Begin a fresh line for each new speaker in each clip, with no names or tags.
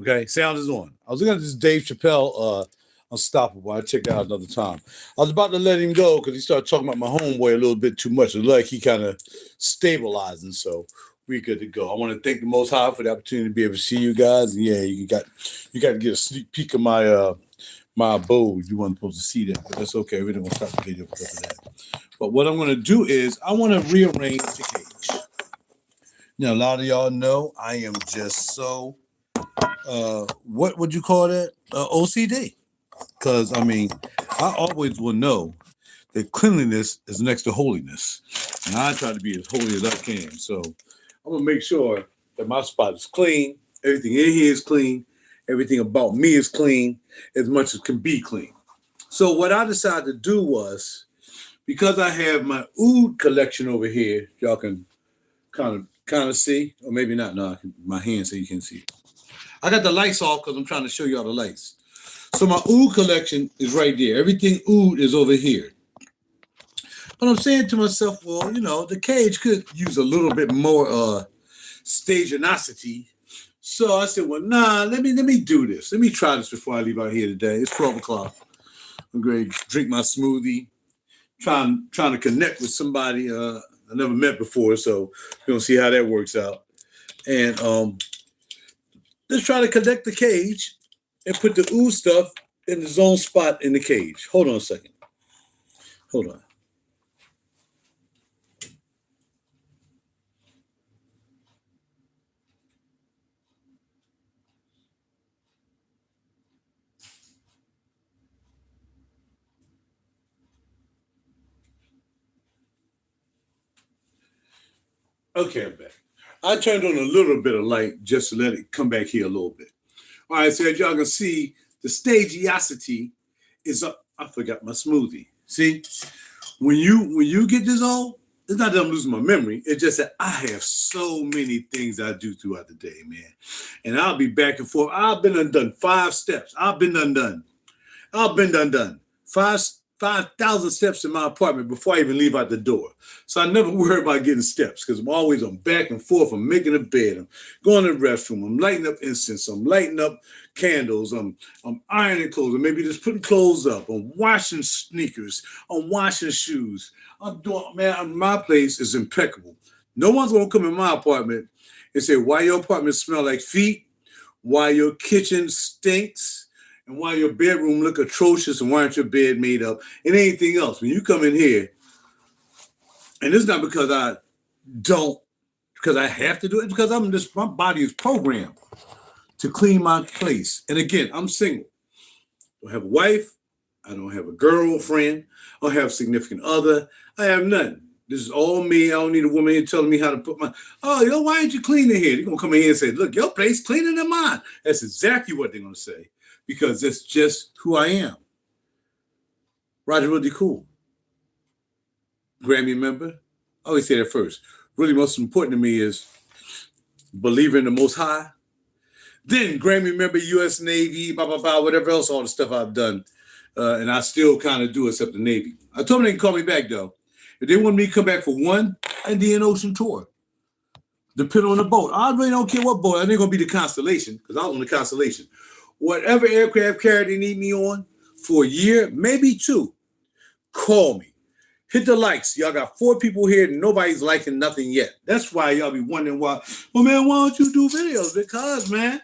Okay, sound is on. I was looking at this Dave Chappelle Unstoppable. I checked that out another time. I was about to let him go because he started talking about my homeboy a little bit too much. It looked like he kind of stabilizing, so we good to go. I want to thank the Most High for the opportunity to be able to see you guys. And yeah, you got to get a sneak peek of my abode. You weren't supposed to see that, but that's okay. We're not gonna stop the video because of that. But what I'm gonna do is I want to rearrange the cage. Now, a lot of y'all know I am just so what would you call that? OCD. Because I mean, I always will know that cleanliness is next to holiness, and I try to be as holy as I can. So I'm gonna make sure that my spot is clean. Everything in here is clean. Everything about me is clean, as much as can be clean. So what I decided to do was, because I have my oud collection over here, y'all can kind of see, or maybe not. No, my hand so you can see. I got the lights off because I'm trying to show y'all the lights. So my oud collection is right there. Everything oud is over here. But I'm saying to myself, well, you know, the cage could use a little bit more stagiosity. So I said, well, nah, let me do this. Let me try this before I leave out here today. It's 12 o'clock. I'm going to drink my smoothie. Trying to connect with somebody I never met before, so we're gonna see how that works out. And let's try to connect the cage and put the oud stuff in its own spot in the cage. Hold on a second. Hold on. Okay, I'm back. I turned on a little bit of light just to let it come back here a little bit. All right, so as y'all can see, the stagiosity is up. I forgot my smoothie. See, when you get this on, it's not that I'm losing my memory. It's just that I have so many things I do throughout the day, man. And I'll be back and forth. I've been undone 5 steps. I've been undone. 5,000 steps in my apartment before I even leave out the door. So I never worry about getting steps because I'm always on back and forth. I'm making a bed. I'm going to the restroom. I'm lighting up incense. I'm lighting up candles. I'm ironing clothes. Or maybe just putting clothes up. I'm washing sneakers. I'm washing shoes. I'm doing, man, my place is impeccable. No one's going to come in my apartment and say, why your apartment smell like feet? Why your kitchen stinks? And why your bedroom look atrocious and why aren't your bed made up and anything else. When you come in here, and it's not because I have to do it, because my body is programmed to clean my place. And again, I'm single. I don't have a wife. I don't have a girlfriend. I don't have a significant other. I have nothing. This is all me. I don't need a woman here telling me how to put my, why ain't you clean in here? They're going to come in here and say, look, your place cleaner than mine. That's exactly what they're going to say. Because that's just who I am. RaJuR really cool. Grammy member. I always say that first. Really most important to me is believer in the Most High. Then Grammy member, U.S. Navy, blah, blah, blah, whatever else, all the stuff I've done. And I still kind of do except the Navy. I told them they can call me back, though. If they want me to come back for one Indian Ocean tour, depending on the boat. I really don't care what boat. I ain't going to be the Constellation because I was on the Constellation. Whatever aircraft carrier they need me on for a year, maybe 2, call me. Hit the likes. Y'all got 4 people here and nobody's liking nothing yet. That's why y'all be wondering why, well, man, why don't you do videos? Because, man,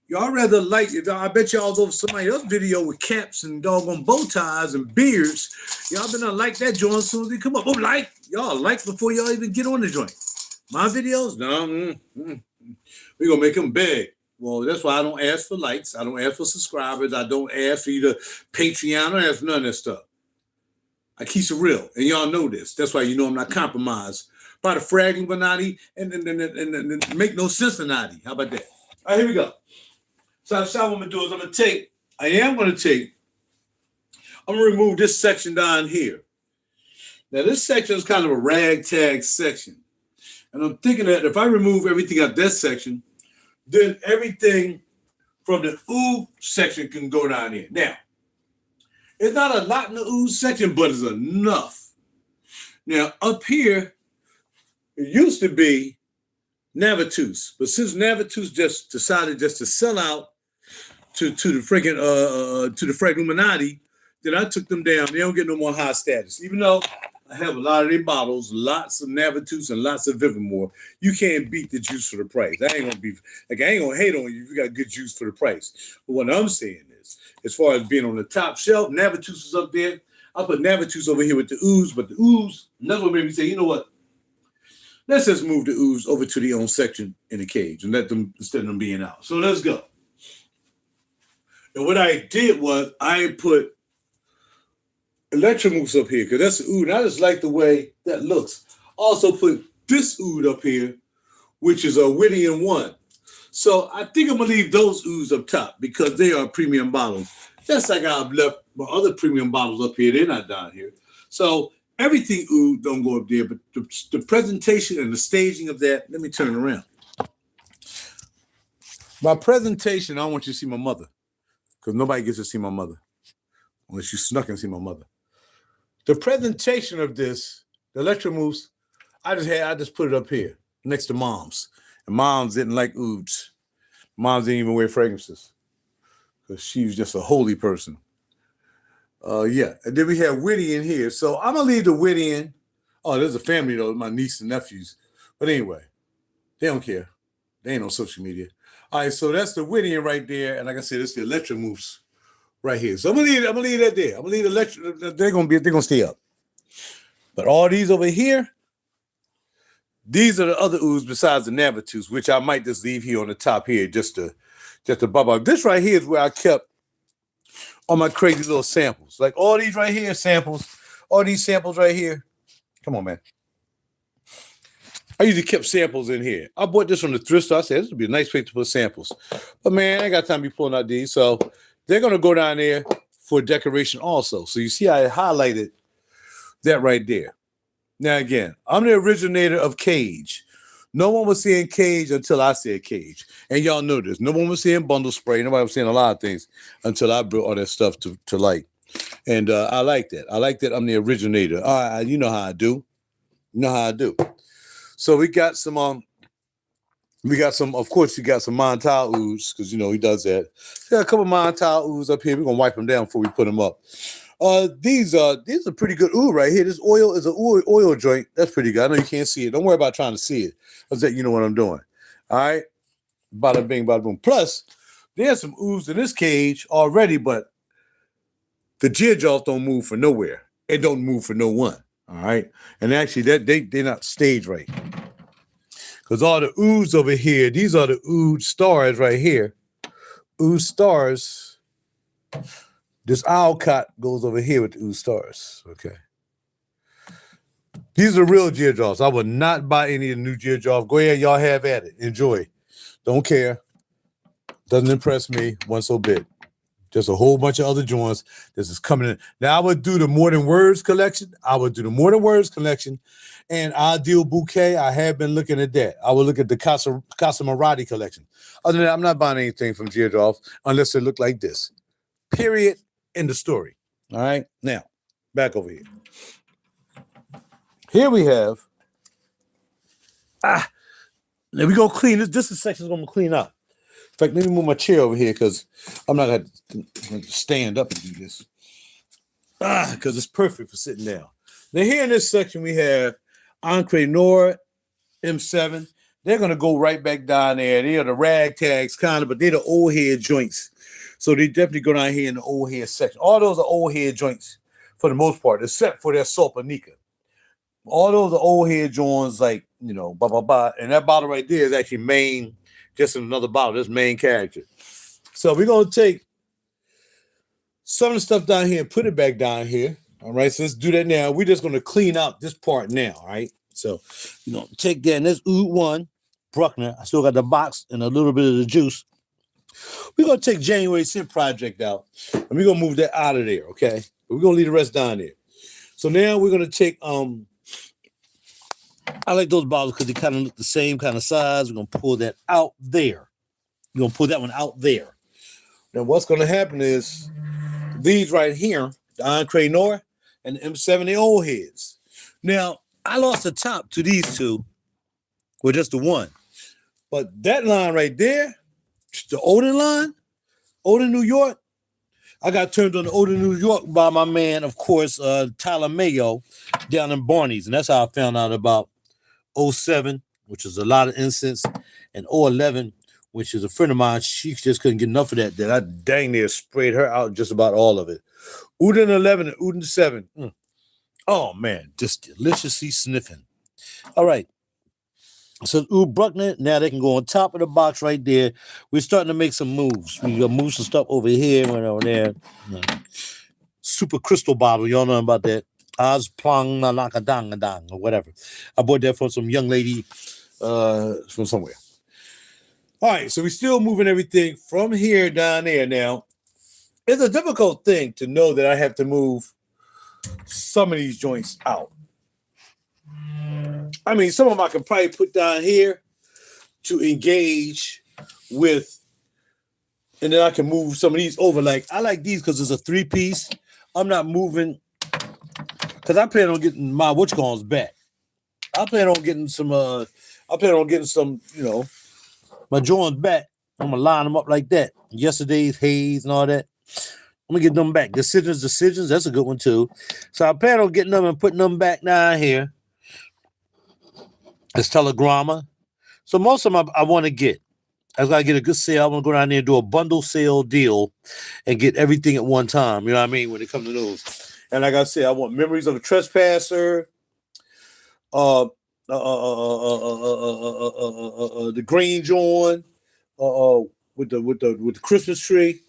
y'all rather like it. I bet y'all go for somebody else's video with caps and doggone bow ties and beards. Y'all been like that joint as soon as they come up. Oh, like. Y'all like before y'all even get on the joint. My videos? No. We're going to make them big. Well, that's why I don't ask for likes. I don't ask for subscribers. I don't ask for you to Patreon. I don't ask for none of that stuff. I keep it real. And y'all know this. That's why you know I'm not compromised by the fragging Banati and make no sense Banati. How about that? All right, here we go. So what I'm going to do is I'm going to remove this section down here. Now, this section is kind of a ragtag section. And I'm thinking that if I remove everything out that section, then everything from the oud section can go down here. Now, it's not a lot in the oud section, but it's enough. Now, up here, it used to be Navitus. But since Navitus just decided just to sell out to the freaking to the freaking Illuminati, then I took them down. They don't get no more high status. Even though I have a lot of their bottles, lots of Navitus and lots of Vivamore, you can't beat the juice for the price. I ain't gonna hate on you if you got good juice for the price. But what I'm saying is, as far as being on the top shelf, Navitus is up there. I put Navitus over here with the ooze, but the ooze, and that's what made me say, you know what? Let's just move the ooze over to the own section in the cage and let them, instead of them being out. So let's go. And what I did was I put Electromousse up here because that's the oud. And I just like the way that looks. Also put this oud up here, which is a Whittian 1. So I think I'm going to leave those ouds up top because they are premium bottles. Just like I've left my other premium bottles up here. They're not down here. So everything oud don't go up there, but the presentation and the staging of that, let me turn around. My presentation, I don't want you to see my mother because nobody gets to see my mother unless you snuck and see my mother. The presentation of this, the Electromousse, I just put it up here next to Mom's. And Mom's didn't like ouds. Mom's didn't even wear fragrances because she was just a holy person. Yeah, and then we have Whittian here. So I'm going to leave the Whittian. Oh, there's a family, though, my niece and nephews. But anyway, they don't care. They ain't on social media. All right, so that's the Whittian right there. And like I said, it's the Electromousse right here. So I'm gonna leave that there. I'm gonna leave they're gonna stay up. But all these over here, these are the other ouds besides the Navitus, which I might just leave here on the top here just to bubble. This right here is where I kept all my crazy little samples. Like all these right here, samples. All these samples right here. Come on, man. I usually kept samples in here. I bought this from the thrift store. I said, this would be a nice place to put samples. But, man, I ain't got time to be pulling out these. So they're going to go down there for decoration also. So you see I highlighted that right there. Now, again, I'm the originator of Cage. No one was saying Cage until I said Cage. And y'all know this. No one was saying bundle spray. Nobody was saying a lot of things until I brought all that stuff to light. And I like that. I like that I'm the originator. You know how I do. You know how I do. So we got some, of course, you got some Montal ouds because, you know, he does that. Got a couple of Montal ouds up here. We're going to wipe them down before we put them up. These are pretty good oud right here. This oil is an oil joint. That's pretty good. I know you can't see it. Don't worry about trying to see it. That's that you know what I'm doing. All right? Bada bing, bada boom. Plus, there's some ouds in this cage already, but the teardrops don't move for nowhere. It don't move for no one. All right? And actually, they're not staged right. Because all the ouds over here, these are the oud stars right here. Oud stars. This Alcott goes over here with the oud stars. Okay. These are real teardrops. I would not buy any of the new teardrops. Go ahead, y'all have at it. Enjoy. Don't care. Doesn't impress me one so bit. There's a whole bunch of other joints. This is coming in. Now, I would do the More Than Words collection. And Ideal Bouquet. I have been looking at that. I will look at the Casa Marati collection. Other than that, I'm not buying anything from Teardrop unless it look like this. Period. End of story. All right? Now, back over here. Here we have. Now we're going to clean this. This section is going to clean up. In fact, let me move my chair over here because I'm not going to stand up and do this. Because it's perfect for sitting down. Now, here in this section, we have Encre Noir, M7. They're going to go right back down there. They are the ragtags, kind of, but they're the old head joints. So they definitely go down here in the old head section. All those are old head joints for the most part, except for their Sulpanica. All those are old head joints, like, you know, blah, blah, blah. And that bottle right there is actually main, just in another bottle. That's main character. So we're going to take some of the stuff down here and put it back down here. All right, so let's do that now. We're just going to clean out this part now, all right? So, you know, take that. And this oud 1, Bruckner. I still got the box and a little bit of the juice. We're going to take January Scent Project out, and we're going to move that out of there, okay? But we're going to leave the rest down there. So now we're going to take, I like those bottles because they kind of look the same kind of size. We're going to pull that out there. We're going to pull that one out there. Now, what's going to happen is these right here, the Encre Noir and the M7, the old heads. Now, I lost the top to these two, well, just the one. But that line right there, the Odin line, Odin, New York, I got turned on to Odin, New York by my man, of course, Tyler Mayo down in Barney's. And that's how I found out about '07, which is a lot of incense, and '11, which is a friend of mine. She just couldn't get enough of that. That I dang near sprayed her out just about all of it. Udin 11 and Udin 7. Oh, man, just deliciously sniffing. All right. So Oud Bruckner, now they can go on top of the box right there. We're starting to make some moves. We got move some stuff over here and over there. Super crystal bottle. Y'all know about that. Oz Plong Nalakadang or whatever. I bought that from some young lady from somewhere. All right, so we're still moving everything from here down there now. It's a difficult thing to know that I have to move some of these joints out. I mean, some of them I can probably put down here to engage with, and then I can move some of these over. Like, I like these because it's a 3-piece. I'm not moving because I plan on getting my whatchalls back. I plan on getting some, you know, my joints back. I'm gonna line them up like that. Yesterday's haze and all that. I'm gonna get them back. Decisions, that's a good one too. So I plan on getting them and putting them back down here. It's Telegramma. So most of them I want to get. I gotta get a good sale. I want to go down there and do a bundle sale deal and get everything at one time. You know what I mean? When it comes to those. And like I said, I want Memories of a Trespasser, the green joint, with the Christmas tree.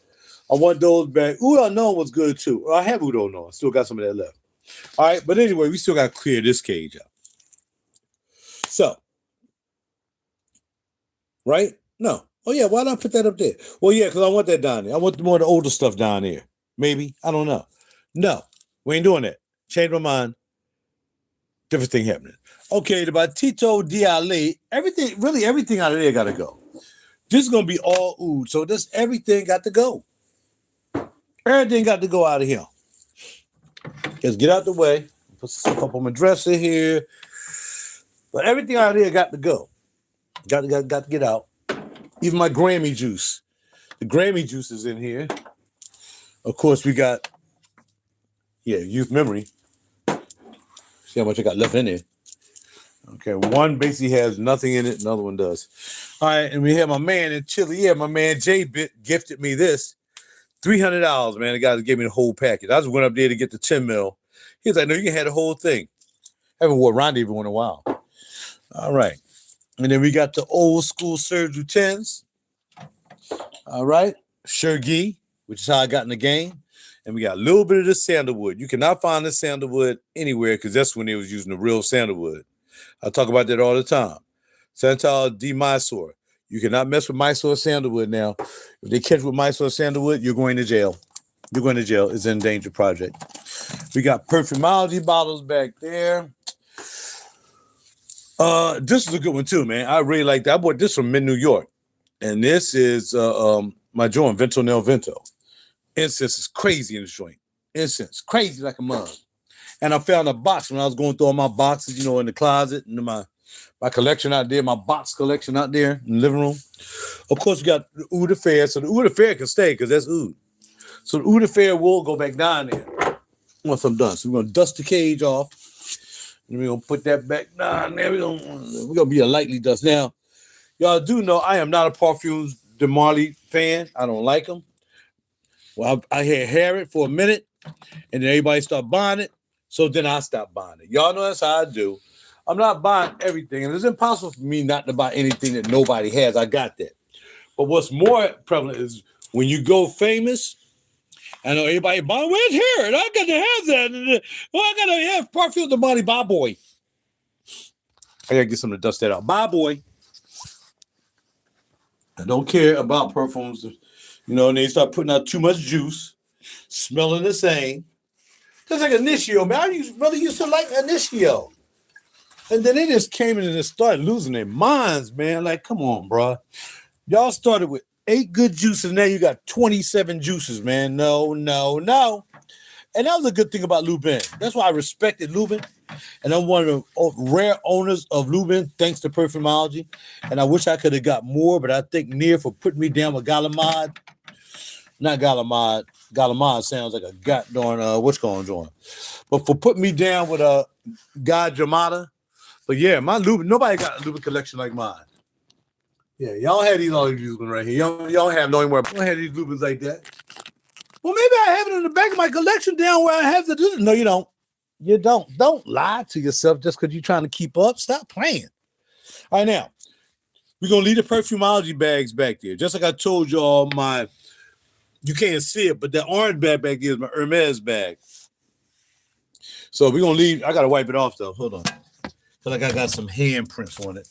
I want those back. Oud Unknown was good too. I have Oud Unknown. I still got some of that left. All right, but anyway, we still got to clear this cage out. So, right? No. Oh, yeah, why not put that up there? Well, yeah, because I want that down there. I want more of the older stuff down there. Maybe. I don't know. No, we ain't doing that. Change my mind. Different thing happening. Okay, the Batito Diale, everything out of there got to go. This is going to be all Oud, so this everything got to go. Everything got to go out of here. Just get out the way. Put stuff up on my dresser here. But everything out of here got to go. Got to get out. Even my Grammy juice. The Grammy juice is in here. Of course, we got, youth memory. See how much I got left in there. Okay, one basically has nothing in it. Another one does. All right, and we have my man in Chile. Yeah, my man J-Bit gifted me this. $300, man. The guy gave me the whole package. I just went up there to get the 10 mil. He was like, no, you can have the whole thing. Haven't wore Rendezvous in a while. All right. And then we got the old school Serge 10s. All right. Shergi, which is how I got in the game. And we got a little bit of the sandalwood. You cannot find the sandalwood anywhere because that's when they was using the real sandalwood. I talk about that all the time. Santal de Mysore. You cannot mess with Mysore sandalwood now. If they catch with Mysore sandalwood, you're going to jail. You're going to jail. It's an endangered project. We got Perfumology bottles back there. This is a good one too, man. I really like that. I bought this from Mid New York. And this is my joint, Vento Nel Vento. Incense is crazy in the joint. Incense, crazy like a mug. And I found a box when I was going through all my boxes, you know, in the closet and my collection out there, my box collection out there in the living room. Of course, we got the Oud Affair. So the Oud Affair can stay because that's Oud. So the Oud Affair will go back down there once I'm done. So we're going to dust the cage off. And we're going to put that back down there. We're going to be a lightly dust. Now, y'all do know I am not a Parfums de Marly fan. I don't like them. Well, I had Harriet for a minute, and then everybody started buying it. So then I stopped buying it. Y'all know that's how I do. I'm not buying everything, and it's impossible for me not to buy anything that nobody has. I got that. But what's more prevalent is when you go famous, I know everybody buying, where's Harriet? I got to have that. Well, I got to have Parfums de Marly. Bye, boy. I got to get something to dust that out. Bye, boy. I don't care about perfumes. You know, and they start putting out too much juice, smelling the same. Just like Initio, man. I really used to like Initio. And then they just came in and just started losing their minds, man. Like, come on, bro. Y'all started with 8 good juices. Now you got 27 juices, man. No. And that was a good thing about Lubin. That's why I respected Lubin. And I'm one of the rare owners of Lubin, thanks to Perfumology. And I wish I could have got more, but I think Near for putting me down with Galamad. Not Galamad. Galamad sounds like a goddamn what's going on. But for putting me down with Guy Jamada. But yeah, my Lubin, nobody got a Lubin collection like mine. Yeah, y'all had all these Lubins right here. Y'all have no more. Don't have these Lubins like that. Well, maybe I have it in the back of my collection down where I have to do it. No, you don't. You don't. Don't lie to yourself just because you're trying to keep up. Stop playing. All right, now, we're going to leave the Perfumology bags back there. Just like I told y'all, you can't see it, but that orange bag back there is my Hermes bag. So we're going to leave. I got to wipe it off, though. Hold on. Feel like I got some handprints on it.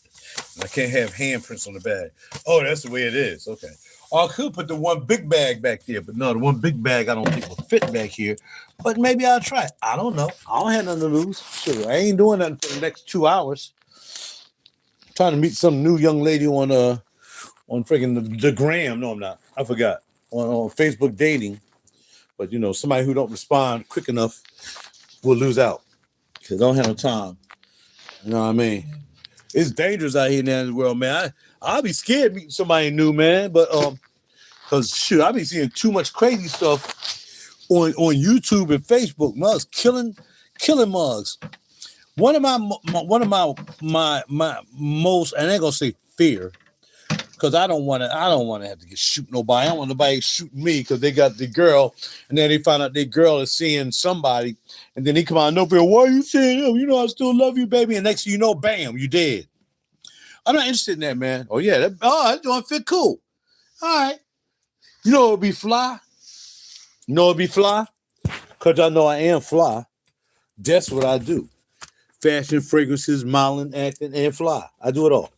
I can't have handprints on the bag. Oh, that's the way it is. Okay. Or I could put the one big bag back there, but no, the one big bag I don't think will fit back here. But maybe I'll try it. I don't know. I don't have nothing to lose. Sure, I ain't doing nothing for the next 2 hours. I'm trying to meet some new young lady on freaking the gram. No, I'm not. I forgot. On Facebook dating. But, somebody who don't respond quick enough will lose out. Because I don't have no time. You know what I mean? It's dangerous out here now in the world, man. I'll be scared meeting somebody new, man. But because shoot, I be seeing too much crazy stuff on YouTube and Facebook. Mugs killing mugs. One of my most, and I ain't gonna say fear, because I don't want to have to get shoot nobody. I don't want nobody shooting me because they got the girl, and then they find out their girl is seeing somebody, and then they come out of nowhere. Why are you saying him? I still love you, baby. And next thing you know, bam, you dead. I'm not interested in that, man. Oh yeah, that joint fit cool. All right. You know it'd be fly. Because I know I am fly. That's what I do. Fashion, fragrances, modeling, acting, and fly. I do it all.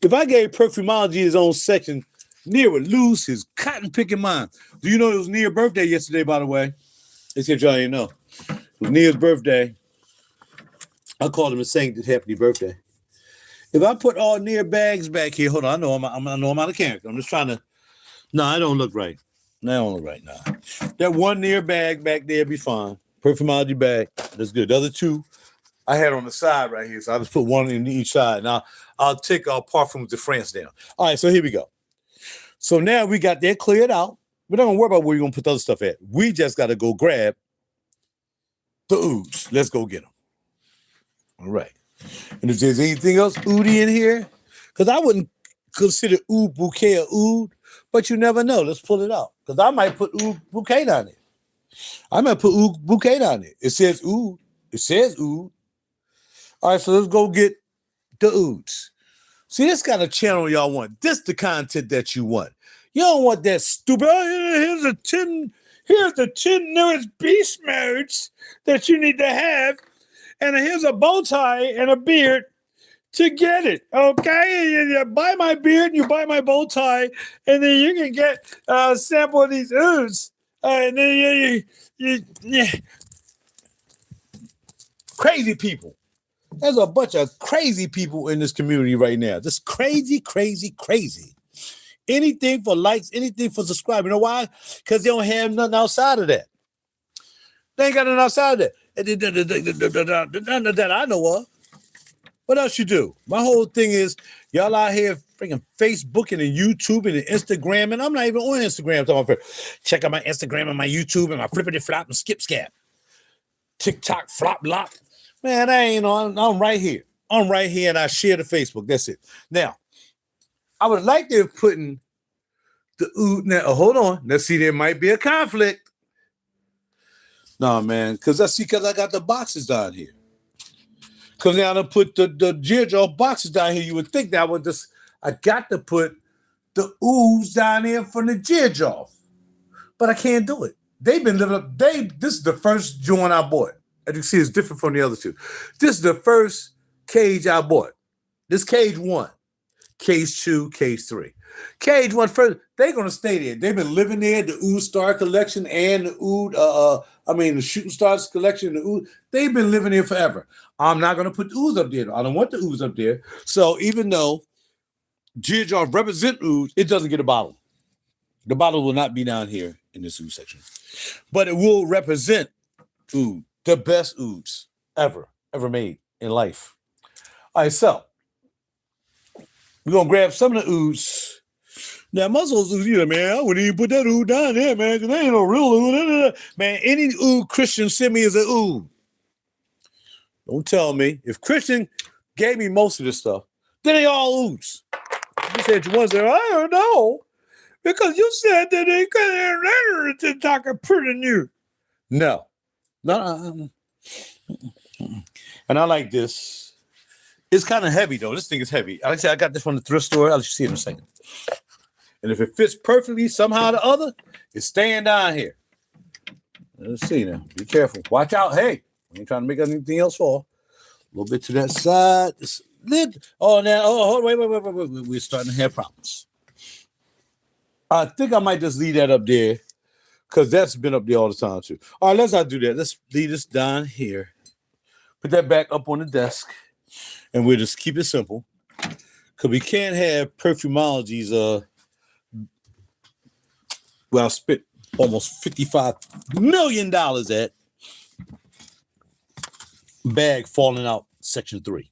If I gave Perfumology his own section, Near would lose his cotton picking mind. Do you know it was Near's birthday yesterday, by the way? They said y'all didn't know. It was Near's birthday. I called him and sang happy birthday. If I put all Near bags back here, hold on, I know I'm out of character. I'm just trying to. No, I don't look right. No, I don't look right now. That one Near bag back there be fine. Perfumology bag, that's good. The other two I had on the side right here, so I just put one in each side. Now I'll take our Parfums de France down. All right, so here we go. So now we got that cleared out. We're not gonna worry about where you're gonna put the other stuff at. We just gotta go grab the ouds. Let's go get them. All right. And if there's anything else oody in here, because I wouldn't consider oud bouquet or oud, but you never know. Let's pull it out. Because I might put oud bouquet down there. It says oud. All right, so let's go get the ouds. See, this kind of channel y'all want. This the content that you want. You don't want that stupid, here's the 10 newest beast modes that you need to have. And here's a bow tie and a beard to get it, okay? You buy my beard and you buy my bow tie, and then you can get a sample of these ouds. And then you crazy people. There's a bunch of crazy people in this community right now. Just crazy. Anything for likes, anything for subscribe. You know why? Because they don't have nothing outside of that. They ain't got nothing outside of that. None of that I know of. What else you do? My whole thing is y'all out here freaking Facebooking and YouTubing and Instagram, and I'm not even on Instagram. Check out my Instagram and my YouTube and my flippity flop and skip scap. TikTok flop lop. Man, I ain't on. I'm right here. And I share the Facebook. That's it. Now, I would like to have put in the oud. Now, hold on. Let's see. There might be a conflict. No, man, because I got the boxes down here. Because now I put the Georgia boxes down here. You would think that I got to put the ouds down there from the Georgia. But I can't do it. They've been living up. This is the first joint I bought. As you can see, it's different from the other two. This is the first cage I bought. This cage 1, cage 2, cage 3. Cage 1 first, they're going to stay there. They've been living there, the Oud Star collection and the the Shooting Stars collection, the Oud. They've been living there forever. I'm not going to put the ouds up there. I don't want the ouds up there. So even though Georgia represent ouds, it doesn't get a bottle. The bottle will not be down here in this oud section, but it will represent oud, the best ouds ever made in life. All right, so we're gonna grab some of the ouds. Now, muscles is you, man. I wouldn't even put that oud down there, man, because there ain't no real oud. Man, any oud Christian sent me is an oud. Don't tell me. If Christian gave me most of this stuff, then they all ouds. You said you once there, I don't know. Because you said that they couldn't talk pretty new. No. No. And I like this. It's kind of heavy, though. This thing is heavy. Like I said, I got this from the thrift store. I'll let you see it in a second. And if it fits perfectly somehow or the other, it's staying down here. Let's see now. Be careful. Watch out. Hey, we ain't trying to make anything else fall. A little bit to that side. This lid. Oh, now. Oh, wait. We're starting to have problems. I think I might just leave that up there because that's been up there all the time, too. All right, let's not do that. Let's leave this down here. Put that back up on the desk. And we'll just keep it simple. Because we can't have perfumology's I spent almost $55 million at bag falling out section 3.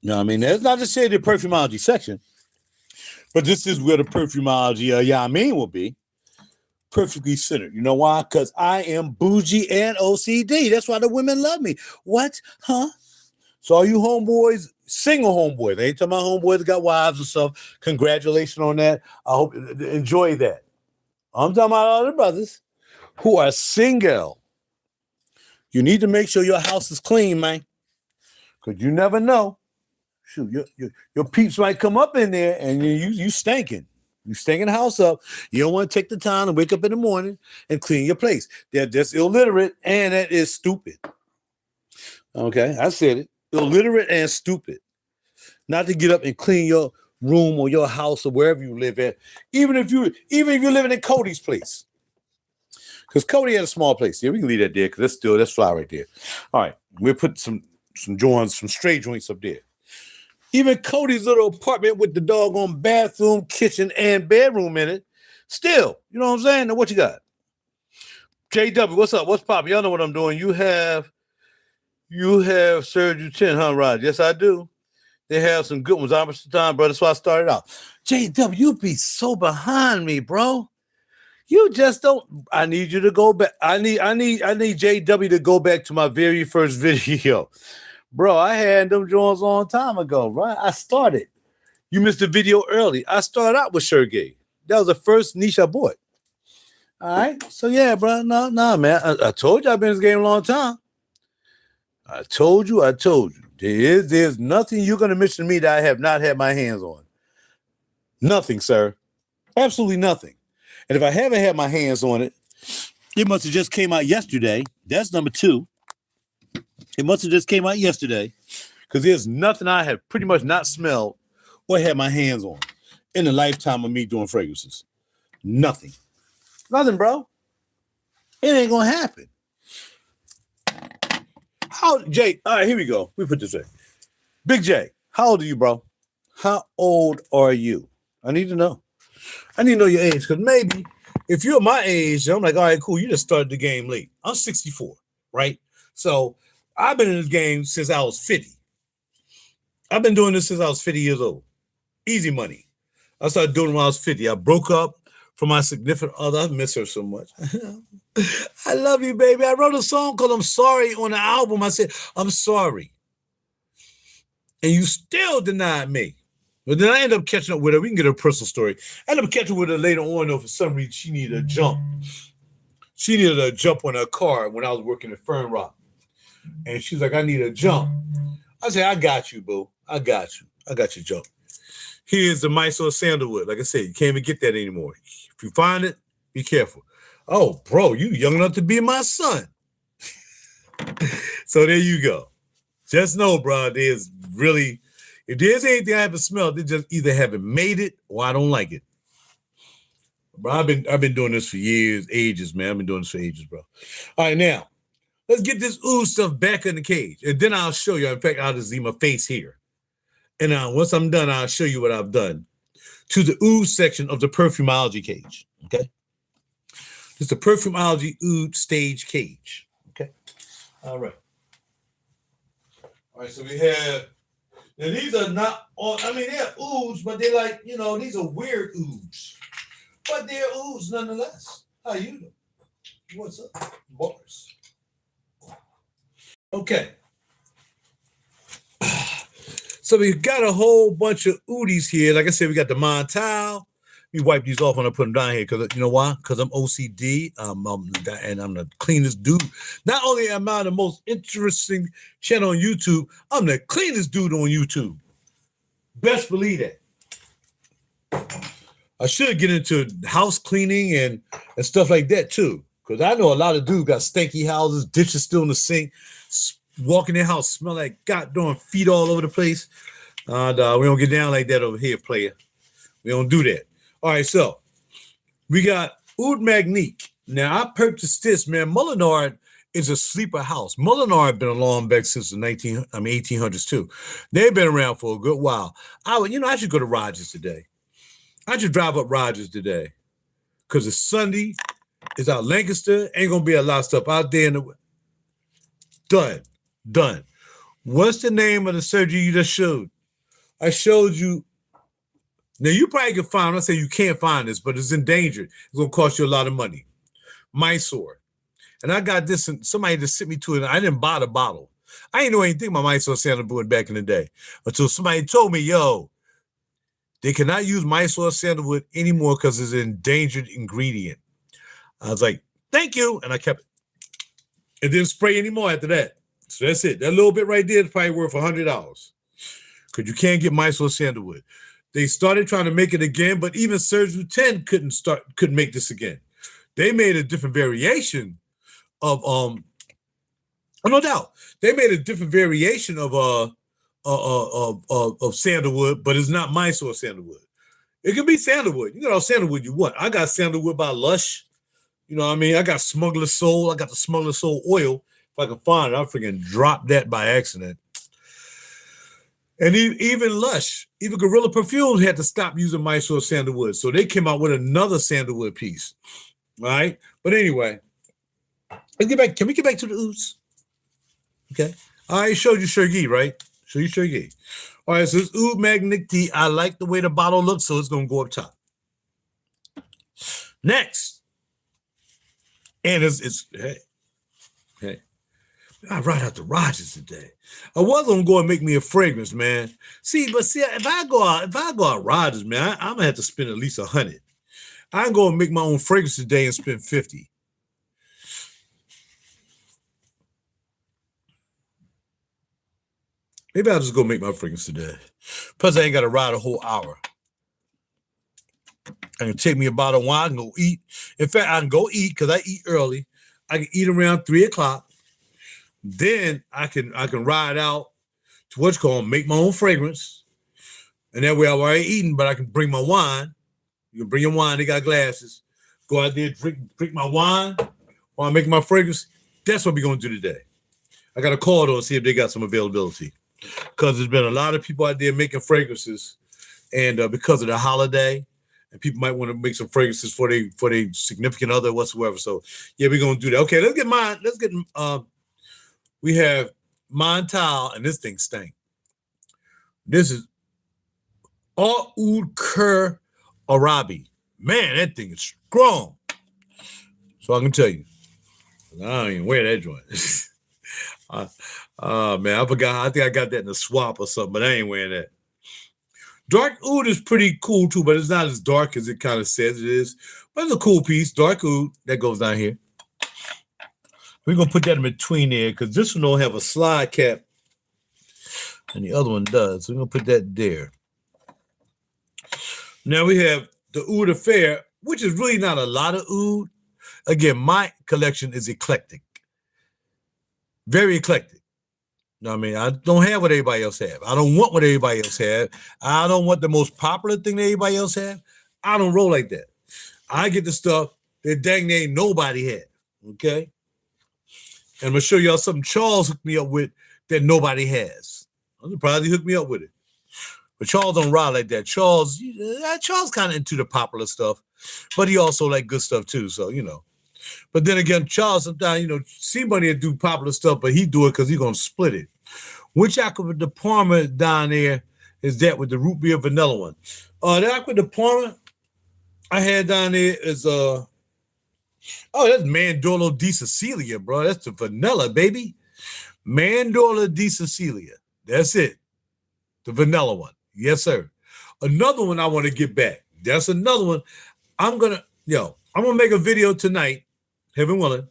You know what I mean? That's not to say the perfumology section, but this is where the perfumology will be. Perfectly centered. You know why? Because I am bougie and OCD. That's why the women love me. What? Huh? So all you homeboys, single homeboys, I ain't talking about homeboys that got wives and stuff. Congratulations on that. I hope enjoy that. I'm talking about all the brothers who are single. You need to make sure your house is clean, man. Because you never know. Shoot, your peeps might come up in there and you stinking. You stinking the house up. You don't want to take the time to wake up in the morning and clean your place. They're just illiterate and that is stupid. Okay, I said it. Illiterate and stupid. Not to get up and clean your room or your house or wherever you live at. Even if you're living in Cody's place. Because Cody had a small place. Yeah, we can leave that there because that's fly right there. All right, we'll put some joints, some stray joints up there. Even Cody's little apartment with the doggone bathroom, kitchen, and bedroom in it. Still, you know what I'm saying? Now what you got? JW, what's up? What's poppin'? Y'all know what I'm doing. You have Sergio 10, huh, Rod? Yes, I do. They have some good ones. I'm time, bro. That's why I started out. JW, you be so behind me, bro. You just don't. I need you to go back. I need JW to go back to my very first video. Bro, I had them joints a long time ago, right? I started. You missed the video early. I started out with Sergey. That was the first niche I bought. All right. So yeah, bro. No, man. I told you I've been in this game a long time. I told you. There's nothing you're going to mention to me that I have not had my hands on. Nothing, sir. Absolutely nothing. And if I haven't had my hands on it, it must have just came out yesterday. That's number 2. It must have just came out yesterday because there's nothing I have pretty much not smelled or had my hands on in the lifetime of me doing fragrances. Nothing, bro. It ain't going to happen. Jay, all right, here we go. We put this in. Big J, how old are you, bro? How old are you? I need to know. I need to know your age because maybe if you're my age, I'm like, all right, cool. You just started the game late. I'm 64, right? So I've been in this game since I was 50. I've been doing this since I was 50 years old. Easy money. I started doing it when I was 50. I broke up from my significant other. I miss her so much. I love you, baby. I wrote a song called I'm Sorry on the album. I said, I'm sorry. And you still denied me. But then I ended up catching up with her. We can get a personal story. I ended up catching with her later on, though, for some reason, she needed a jump. She needed a jump on her car when I was working at Fern Rock. And she's like, I need a jump. I said, I got you, boo. I got your jump. Here's the Mysore sandalwood. Like I said, you can't even get that anymore. If you find it, be careful. Oh, bro, you young enough to be my son. So there you go. Just know, bro, if there's anything I haven't smelled, they just either haven't made it or I don't like it. Bro, I've been doing this for ages, man. I've been doing this for ages, bro. All right, now, let's get this oud stuff back in the cage. And then I'll show you. In fact, I'll just leave my face here. And once I'm done, I'll show you what I've done to the oud section of the Perfumology cage. Okay. It's the Perfumology oud stage cage. Okay. All right. All right. So we have, and these are not all, I mean, they're ouds, but they're like, you know, these are weird ouds. But they're ouds nonetheless. How you doing? What's up? Bars. Okay. So we got a whole bunch of oudies here. Like I said, we got the Montal. Let me wipe these off when I put them down here because you know why? Because I'm OCD. And I'm the cleanest dude. Not only am I the most interesting channel on YouTube, I'm the cleanest dude on YouTube. Best believe that. I should get into house cleaning and stuff like that too. Because I know a lot of dudes got stanky houses, dishes still in the sink, walk in their house, smell like goddamn feet all over the place. We don't get down like that over here, player. We don't do that. All right, so we got Oud Magnique. Now, I purchased this, man. Molinard is a sleeper house. Molinard been along back since the 1800s too. They've been around for a good while. I should go to RaJuR today. I should drive up RaJuR today because it's Sunday. It's out Lancaster. Ain't gonna be a lot of stuff out there in the done. What's the name of the surgery you just showed? I showed you. Now you probably can find. I say you can't find this, but it's endangered. It's gonna cost you a lot of money. Mysore, and I got this. And somebody just sent me to it. I didn't buy the bottle. I didn't know anything about Mysore sandalwood back in the day until somebody told me, "Yo, they cannot use Mysore sandalwood anymore because it's an endangered ingredient." I was like, "Thank you," and I kept it. It didn't spray anymore after that. So that's it. That little bit right there is probably worth $100 because you can't get Mysore sandalwood. They started trying to make it again, but even Surgery 10 couldn't make this again. They made a different variation of no doubt. They made a different variation of sandalwood, but it's not Mysore sandalwood. It can be sandalwood. You got all sandalwood you want. I got sandalwood by Lush. You know what I mean? I got Smuggler Soul. I got the Smuggler Soul oil. If I can find it, I'll freaking drop that by accident. And even Lush, even Gorilla Perfumes had to stop using Mysore sandalwood. So they came out with another sandalwood piece. Right? But anyway, let's get back. Can we get back to the ouds? Okay. I showed you Chergui, right? Show you Chergui. All right, so it's Oud Magnique. I like the way the bottle looks, so it's going to go up top. Next. And it's hey. I ride out to RaJuR today. I was gonna go and make me a fragrance, man. See, if I go out RaJuR, man, I'm gonna have to spend at least $100. I can go and make my own fragrance today and spend $50. Maybe I'll just go make my fragrance today. Plus, I ain't got to ride a whole hour. I can take me a bottle of wine and go eat. In fact, I can go eat because I eat early. I can eat around 3 o'clock. Then I can ride out to what's called make my own fragrance. And that way I'm already eating, but I can bring my wine. You can bring your wine. They got glasses. Go out there, drink my wine while I'm making my fragrance. That's what we're going to do today. I got to call though and see if they got some availability. Because there's been a lot of people out there making fragrances. And because of the holiday, and people might want to make some fragrances for their significant other whatsoever. So yeah, we're going to do that. Okay, let's get mine. We have Montal, and this thing stank. This is Oud Cur Arabi. Man, that thing is strong. So I can tell you, I don't even wear that joint. Man, I forgot. I think I got that in a swap or something, but I ain't wearing that. Dark Oud is pretty cool too, but it's not as dark as it kind of says it is. But it's a cool piece. Dark Oud, that goes down here. We're going to put that in between there because this one don't have a slide cap and the other one does. So we're going to put that there. Now we have the Oud Affair, which is really not a lot of oud. Again, my collection is eclectic. Very eclectic. You know what I mean? I don't have what everybody else have. I don't want what everybody else have. I don't want the most popular thing that everybody else have. I don't roll like that. I get the stuff that dang near nobody had. Okay? And I'm going to show y'all something Charles hooked me up with that nobody has. I'm surprised he hooked me up with it. But Charles don't ride like that. Charles kind of into the popular stuff, but he also like good stuff too. So, But then again, Charles sometimes, see money do popular stuff, but he do it because he's going to split it. Which Aqua de Parma down there is that with the root beer vanilla one? The Aqua de Parma I had down there is, that's Mandorlo di Sicilia, bro. That's the vanilla, baby. Mandorlo di Sicilia. That's it. The vanilla one. Yes, sir. Another one I want to get back. That's another one. I'm going to make a video tonight, heaven willing,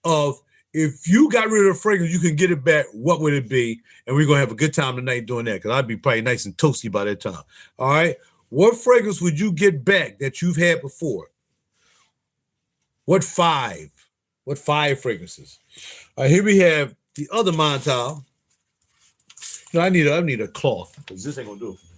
of if you got rid of the fragrance, you can get it back, what would it be? And we're going to have a good time tonight doing that because I'd be probably nice and toasty by that time. All right? What fragrance would you get back that you've had before? What five fragrances? All right, here we have the other Montal. No, I need a cloth because this ain't going to do it for me.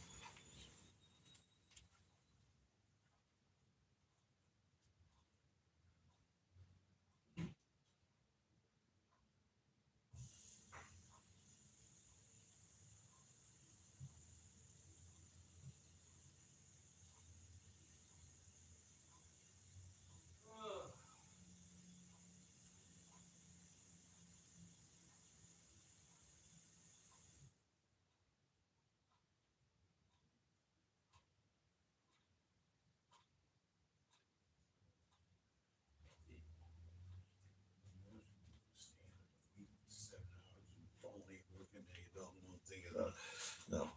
No.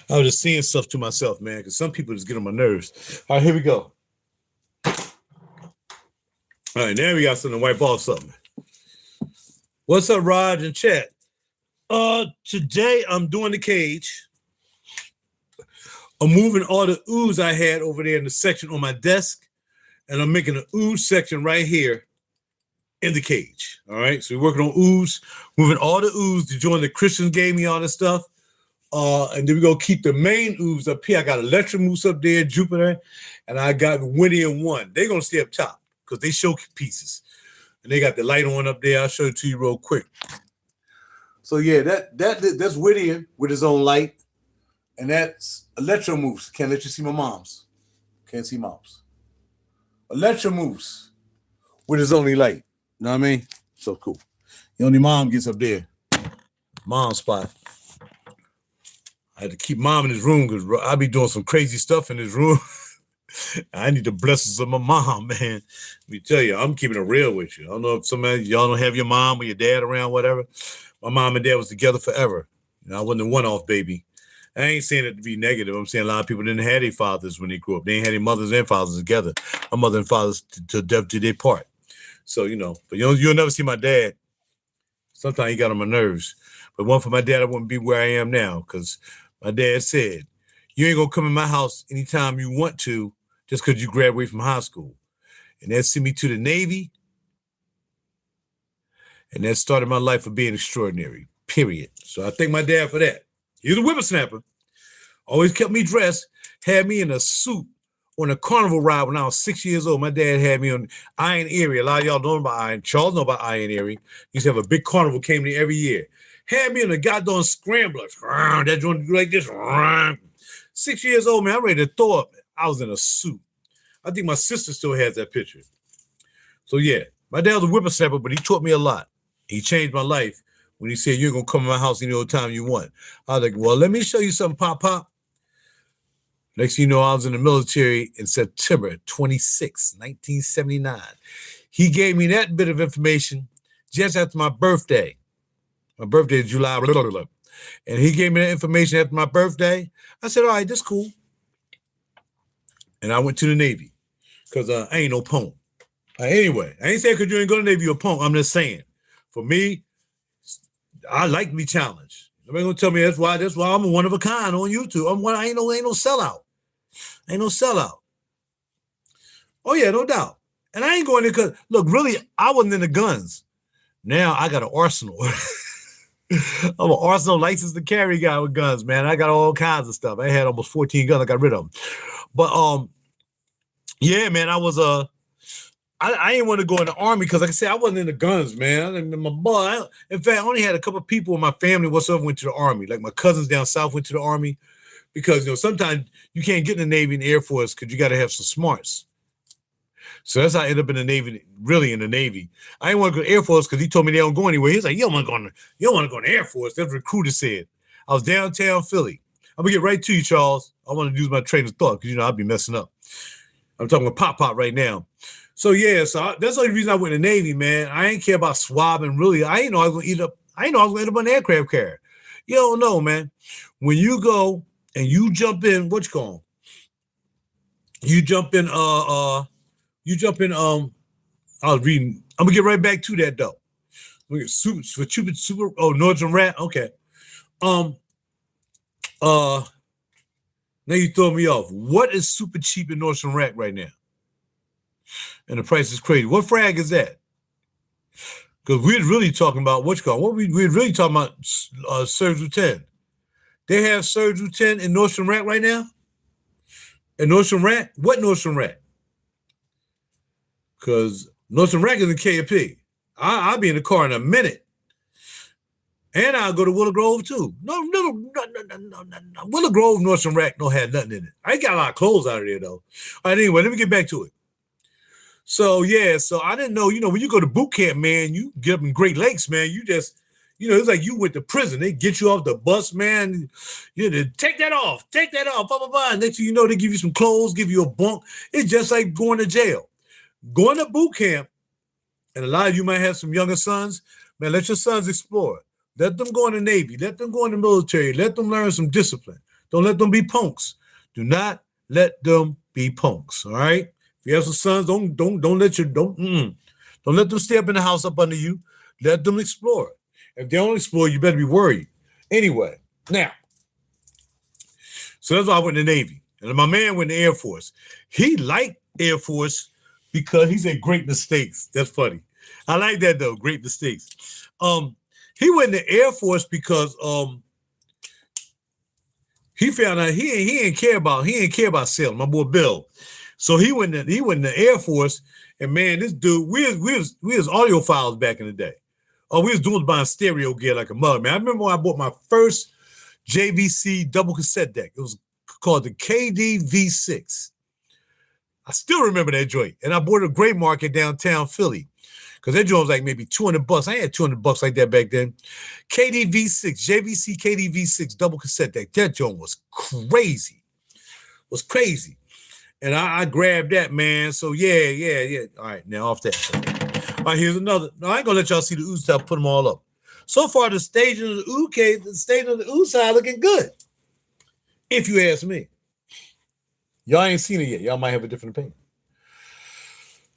I was just seeing stuff to myself, man, because some people just get on my nerves. All right, here we go. All right, now we got something to wipe off something. What's up, Raj and chat? Today I'm doing the cage. I'm moving all the ooze I had over there in the section on my desk, and I'm making an ooze section right here in the cage. All right, so we're working on ooze, moving all the ooze to join the Christians gave me all this stuff. And then we're going to keep the main ooze up here. I got Electromoose up there, Jupiter, and I got Winnie and One. They're going to stay up top because they show pieces. And they got the light on up there. I'll show it to you real quick. So, yeah, that's Whittier with his own light. And that's Electromoose. Can't let you see my mom's. Can't see mom's. Electromoose with his only light. You know what I mean? So cool. The only mom gets up there. Mom's spot. I had to keep mom in his room because I be doing some crazy stuff in his room. I need the blessings of my mom, man. Let me tell you, I'm keeping it real with you. I don't know if y'all don't have your mom or your dad around, whatever. My mom and dad was together forever. I wasn't a one-off baby. I ain't saying it to be negative. I'm saying a lot of people didn't have their fathers when they grew up. They ain't had their mothers and fathers together. My mother and fathers to death did their part. So, but you'll never see my dad. Sometimes he got on my nerves. But one for my dad, I wouldn't be where I am now because my dad said, you ain't going to come in my house anytime you want to just because you graduated from high school. And that sent me to the Navy. And that started my life of being extraordinary, period. So I thank my dad for that. He was a whippersnapper. Always kept me dressed, had me in a suit on a carnival ride when I was 6 years old. My dad had me on Iron Erie. A lot of y'all know about Iron. Charles know about Iron Erie. He used to have a big carnival came there every year. Had me in a goddamn scrambler. That joint like this. 6 years old, man. I'm ready to throw up. I was in a suit. I think my sister still has that picture. So, yeah, my dad was a whippersnapper, but he taught me a lot. He changed my life when he said, you're going to come to my house any old time you want. I was like, well, let me show you something, Pop. Next thing you know, I was in the military in September 26, 1979. He gave me that bit of information just after my birthday. My birthday is July. Blah, blah, blah. And he gave me that information after my birthday. I said, all right, that's cool. And I went to the Navy because I ain't no punk. Anyway, I ain't saying because you ain't go to the Navy, you're a punk. I'm just saying, for me, I like to be challenged. Nobody gonna tell me that's why I'm a one of a kind on YouTube. I ain't no sellout. Ain't no sellout. Oh yeah, no doubt. And I ain't going there because look, really, I wasn't in the guns. Now I got an arsenal. I'm an arsenal license to carry guy with guns, man. I got all kinds of stuff. I had almost 14 guns. I got rid of them. But yeah, man, I was I didn't want to go in the army because, like I said, I wasn't in the guns, man. And my boy, in fact, I only had a couple of people in my family whatsoever went to the army. Like my cousins down south went to the army because sometimes you can't get in the Navy and the Air Force because you got to have some smarts. So that's how I ended up in the Navy, really in the Navy. I didn't want to go to the Air Force because he told me they don't go anywhere. He's like, you don't want to go in the Air Force. That's what the recruiter said. I was downtown Philly. I'm going to get right to you, Charles. I want to use my train of thought because, I'll be messing up. I'm talking with Pop right now. So, yeah, that's the only reason I went in the Navy, man. I ain't care about swabbing, really. I ain't know I was going to end up on an aircraft carrier. You don't know, man. When you go and you jump in, what you call? You jump in, I was reading. I'm going to get right back to that, though. Super, Northern Rat, okay. Now you throw me off. What is super cheap in Nordstrom Rack right now? And the price is crazy. What frag is that? Because we're really talking about we're really talking about Surge 10. They have Surge 10 in Nordstrom Rack right now? In Nordstrom Rack? What Nordstrom Rack? Because Nordstrom Rack is in KP. I'll be in the car in a minute. And I'll go to Willow Grove too. No. Willow Grove, Nordstrom Rack don't have nothing in it. I ain't got a lot of clothes out of there though. All right, anyway, let me get back to it. So yeah, I didn't know, when you go to boot camp, man, you get up in Great Lakes, man, you just, it's like you went to prison. They get you off the bus, man. Take that off, blah, blah, blah. Next thing you know, they give you some clothes, give you a bunk. It's just like going to jail. Going to boot camp, and a lot of you might have some younger sons, man, let your sons explore. Let them go in the Navy. Let them go in the military. Let them learn some discipline. Don't let them be punks. Do not let them be punks. All right. If you have some sons, don't let them stay up in the house up under you. Let them explore. If they don't explore, you better be worried. Anyway, now, so that's why I went in the Navy, and my man went in the Air Force. He liked Air Force because he said great mistakes. That's funny. I like that though. Great mistakes. He went in the Air Force because he found out he didn't care about sailing. My boy Bill, so he went in the Air Force, and man, this dude, we was audiophiles back in the day. Oh, we was buying stereo gear like a mother, man. I remember when I bought my first JVC double cassette deck. It was called the KD-V6. I still remember that joint, and I bought it at a Great Market downtown Philly. Because that joint was like maybe $200. I had $200 like that back then. KD-V6, JVC KD-V6 double cassette deck. That joint was crazy. And I grabbed that, man. So yeah. All right, now off that. All right, here's another. No, I ain't gonna let y'all see the ooze till I put them all up. So far, the staging of the ooze cave, the staging of the ooze side looking good. If you ask me. Y'all ain't seen it yet. Y'all might have a different opinion.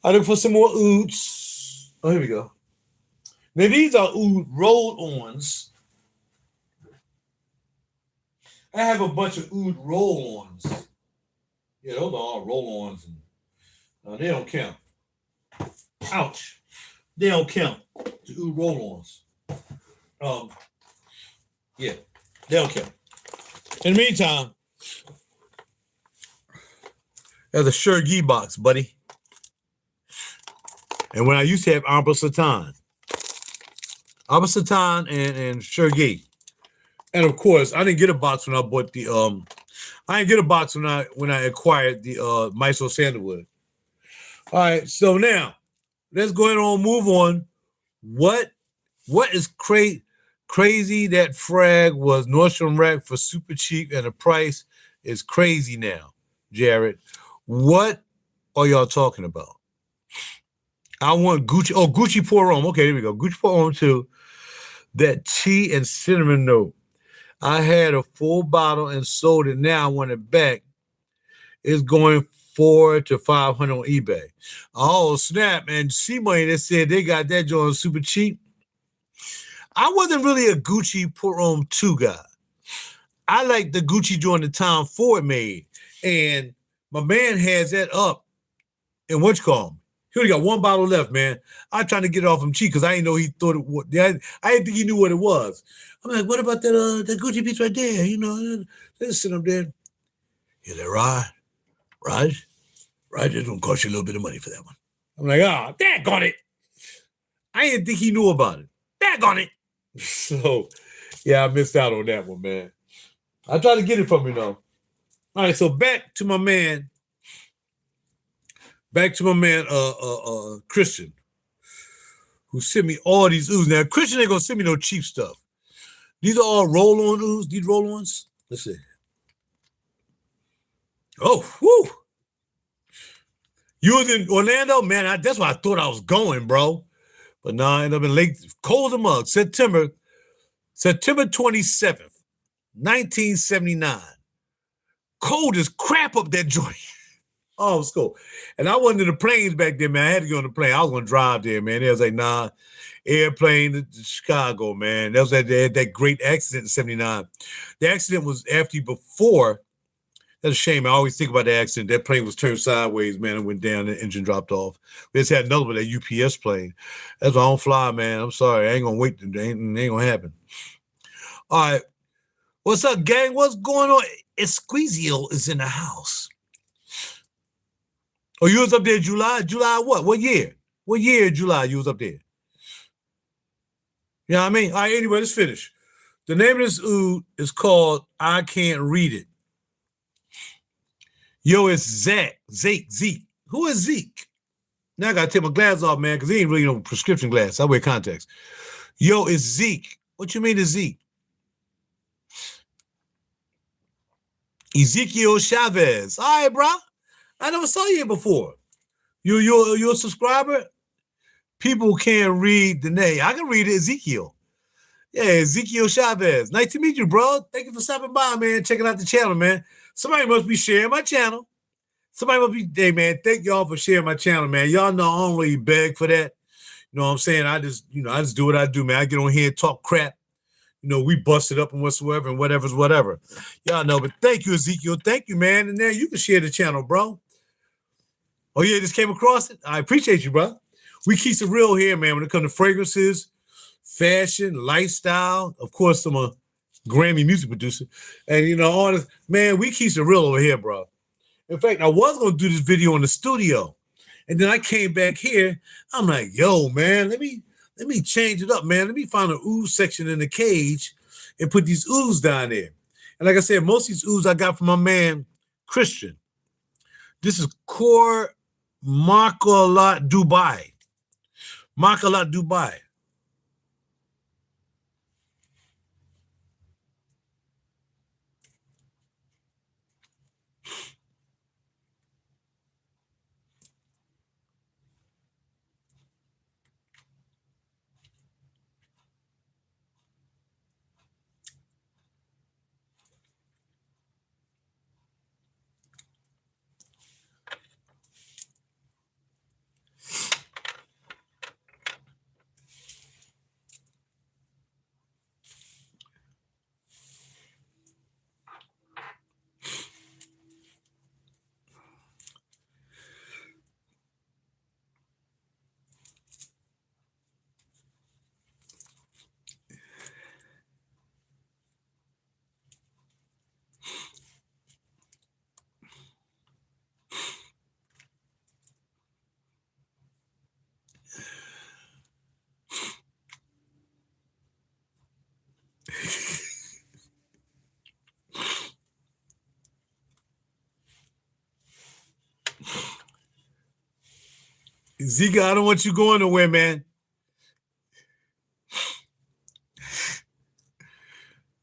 I look for some more ooze. Oh, here we go. Now, these are oud roll-ons. I have a bunch of oud roll-ons. Yeah, those are all roll-ons. They don't count. Ouch. They don't count. The oud roll-ons. Yeah, they don't count. In the meantime, there's a Shergi box, buddy. And when I used to have Abba Satan and Shergi. And of course, I didn't get a box when I bought the I didn't get a box when I acquired the Mysore Sandalwood. All right, so now let's go ahead and move on. What is crazy? That frag was Nordstrom Rack for super cheap, and the price is crazy now, Jared. What are y'all talking about? I want Gucci. Oh, Gucci Pour Homme. Okay, there we go. Gucci Pour Homme too. That tea and cinnamon note. I had a full bottle and sold it. Now I want it back. It's going $400 to $500 on eBay. Oh, snap, man. C-Money that said they got that joint super cheap. I wasn't really a Gucci Pour Homme 2 guy. I like the Gucci joint that Tom Ford made. And my man has that up in what you call him. He only got one bottle left, man. I'm trying to get it off him cheap because I didn't know he thought it was. I didn't think he knew what it was. I'm like, what about that Gucci piece right there? Let's sit up there. Hear that, Raj, it's gonna cost you a little bit of money for that one.
I'm like, oh, daggone it. I didn't think he knew about it. Daggone it. So, yeah, I missed out on that one, man. I tried to get it from you, though. All right, so back to my man, Christian, who sent me all these oozes. Now, Christian ain't gonna send me no cheap stuff. These are all roll-on oozes. These roll-ons. Let's see. Oh, whoo. You was in Orlando? Man, that's where I thought I was going, bro. But no, I ended up in Lake Cold as a mug. September 27th, 1979. Cold as crap up that joint. Oh, it was cool. And I wasn't in the planes back then, man. I had to get on the plane. I was going to drive there, man. They was like, nah, airplane to Chicago, man. That was that great accident in 79. The accident was before. That's a shame. I always think about the accident. That plane was turned sideways, man. It went down. The engine dropped off. We just had another one, that UPS plane. That's why I don't fly, man. I'm sorry. I ain't going to wait. It ain't going to happen. All right. What's up, gang? What's going on? Esquizio is in the house. Oh, you was up there July? July what? What year? What year in July you was up there? You know what I mean? All right, anyway, let's finish. The name of this oud is called I Can't Read It. Yo, it's Zeke. Who is Zeke? Now I got to take my glasses off, man, because he ain't really no prescription glass. I wear contacts. Yo, it's Zeke. What you mean it's Zeke? Ezekiel Chavez. All right, bro. I never saw you before. You're a subscriber? People can't read the name. I can read it, Ezekiel. Yeah, Ezekiel Chavez. Nice to meet you, bro. Thank you for stopping by, man. Checking out the channel, man. Somebody must be sharing my channel. Somebody must be, hey, man, thank y'all for sharing my channel, man. Y'all know I don't really beg for that. You know what I'm saying? I just do what I do, man. I get on here and talk crap. You know, we busted up and whatsoever and whatever's whatever. Y'all know, but thank you, Ezekiel. Thank you, man. And now you can share the channel, bro. Oh, yeah, just came across it? I appreciate you, bro. We keep it real here, man, when it comes to fragrances, fashion, lifestyle. Of course, I'm a Grammy music producer. And, you know, all this, man, we keep it real over here, bro. In fact, I was going to do this video in the studio. And then I came back here. I'm like, yo, man, let me change it up, man. Let me find an ooze section in the cage and put these ooze down there. And like I said, most of these ooze I got from my man, Christian. This is Core Marcolat Dubai. Marcolat Dubai. Zika, I don't want you going nowhere, man.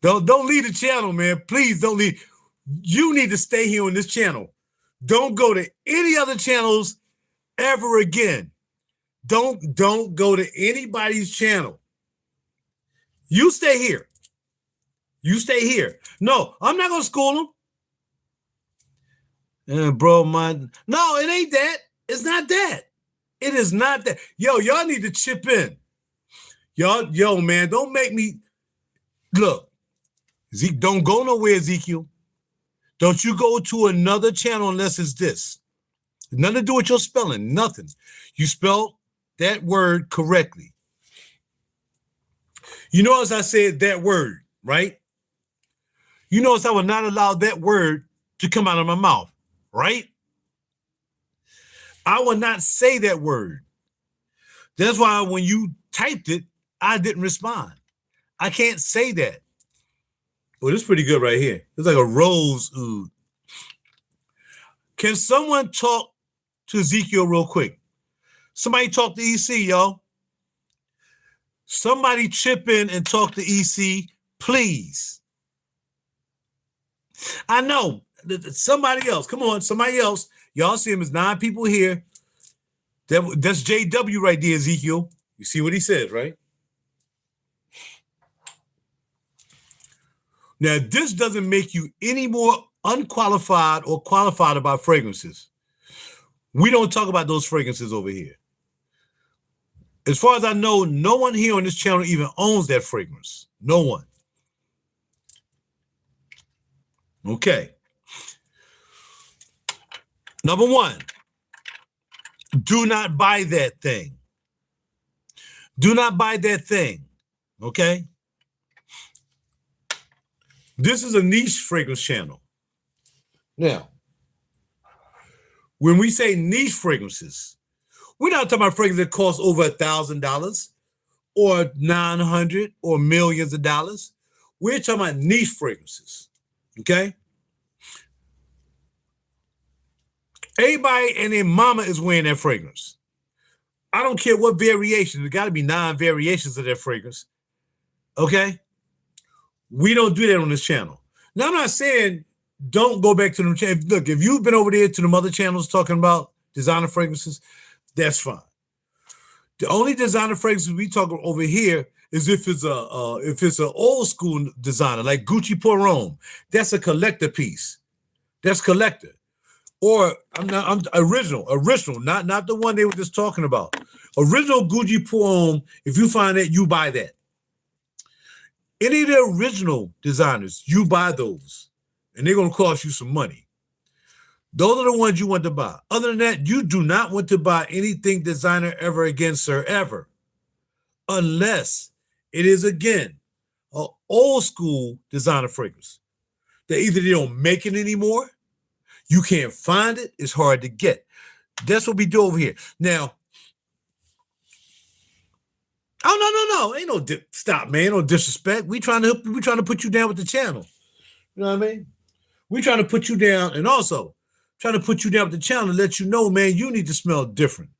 Don't leave the channel, man. Please don't leave. You need to stay here on this channel. Don't go to any other channels ever again. Don't go to anybody's channel. You stay here. You stay here. No, I'm not going to school them. Bro, no, it ain't that. It's not that. It is not that. Y'all need to chip in. Yo, man, don't make me. Look, Zeke, don't go nowhere, Ezekiel. Don't you go to another channel unless it's this. Nothing to do with your spelling. Nothing. You spelled that word correctly. You notice I said that word, right? You notice I would not allow that word to come out of my mouth, right? I will not say that word. That's why when you typed it, I didn't respond. I can't say that. Well, this is pretty good right here. It's like a rose oud. Can someone talk to Ezekiel real quick? Somebody talk to EC, y'all. Somebody chip in and talk to EC, please. I know. Somebody else. Come on, somebody else. Y'all see him as 9 people here. That's JW right there, Ezekiel. You see what he says, right? Now, this doesn't make you any more unqualified or qualified about fragrances. We don't talk about those fragrances over here. As far as I know, no one here on this channel even owns that fragrance. No one. Okay. Number 1, do not buy that thing. Do not buy that thing. Okay? This is a niche fragrance channel. Now, when we say niche fragrances, we're not talking about fragrances that cost over $1,000 or $900 or millions of dollars. We're talking about niche fragrances. Okay? Everybody and their mama is wearing that fragrance. I don't care what variation. There got to be 9 variations of that fragrance. Okay? We don't do that on this channel. Now, I'm not saying don't go back to them channels. Look, if you've been over there to the other channels talking about designer fragrances, that's fine. The only designer fragrances we talk over here is if it's an old school designer like Gucci Pour Homme. That's a collector piece. That's collector. Or I'm original, not the one they were just talking about. Original Gucci Pour Homme. If you find that, you buy that. Any of the original designers, you buy those, and they're going to cost you some money. Those are the ones you want to buy. Other than that, you do not want to buy anything designer ever again, sir, ever. Unless it is, again, an old school designer fragrance. That either they don't make it anymore, you can't find it, it's hard to get. That's what we do over here. Now, oh, no. Ain't no stop, man. No disrespect. We trying to put you down with the channel. You know what I mean? We trying to put you down, and also trying to put you down with the channel and let you know, man, you need to smell different.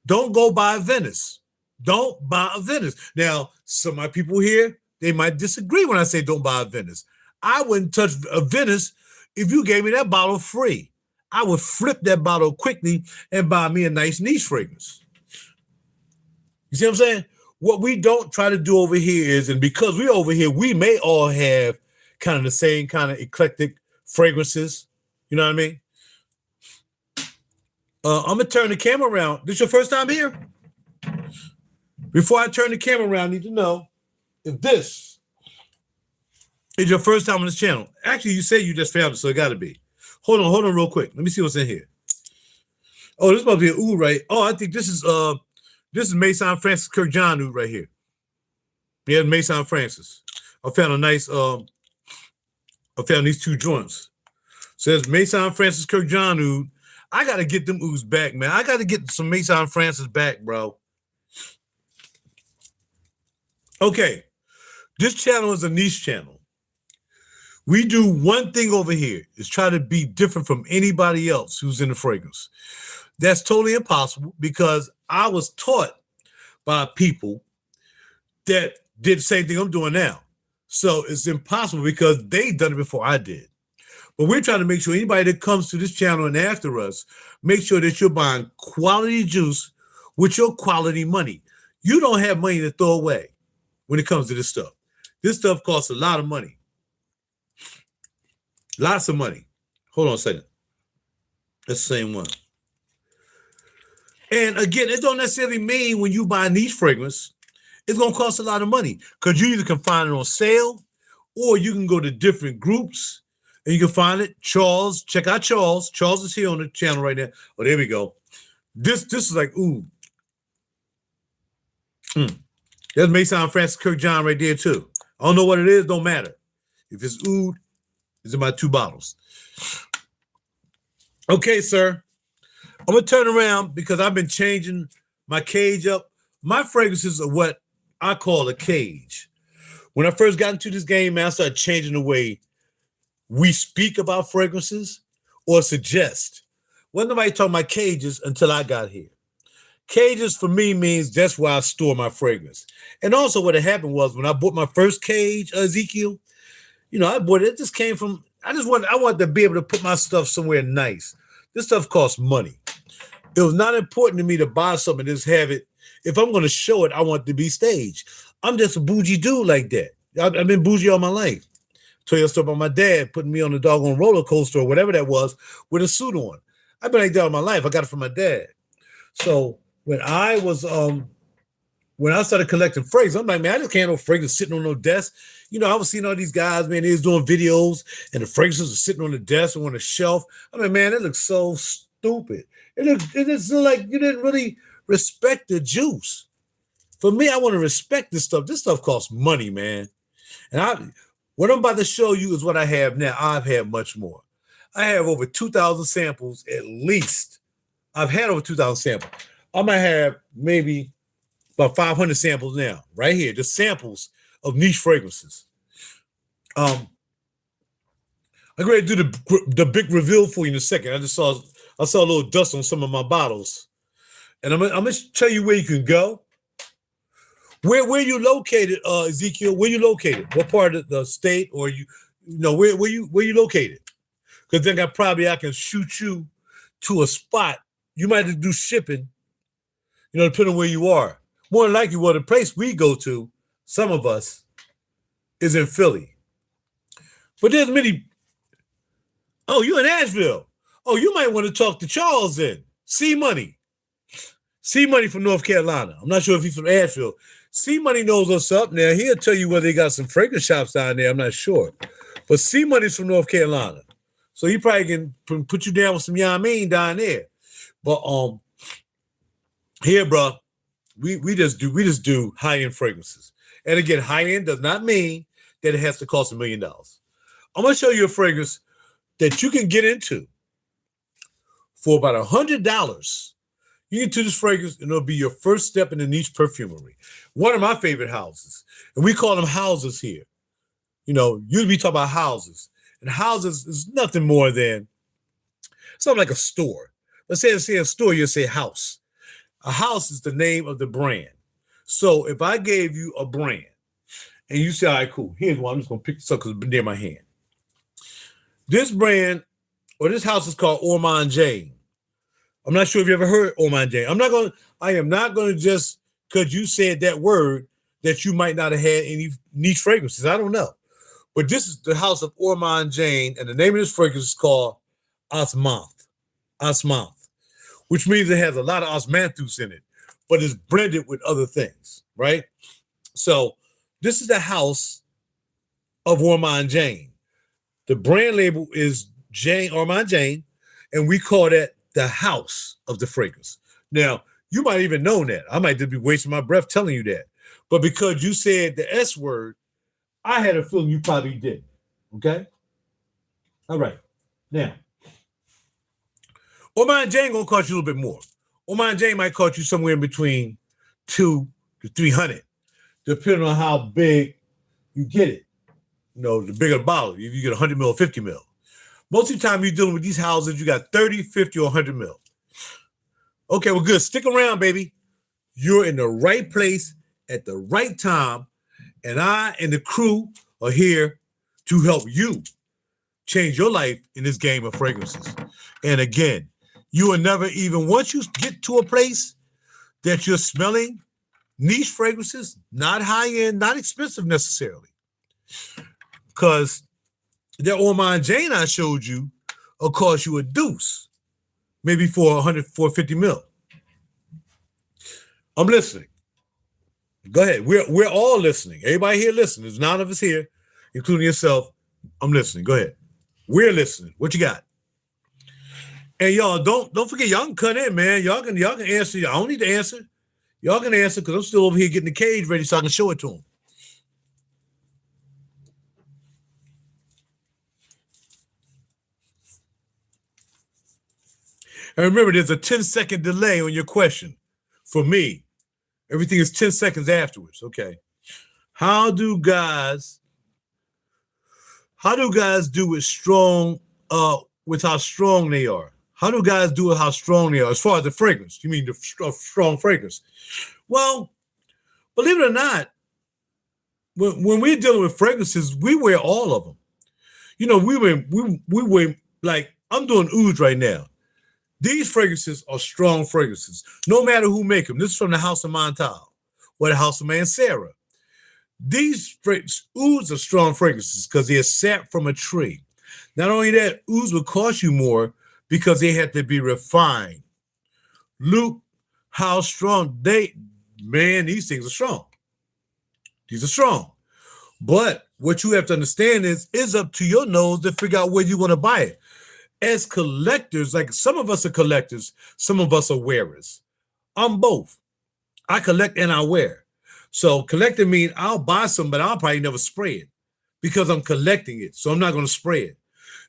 Don't go buy Venice. Don't buy a Venice. Now, some of my people here, they might disagree when I say don't buy a Venice. I wouldn't touch a Venice if you gave me that bottle free. I would flip that bottle quickly and buy me a nice niche fragrance. You see what I'm saying? What we don't try to do over here is, and because we're over here, we may all have kind of the same kind of eclectic fragrances. You know what I mean? I'm going to turn the camera around. This your first time here? Before I turn the camera around, I need to know if this is your first time on this channel. Actually, you say you just found it, so it got to be. Hold on real quick. Let me see what's in here. Oh, this must be an oud, right? Oh, I think this is Maison Francis Kirk John oud right here. Yeah, Maison Francis. I found a nice, I found these 2 joints. Says Maison Francis Kirk John oud. I got to get them ouds back, man. I got to get some Maison Francis back, bro. Okay. This channel is a niche channel. We do one thing over here, is try to be different from anybody else who's in the fragrance. That's totally impossible because I was taught by people that did the same thing I'm doing now. So it's impossible because they done it before I did. But we're trying to make sure anybody that comes to this channel and after us, make sure that you're buying quality juice with your quality money. You don't have money to throw away when it comes to this stuff. This stuff costs a lot of money. Lots of money. Hold on a second. That's the same one. And again, it don't necessarily mean when you buy a niche fragrance, it's going to cost a lot of money because you either can find it on sale or you can go to different groups and you can find it. Charles, check out Charles. Charles is here on the channel right now. Oh, there we go. This is like, ooh. There's Maison Francis Kirk John right there too. I don't know what it is, don't matter. If it's oud, it's in my 2 bottles. Okay, sir. I'm gonna turn around because I've been changing my cage up. My fragrances are what I call a cage. When I first got into this game, man, I started changing the way we speak about fragrances or suggest. Wasn't nobody talking about cages until I got here. Cages for me means that's where I store my fragrance. And also what had happened was when I bought my first cage, Ezekiel, I bought it. It just came from, I wanted to be able to put my stuff somewhere nice. This stuff costs money. It was not important to me to buy something and just have it. If I'm going to show it, I want it to be staged. I'm just a bougie dude like that. I've been bougie all my life. Tell you a story about my dad putting me on the doggone roller coaster or whatever that was with a suit on. I've been like that all my life. I got it from my dad. So when I started collecting fragrances, I'm like, man, I just can't have no fragrance sitting on no desk. I was seeing all these guys, man, they was doing videos and the fragrances were sitting on the desk or on the shelf. I mean, man, it looks so stupid. It just looked like you didn't really respect the juice. For me, I want to respect this stuff. This stuff costs money, man. And what I'm about to show you is what I have now. I've had much more. I have over 2,000 samples at least. I've had over 2,000 samples. I might have maybe about 500 samples now, right here, just samples of niche fragrances. I'm going to do the big reveal for you in a second. I saw a little dust on some of my bottles. And I'm going to tell you where you can go. Where you located, Ezekiel? Where you located? What part of the state, or where you located? Because then I can shoot you to a spot. You might have to do shipping, depending on where you are. More than likely, the place we go to, some of us, is in Philly. But there's many. Oh, you're in Asheville. Oh, you might want to talk to Charles then. C Money from North Carolina. I'm not sure if he's from Asheville. C Money knows what's up now. He'll tell you whether they got some fragrance shops down there. I'm not sure. But C Money's from North Carolina. So he probably can put you down with some Yamin down there. But here, bro, we just do high-end fragrances. And again, high-end does not mean that it has to cost $1 million. I'm gonna show you a fragrance that you can get into for about $100. You get to this fragrance, and it'll be your first step in the niche perfumery. One of my favorite houses, and we call them houses here. Usually we talk about houses, and houses is nothing more than something like a store. Let's say a store, you'll say house. A house is the name of the brand. So if I gave you a brand, and you say, all right, cool, here's one. I'm just going to pick this up because it's near my hand. This brand, or this house is called Ormond Jane. I'm not sure if you ever heard Ormond Jane. I am not going to just, because you said that word, that you might not have had any niche fragrances. I don't know. But this is the house of Ormond Jane, and the name of this fragrance is called Osmanth, which means it has a lot of osmanthus in it, but it's blended with other things, right? So this is the house of Ormond Jane. The brand label is Ormond Jane, and we call that the house of the fragrance. Now, you might even know that. I might just be wasting my breath telling you that. But because you said the S word, I had a feeling you probably didn't. Okay? All right. Now, Ormond Jane gonna cost you a little bit more. Ormond Jane might cost you somewhere in between $200 to $300, depending on how big you get it. The bigger the bottle, if you get 100 mil, 50 mil. Most of the time you're dealing with these houses, you got 30, 50, or 100 mil. Okay, well, good. Stick around, baby. You're in the right place at the right time, and I and the crew are here to help you change your life in this game of fragrances. And again, you will never even, once you get to a place that you're smelling niche fragrances, not high-end, not expensive necessarily, because that Ormond Jane I showed you will cost you a deuce, maybe for 100, 450 mil. I'm listening. Go ahead. We're all listening. Everybody here listening. There's 9 of us here, including yourself. I'm listening. Go ahead. We're listening. What you got? And y'all, don't forget, y'all can cut in, man. Y'all can answer. I don't need to answer. Y'all can answer because I'm still over here getting the cage ready so I can show it to them. And remember, there's a 10-second delay on your question. For me, everything is 10 seconds afterwards. Okay. How do guys do it strong with how strong they are? How do guys do it how strong they are? As far as the fragrance, you mean the strong fragrance? Well, believe it or not, when we're dealing with fragrances, we wear all of them. You know, we wear, like, I'm doing ouds right now. These fragrances are strong fragrances, no matter who make them. This is from the House of Montal or the House of Mancera. These ouds are strong fragrances because they're sap from a tree. Not only that, ouds will cost you more because they have to be refined. Look how strong these things are strong. These are strong. But what you have to understand is it's up to your nose to figure out where you want to buy it. As collectors, like some of us are collectors, some of us are wearers. I'm both. I collect and I wear. So collecting means I'll buy some, but I'll probably never spray it because I'm collecting it. So I'm not going to spray it.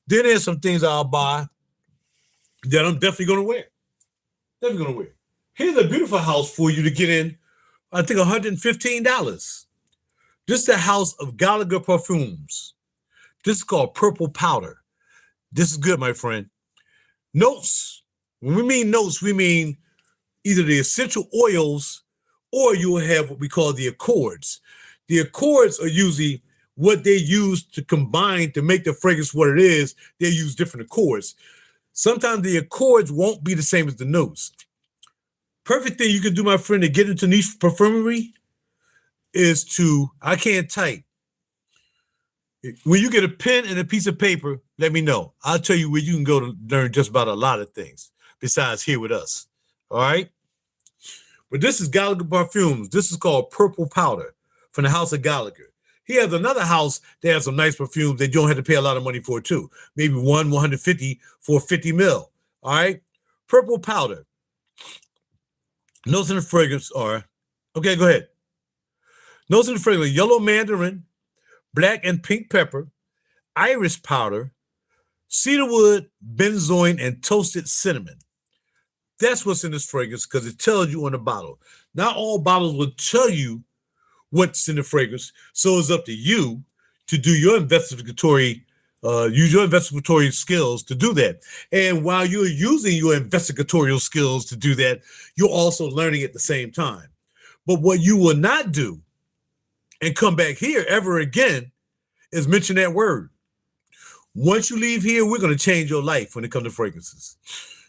Then there's some things I'll buy that I'm definitely going to wear. Definitely going to wear. Here's a beautiful house for you to get in. I think $115. This is the house of Gallagher Perfumes. This is called Purple Powder. This is good, my friend. Notes. When we mean notes, we mean either the essential oils or you will have what we call the accords. The accords are usually what they use to combine to make the fragrance what it is. They use different accords. Sometimes the accords won't be the same as the notes. Perfect thing you can do, my friend, to get into niche perfumery is I can't type. When you get a pen and a piece of paper, let me know. I'll tell you where you can go to learn just about a lot of things besides here with us. All right? But this is Gallagher Perfumes. This is called Purple Powder from the House of Gallagher. He has another house that has some nice perfumes that you don't have to pay a lot of money for too. Maybe 150 for 50 mil. All right? Purple Powder. Notes in the fragrance are, okay, go ahead. Notes in the fragrance: yellow mandarin, black and pink pepper, iris powder, cedarwood, benzoin, and toasted cinnamon. That's what's in this fragrance because it tells you on the bottle. Not all bottles will tell you what's in the fragrance, so it's up to you to do your investigatory, use your investigatory skills to do that. And while you're using your investigatorial skills to do that, you're also learning at the same time. But what you will not do and come back here ever again is mention that word. Once you leave here, we're going to change your life when it comes to fragrances.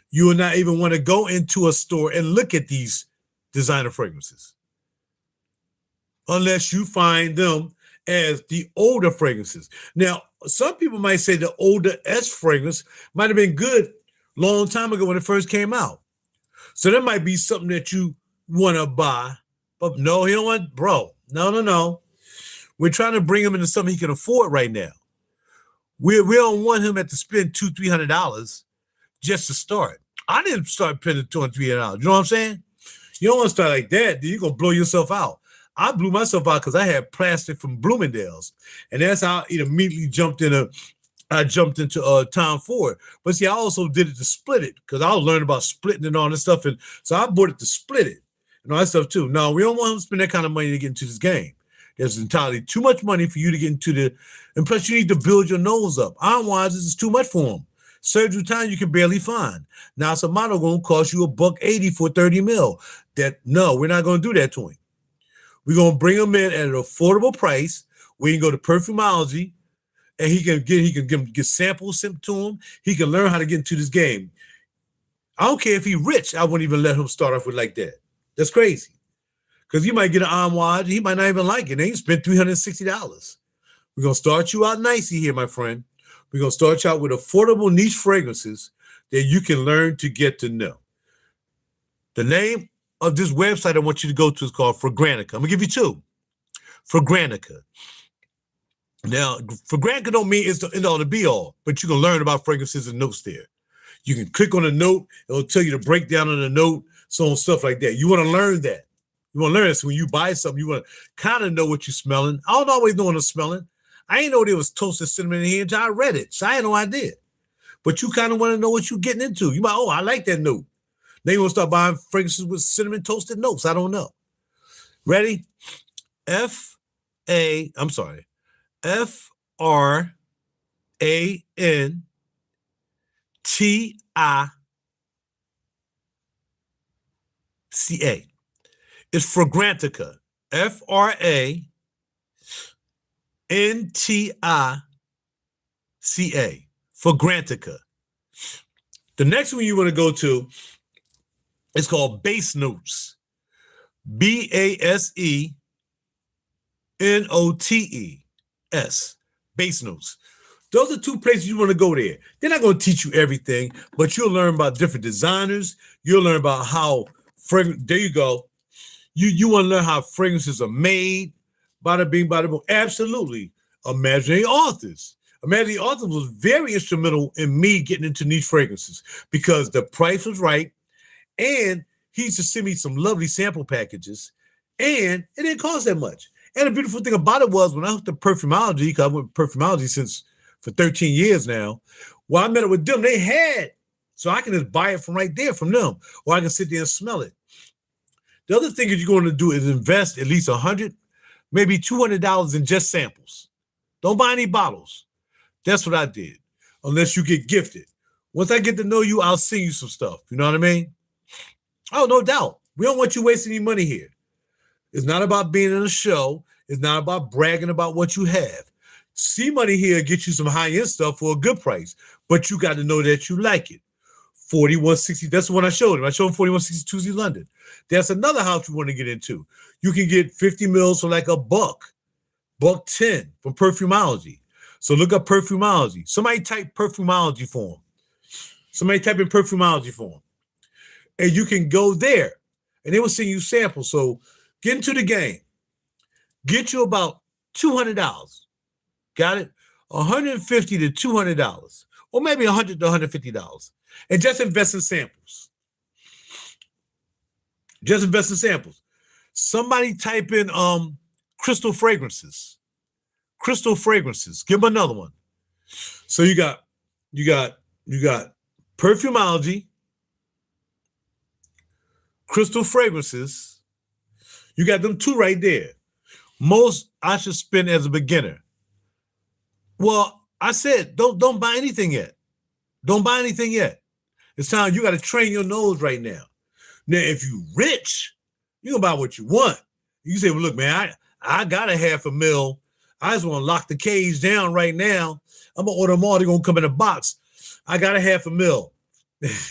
You will not even want to go into a store and look at these designer fragrances unless you find them as the older fragrances. Now, some people might say the older S fragrance might have been good a long time ago when it first came out. So that might be something that you want to buy. But no, he don't want, bro. No. We're trying to bring him into something he can afford right now. We don't want him to spend $200-300 just to start. I didn't start spending $200-300. You know what I'm saying? You don't want to start like that, then you're going to blow yourself out. I blew myself out because I had plastic from Bloomingdale's. And that's how it immediately jumped into Tom Ford. But see, I also did it to split it because I was learning about splitting and all this stuff. And so I bought it to split it and all that stuff too. No, we don't want to spend that kind of money to get into this game. There's entirely too much money for you to get into and plus you need to build your nose up. Otherwise, this is too much for them. Surgery time you can barely find. Now, it's a model going to cost you $180 for 30 mil. No, we're not going to do that to him. We're going to bring him in at an affordable price. We can go to Perfumology, and he can get samples sent to him. He can learn how to get into this game. I don't care if he's rich. I wouldn't even let him start off with like that. That's crazy. Because you might get an armoire, he might not even like it. Then you spend $360. We're going to start you out nicely here, my friend. We're going to start you out with affordable niche fragrances that you can learn to get to know. The name of this website I want you to go to is called Fragrantica. I'm going to give you two. Fragrantica. Now, Fragrantica don't mean it's the end all to be all, but you can learn about fragrances and notes there. You can click on a note. It'll tell you the breakdown of the note, so on, stuff like that. You want to learn that. You want to learn this. So when you buy something, you want to kind of know what you're smelling. I don't always know what I'm smelling. I didn't know there was toasted cinnamon in here until I read it. So I had no idea. but you kind of want to know what you're getting into. You might, oh, I like that note. Then you want to start buying fragrances with cinnamon toasted notes. I don't know. Ready? F-R-A-N-T-I-C-A. It's Fragrantica. F-R-A-N-T-I-C-A. Fragrantica. The next one you want to go to is called Base Notes. B-A-S-E-N-O-T-E-S. Base Notes. Those are two places you want to go there. They're not going to teach you everything, but you'll learn about different designers. You'll learn about how fragrance. There you go. You want to learn how fragrances are made. Bada bing, bada boom. Absolutely. Imaginary Authors. Imaginary Authors was very instrumental in me getting into niche fragrances because the price was right, and he used to send me some lovely sample packages, and it didn't cost that much. And the beautiful thing about it was when I hooked up Perfumology, because I've been with Perfumology for 13 years now, well, I met up with them. They had, so I can just buy it from right there from them, or I can sit there and smell it. The other thing that you're going to do is invest at least $100, maybe $200 in just samples. Don't buy any bottles. That's what I did, unless you get gifted. Once I get to know you, I'll send you some stuff. You know what I mean? Oh, no doubt. We don't want you wasting any money here. It's not about being in a show. It's not about bragging about what you have. C Money here gets you some high-end stuff for a good price, but you got to know that you like it. 4160, that's the one I showed him. I showed him 4160 Tuesday, London. That's another house we want to get into. You can get 50 mils for like $1.10 from Perfumology. So look up Perfumology. Somebody type Perfumology for him. Somebody type in Perfumology for him. And you can go there, and they will send you samples. So get into the game. Get you about $200. Got it? $150 to $200, or maybe $100 to $150, and just invest in samples. Just invest in samples. Somebody type in crystal fragrances. Crystal fragrances. Give them another one. So you got Perfumology, crystal fragrances. You got them two right there. Most I should spend as a beginner. Well, I said don't buy anything yet. Don't buy anything yet. It's time you got to train your nose right now. Now, if you rich, you can buy what you want. You say, well, look, man, I got $500,000. I just want to lock the cage down right now. I'm gonna order them all. They're gonna come in a box. I got $500,000.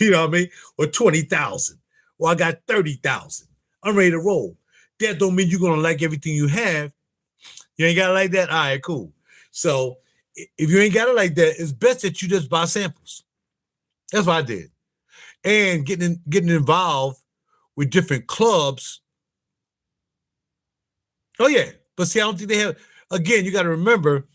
You know what I mean? Or 20,000. Or I got 30,000. I'm ready to roll. That don't mean you're gonna like everything you have. You ain't got it like that? All right, cool. So if you ain't got it like that, it's best that you just buy samples. That's what I did. And getting involved with different clubs. Oh, yeah. But see, I don't think they have, again, you got to remember,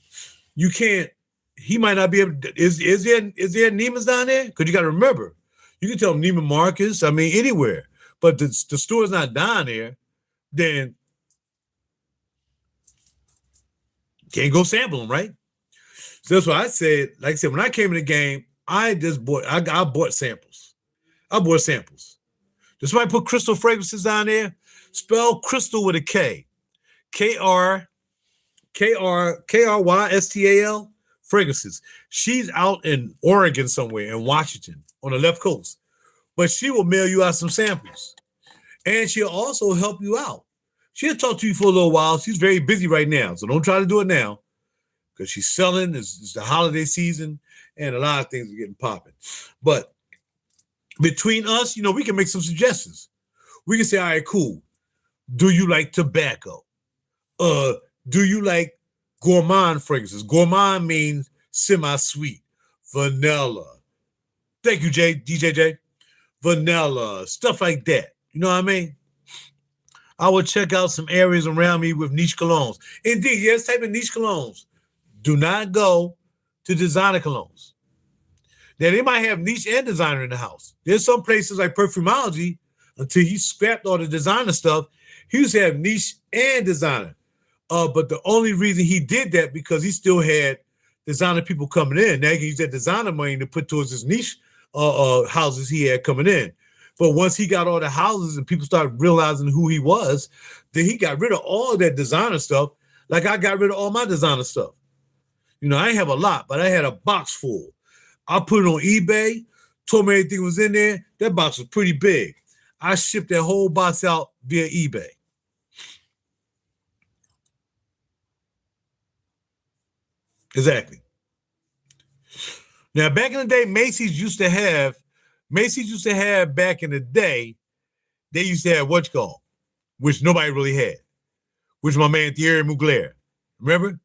you can't, he might not be able to, is there Neiman's down there? Because you got to remember, you can tell them Neiman Marcus, I mean, anywhere. But the store's not down there, then can't go sample them, right? So that's what I said. Like I said, when I came in the game, I bought samples. I bought samples. Does somebody put crystal fragrances down there? Spell crystal with a K. K-R-Y-S-T-A-L, fragrances. She's out in Oregon somewhere, in Washington, on the left coast. But she will mail you out some samples. And she'll also help you out. She'll talk to you for a little while. She's very busy right now, so don't try to do it now. Because she's selling, it's the holiday season, and a lot of things are getting popping. But between us, we can make some suggestions. We can say, all right, cool. Do you like tobacco? Do you like gourmand fragrances? Gourmand means semi-sweet. Vanilla. Thank you, DJJ. Vanilla, stuff like that. You know what I mean? I will check out some areas around me with niche colognes. Indeed, yes, type in niche colognes. Do not go to designer colognes. Now, they might have niche and designer in the house. There's some places like Perfumology, until he scrapped all the designer stuff, he used to have niche and designer. But the only reason he did that because he still had designer people coming in. Now he can use that designer money to put towards his niche houses he had coming in. But once he got all the houses and people started realizing who he was, then he got rid of all that designer stuff. Like I got rid of all my designer stuff. You know, I didn't have a lot, but I had a box full. I put it on eBay, told me everything was in there. That box was pretty big. I shipped that whole box out via eBay. Exactly. Now, back in the day, Macy's used to have back in the day, they used to have what you call, which nobody really had, which my man Thierry Mugler. Remember?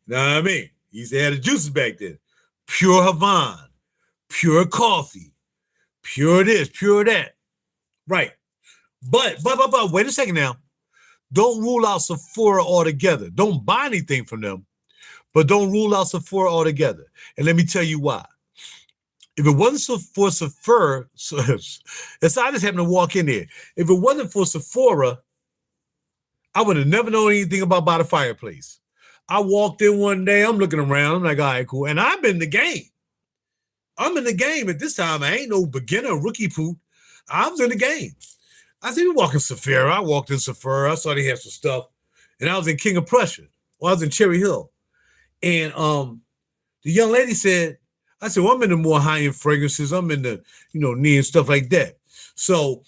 Know what I mean? He used to have the juices back then. Pure Havana, pure coffee, pure this, pure that. Right. But wait a second now. Don't rule out Sephora altogether. Don't buy anything from them, but don't rule out Sephora altogether. And let me tell you why. If it wasn't for Sephora, it's I just happened to walk in there. If it wasn't for Sephora, I would have never known anything about By the Fireplace. I walked in one day, I'm looking around, I'm like, all right, cool. And I'm in the game. I'm in the game at this time. I ain't no beginner, rookie poop. I was in the game. I said, we walk in Sephora. I walked in Sephora. I saw they had some stuff. And I was in King of Prussia. Well, I was in Cherry Hill. And the young lady said, I said, well, I'm in the more high-end fragrances. I'm in the, knee and stuff like that. So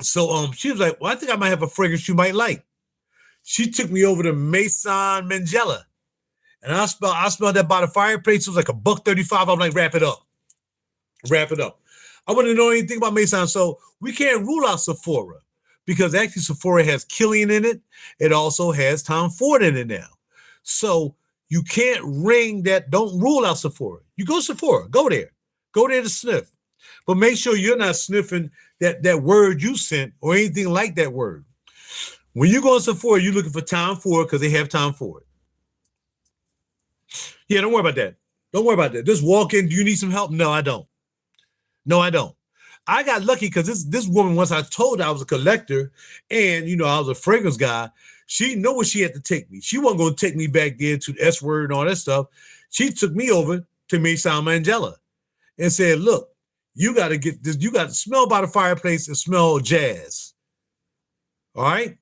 she was like, well, I think I might have a fragrance you might like. She took me over to Maison Margiela. And I smelled that By the Fireplace. It was like $1.35. I'm like, wrap it up. Wrap it up. I wouldn't know anything about Maison. So we can't rule out Sephora because actually Sephora has Killian in it. It also has Tom Ford in it now. So you can't ring that. Don't rule out Sephora. You go Sephora. Go there. Go there to sniff. But make sure you're not sniffing that word you sent or anything like that word. When you go to Sephora, you're looking for Tom Ford because they have Tom Ford. Yeah, don't worry about that. Don't worry about that. Just walk in. Do you need some help? No, I don't. No, I don't. I got lucky because this woman, once I told her I was a collector and, I was a fragrance guy, she knew where she had to take me. She wasn't going to take me back there to the S word and all that stuff. She took me over to Maison Margiela and said, look, you got to get this. You got to smell By the Fireplace and smell jazz. All right.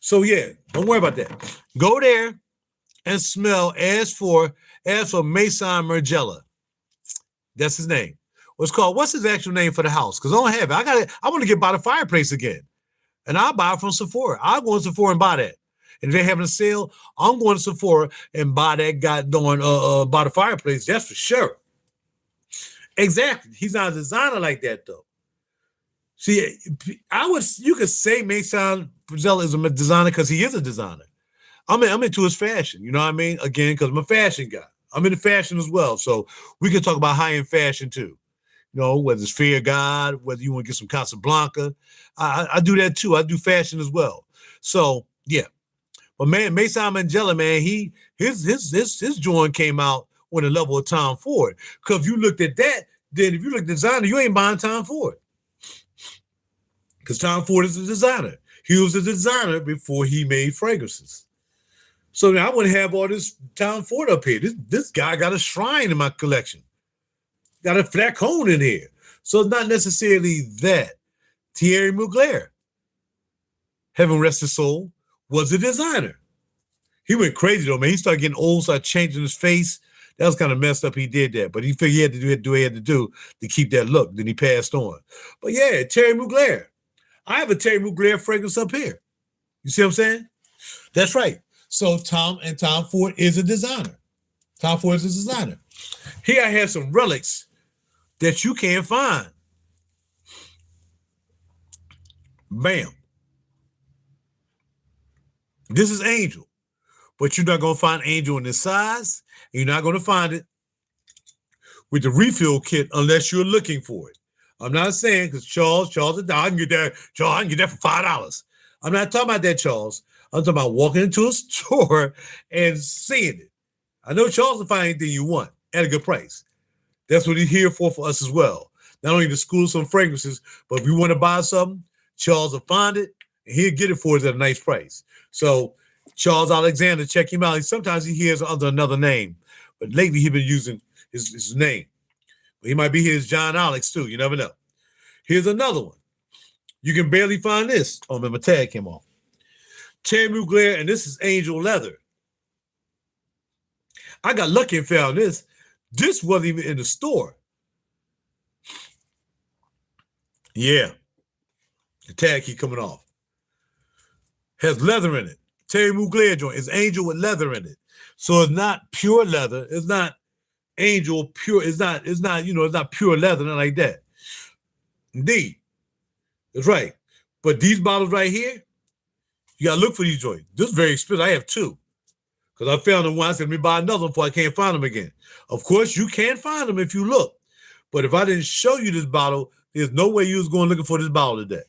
So, yeah, don't worry about that. Go there and smell as for Maison Margiela. That's his name. What's his actual name for the house? Because I don't have it. I want to get By the Fireplace again. And I'll buy it from Sephora. I'll go to Sephora and buy that. And if they're having a sale, I'm going to Sephora and buy that guy doing By the Fireplace. That's for sure. Exactly. He's not a designer like that, though. See, you could say Maison Margiela is a designer because he is a designer. I'm into his fashion. You know what I mean? Again, because I'm a fashion guy. I'm into fashion as well. So we can talk about high-end fashion too. Whether it's Fear God, whether you want to get some Casablanca. I do that too. I do fashion as well. So yeah. But man, Maison Margiela, man, his joint came out on the level of Tom Ford. Because if you looked at that, then if you look at designer, you ain't buying Tom Ford. Because Tom Ford is a designer. He was a designer before he made fragrances. So now I wouldn't have all this Tom Ford up here. This guy got a shrine in my collection. Got a flacon in here. So it's not necessarily that. Thierry Mugler, heaven rest his soul, was a designer. He went crazy though, man. He started getting old, started changing his face. That was kind of messed up. He did that, but he figured he had to do what he had to do to keep that look. Then he passed on. But yeah, Thierry Mugler. I have a Thierry Mugler fragrance up here. You see what I'm saying? That's right. So Tom Ford is a designer. Tom Ford is a designer. Here I have some relics that you can't find. Bam. This is Angel, but you're not going to find Angel in this size, and you're not going to find it with the refill kit unless you're looking for it. I'm not saying because Charles, I can get that for $5. I'm not talking about that, Charles. I'm talking about walking into a store and seeing it. I know Charles will find anything you want at a good price. That's what he's here for us as well. Not only to school some fragrances, but if you want to buy something, Charles will find it and he'll get it for us at a nice price. So Charles Alexander, check him out. Sometimes he hears under another name, but lately he's been using his name. But he might be here as John Alex too. You never know. Here's another one. You can barely find this. Oh, man, my tag came off. Terry Mugler, and this is Angel Leather. I got lucky and found this. This wasn't even in the store. Yeah. The tag keep coming off. Has leather in it. Terry Mugler joint is Angel with leather in it. So it's not pure leather. It's not Angel pure. It's not pure leather, not like that. Indeed. That's right. But these bottles right here, you gotta look for these joints. This is very expensive. I have two. Because I found them once, and let me buy another one before I can't find them again. Of course, you can find them if you look. But if I didn't show you this bottle, there's no way you was going looking for this bottle today.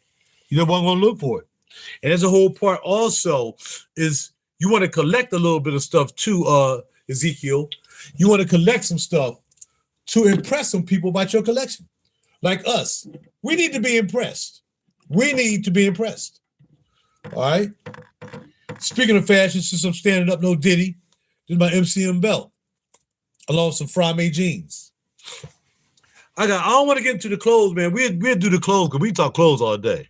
You know what I'm going to look for it. And there's a whole part also is you want to collect a little bit of stuff too, Ezekiel. You want to collect some stuff to impress some people about your collection. Like us. We need to be impressed. We need to be impressed. All right? Speaking of fashion, since I'm standing up, no Diddy, this is my MCM belt, along with some Frame jeans. I don't want to get into the clothes, man. We'll do the clothes because we talk clothes all day.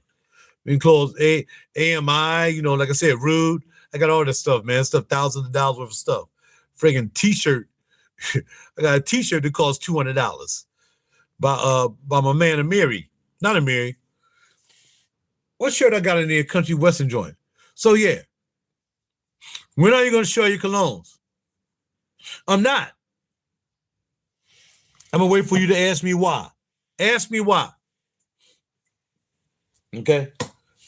We can clothes AMI, like I said, Rude. I got all that stuff, man. Stuff, thousands of dollars worth of stuff. Friggin' t-shirt. I got a t-shirt that costs $200 by my man Amiri. Not Amiri. What shirt I got in there? Country Western joint. So yeah. When are you going to show your colognes? I'm not. I'm going to wait for you to ask me why. Ask me why. Okay?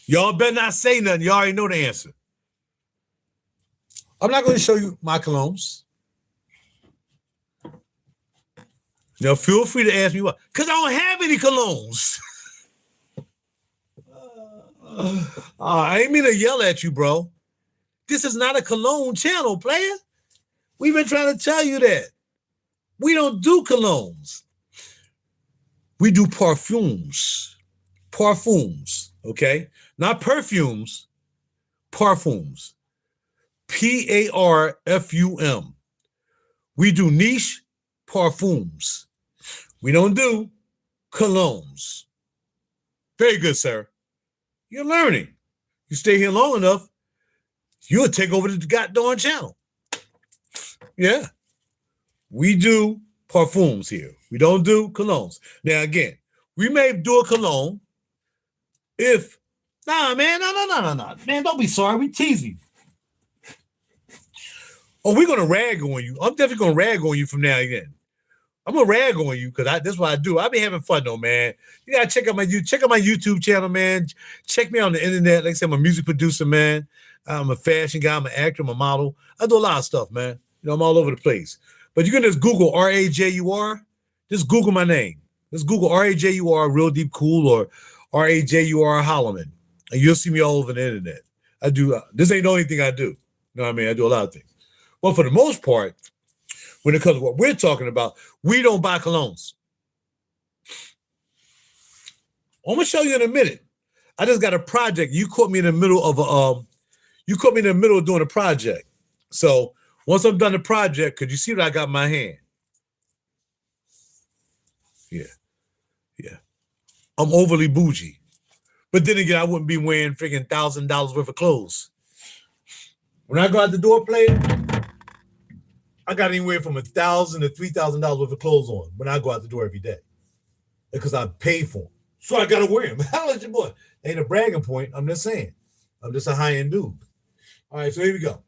Y'all better not say nothing. You already know the answer. I'm not going to show you my colognes. Now, feel free to ask me why. Because I don't have any colognes. I ain't mean to yell at you, bro. This is not a cologne channel, player. We've been trying to tell you that. We don't do colognes. We do parfums. Parfums, okay? Not perfumes, parfums. Parfum. We do niche parfums. We don't do colognes. Very good, sir. You're learning. You stay here long enough, you'll take over the goddamn channel. Yeah. We do parfums here. We don't do colognes. Now, again, we may do a cologne if, no. Man, don't be sorry. We tease you. Oh, we're going to rag on you. I'm definitely going to rag on you from now again. I'm going to rag on you because that's what I do. I be having fun, though, man. You got to check out my YouTube channel, man. Check me out on the internet. Like I said, I'm a music producer, man. I'm a fashion guy. I'm an actor. I'm a model. I do a lot of stuff, man. I'm all over the place. But you can just Google RaJuR. Just Google my name. Just Google RaJuR, Real Deep Cool, or RaJuR Holloman. And you'll see me all over the internet. I do. This ain't the only thing I do. You know what I mean? I do a lot of things. But for the most part, when it comes to what we're talking about, we don't buy colognes. I'm gonna show you in a minute. I just got a project. You caught me in the middle of doing a project. So once I'm done the project, could you see what I got in my hand? Yeah. I'm overly bougie. But then again, I wouldn't be wearing freaking $1,000 worth of clothes. When I go out the door, player, I got anywhere from $1,000 to $3,000 worth of clothes on when I go out the door every day. Because I pay for them. So I gotta wear them. How is your boy? Ain't a bragging point. I'm just saying. I'm just a high-end dude. All right, so here we go.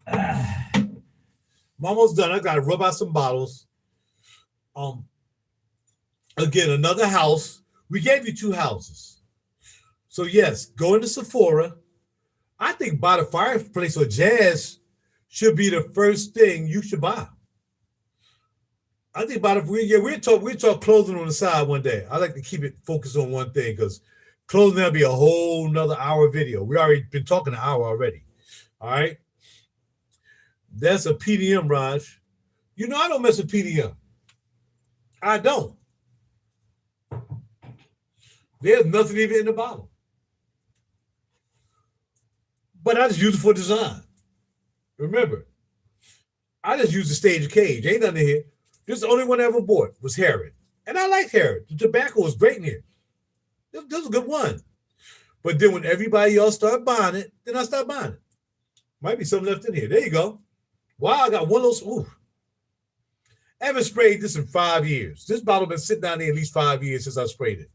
I'm almost done. I gotta rub out some bottles. Again, another house. We gave you 2 houses. So yes, go into Sephora. I think buy the fireplace or jazz should be the first thing you should buy. I think about it. We'll talk clothing on the side one day. I like to keep it focused on one thing because clothing that'll be a whole nother hour video. We already been talking an hour already. All right. That's a PDM, Raj. I don't mess with PDM. I don't. There's nothing even in the bottle. But I just use it for design. Remember, I just used the stage cage. Ain't nothing in here. This is the only one I ever bought was Harrod. And I like Harrod. The tobacco was great in here. This was a good one. But then when everybody else started buying it, then I started buying it. Might be something left in here. There you go. Wow, I got one of those. Ooh. I haven't sprayed this in 5 years. This bottle been sitting down there at least 5 years since I sprayed it.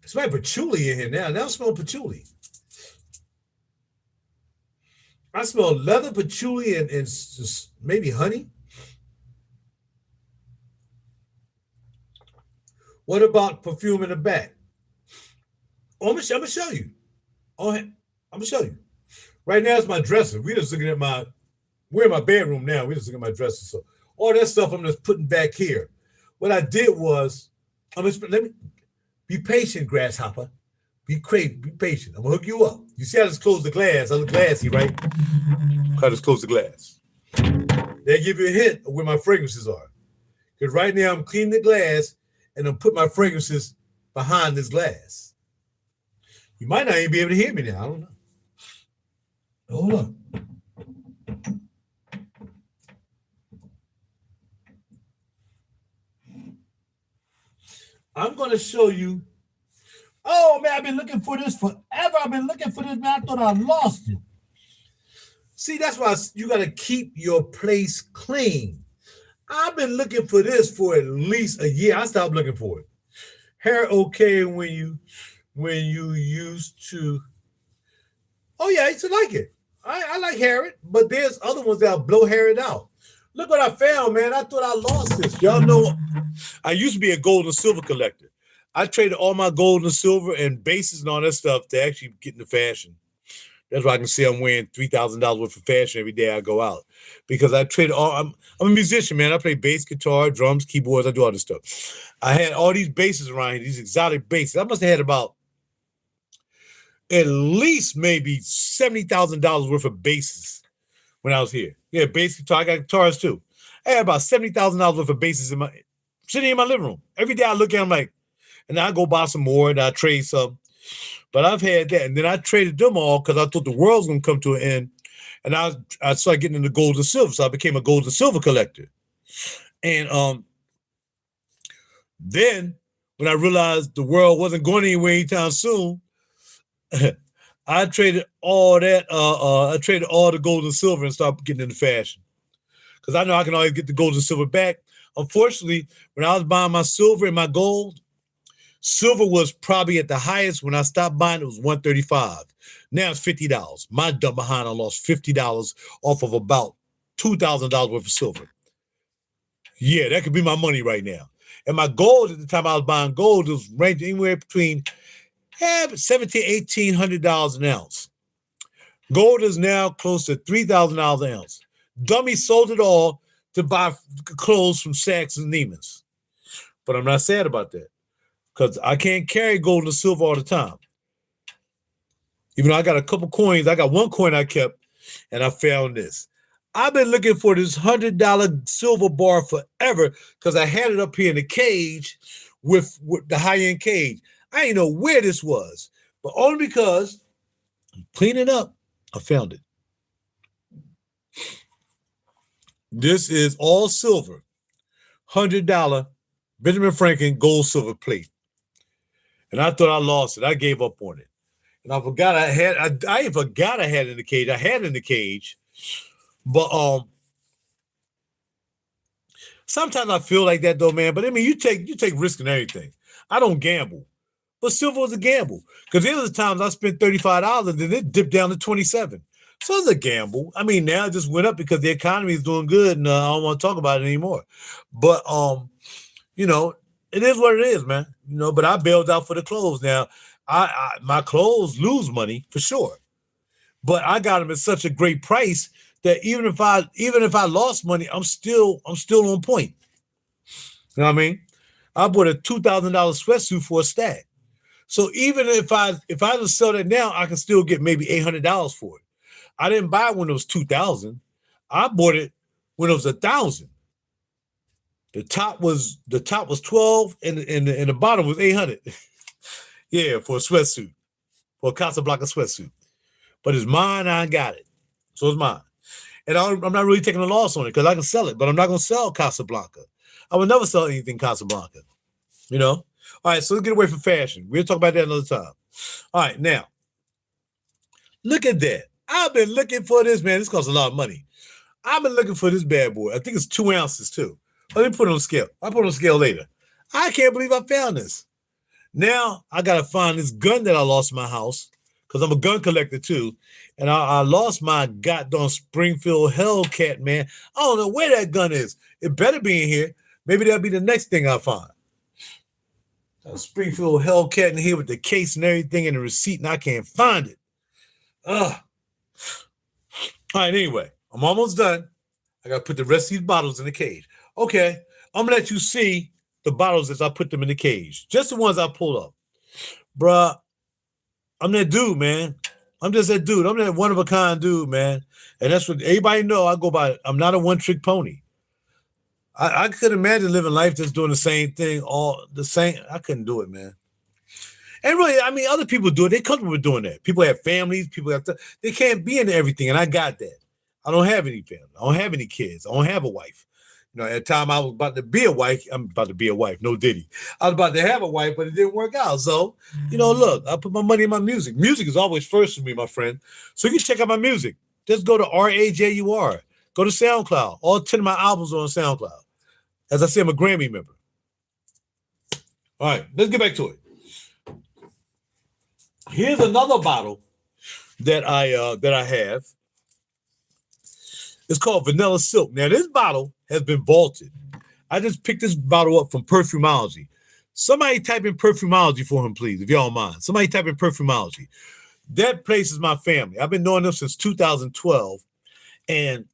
It smells patchouli in here now. Now I smell patchouli. I smell leather, patchouli, and maybe honey. What about perfume in the back? Oh, I'm gonna show you. Oh, I'm gonna show you. Right now it's my dresser. We just looking at we're in my bedroom now. We just looking at my dresser. So all that stuff I'm just putting back here. What I did was, let me be patient, grasshopper. Be patient. I'm gonna hook you up. You see how I just close the glass? I look glassy, right? I just close the glass. They give you a hint of where my fragrances are. Because right now I'm cleaning the glass and I'm putting my fragrances behind this glass. You might not even be able to hear me now. I don't know. Hold on. I'm going to show you. Oh, man, I've been looking for this forever. I've been looking for this, man. I thought I lost it. See, that's why you got to keep your place clean. I've been looking for this for at least a year. I stopped looking for it. Hair okay when you used to. Oh, yeah, I used to like it. I like Harrod, but there's other ones that'll blow Harrod out. Look what I found, man. I thought I lost this. Y'all know I used to be a gold and silver collector. I traded all my gold and silver and bases and all that stuff to actually get into fashion. That's why I can say I'm wearing $3,000 worth of fashion every day I go out. Because I traded all, I'm a musician, man. I play bass, guitar, drums, keyboards. I do all this stuff. I had all these basses around here, these exotic basses. I must have had about at least maybe $70,000 worth of basses when I was here. Yeah, bass guitar. I got guitars too. I had about $70,000 worth of basses sitting in my living room. Every day I look at them like, and I go buy some more and I trade some. But I've had that. And then I traded them all because I thought the world's going to come to an end. And I started getting into gold and silver. So I became a gold and silver collector. And then when I realized the world wasn't going anywhere anytime soon, I traded all that. I traded all the gold and silver and started getting into fashion. Because I know I can always get the gold and silver back. Unfortunately, when I was buying my silver and my gold, silver was probably at the highest. When I stopped buying, it was $135. Now it's $50. My dumb behind, I lost $50 off of about $2,000 worth of silver. Yeah, that could be my money right now. And my gold at the time I was buying gold was ranging anywhere between $1,700 to $1,800 an ounce. Gold is now close to $3,000 an ounce. Dummy sold it all to buy clothes from Saks and Neiman's. But I'm not sad about that because I can't carry gold and silver all the time. Even though I got a couple coins, I got one coin I kept, and I found this. I've been looking for this $100 silver bar forever because I had it up here in the cage with the high-end cage. I didn't know where this was, but only because I'm cleaning up, I found it. This is all silver, $100 Benjamin Franklin gold silver plate. And I thought I lost it. I gave up on it. And I forgot I had it in the cage. I had it in the cage. But sometimes I feel like that though, man. But I mean, you take risk in everything. I don't gamble. But silver was a gamble. Because there was times I spent $35 and then it dipped down to $27. So it's a gamble. I mean, now it just went up because the economy is doing good and I don't want to talk about it anymore. But you know, it is what it is, man. You know, but I bailed out for the clothes. Now, my clothes lose money for sure. But I got them at such a great price that even if I lost money, I'm still on point. You know what I mean? I bought a $2,000 sweatsuit for a stack. So even if I just sell that now, I can still get maybe $800 for it. I didn't buy it when it was $2,000. I bought it when it was $1,000. The top was $12 and the bottom was $800. Yeah, for a sweatsuit. for a Casablanca sweatsuit. But it's mine, I got it. So it's mine. And I'm not really taking a loss on it because I can sell it, but I'm not going to sell Casablanca. I would never sell anything Casablanca, you know? All right, so let's get away from fashion. We'll talk about that another time. All right, now, look at that. I've been looking for this, man. This costs a lot of money. I've been looking for this bad boy. I think it's 2 ounces, too. Let me put it on scale. I'll put it on scale later. I can't believe I found this. Now, I got to find this gun that I lost in my house because I'm a gun collector, too. And I lost my goddamn Springfield Hellcat, man. I don't know where that gun is. It better be in here. Maybe that'll be the next thing I find. A Springfield Hellcat in here with the case and everything and the receipt, and I can't find it. Ugh. All right, anyway, I'm almost done. I got to put the rest of these bottles in the cage. Okay, I'm going to let you see the bottles as I put them in the cage. Just the ones I pull up. Bruh, I'm that dude, man. I'm just that dude. I'm that one-of-a-kind dude, man. And that's what everybody know. I go by, I'm not a one-trick pony. I couldn't imagine living life just doing the same thing, all the same. I couldn't do it, man. And really, I mean, other people do it. They're comfortable with doing that. People have families. People have they can't be into everything, and I got that. I don't have any family. I don't have any kids. I don't have a wife. You know, at the time I was about to be a wife. I'm about to be a wife. No Diddy. I was about to have a wife, but it didn't work out. So, you know, look, I put my money in my music. Music is always first for me, my friend. So you can check out my music. Just go to RaJuR. Go to SoundCloud. All 10 of my albums are on SoundCloud. As I say, I'm a Grammy member. All right, let's get back to it. Here's another bottle that I have. It's called Vanilla Silk. Now, this bottle has been vaulted. I just picked this bottle up from Perfumology. Somebody type in Perfumology for him, please, if y'all don't mind. Somebody type in Perfumology. That place is my family. I've been knowing them since 2012. And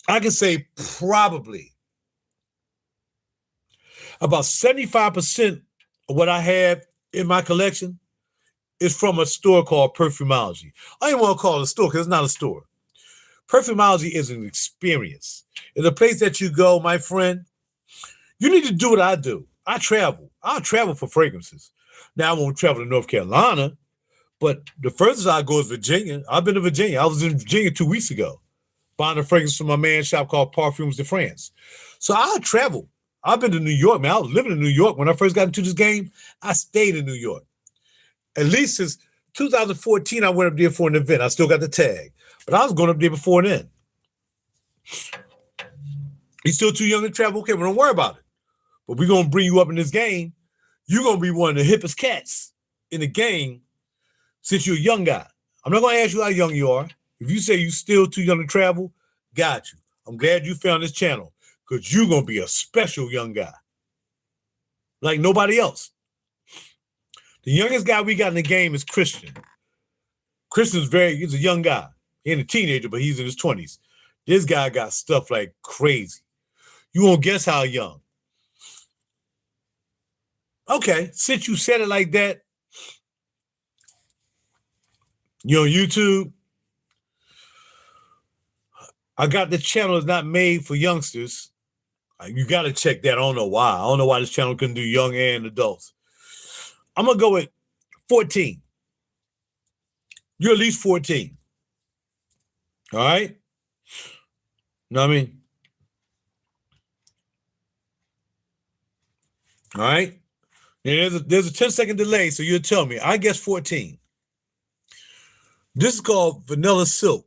I can say probably about 75% of what I have in my collection is from a store called Perfumology. I don't want to call it a store because it's not a store. Perfumology is an experience. It's a place that you go, my friend. You need to do what I do. I travel. I'll travel for fragrances. Now, I won't travel to North Carolina, but the furthest I go is Virginia. I've been to Virginia. I was in Virginia 2 weeks ago, buying a fragrance from my man's shop called Parfums de France. So I'll travel. I've been to New York, man. I was living in New York. When I first got into this game, I stayed in New York. At least since 2014, I went up there for an event. I still got the tag. But I was going up there before then. He's still too young to travel. Okay, well, don't worry about it. But we're going to bring you up in this game. You're going to be one of the hippest cats in the game since you're a young guy. I'm not going to ask you how young you are. If you say you're still too young to travel, got you. I'm glad you found this channel because you're going to be a special young guy. Like nobody else. The youngest guy we got in the game is Christian. Christian's he's a young guy. He ain't a teenager, but he's in his 20s. This guy got stuff like crazy. You won't guess how young. Okay, since you said it like that, you're on YouTube. I got the channel is not made for youngsters. You got to check that. I don't know why. I don't know why this channel couldn't do young and adults. I'm going to go with 14. You're at least 14. All right? Know what I mean? All right? Now, there's a 10-second delay, so you'll tell me. I guess 14. This is called Vanilla Silk.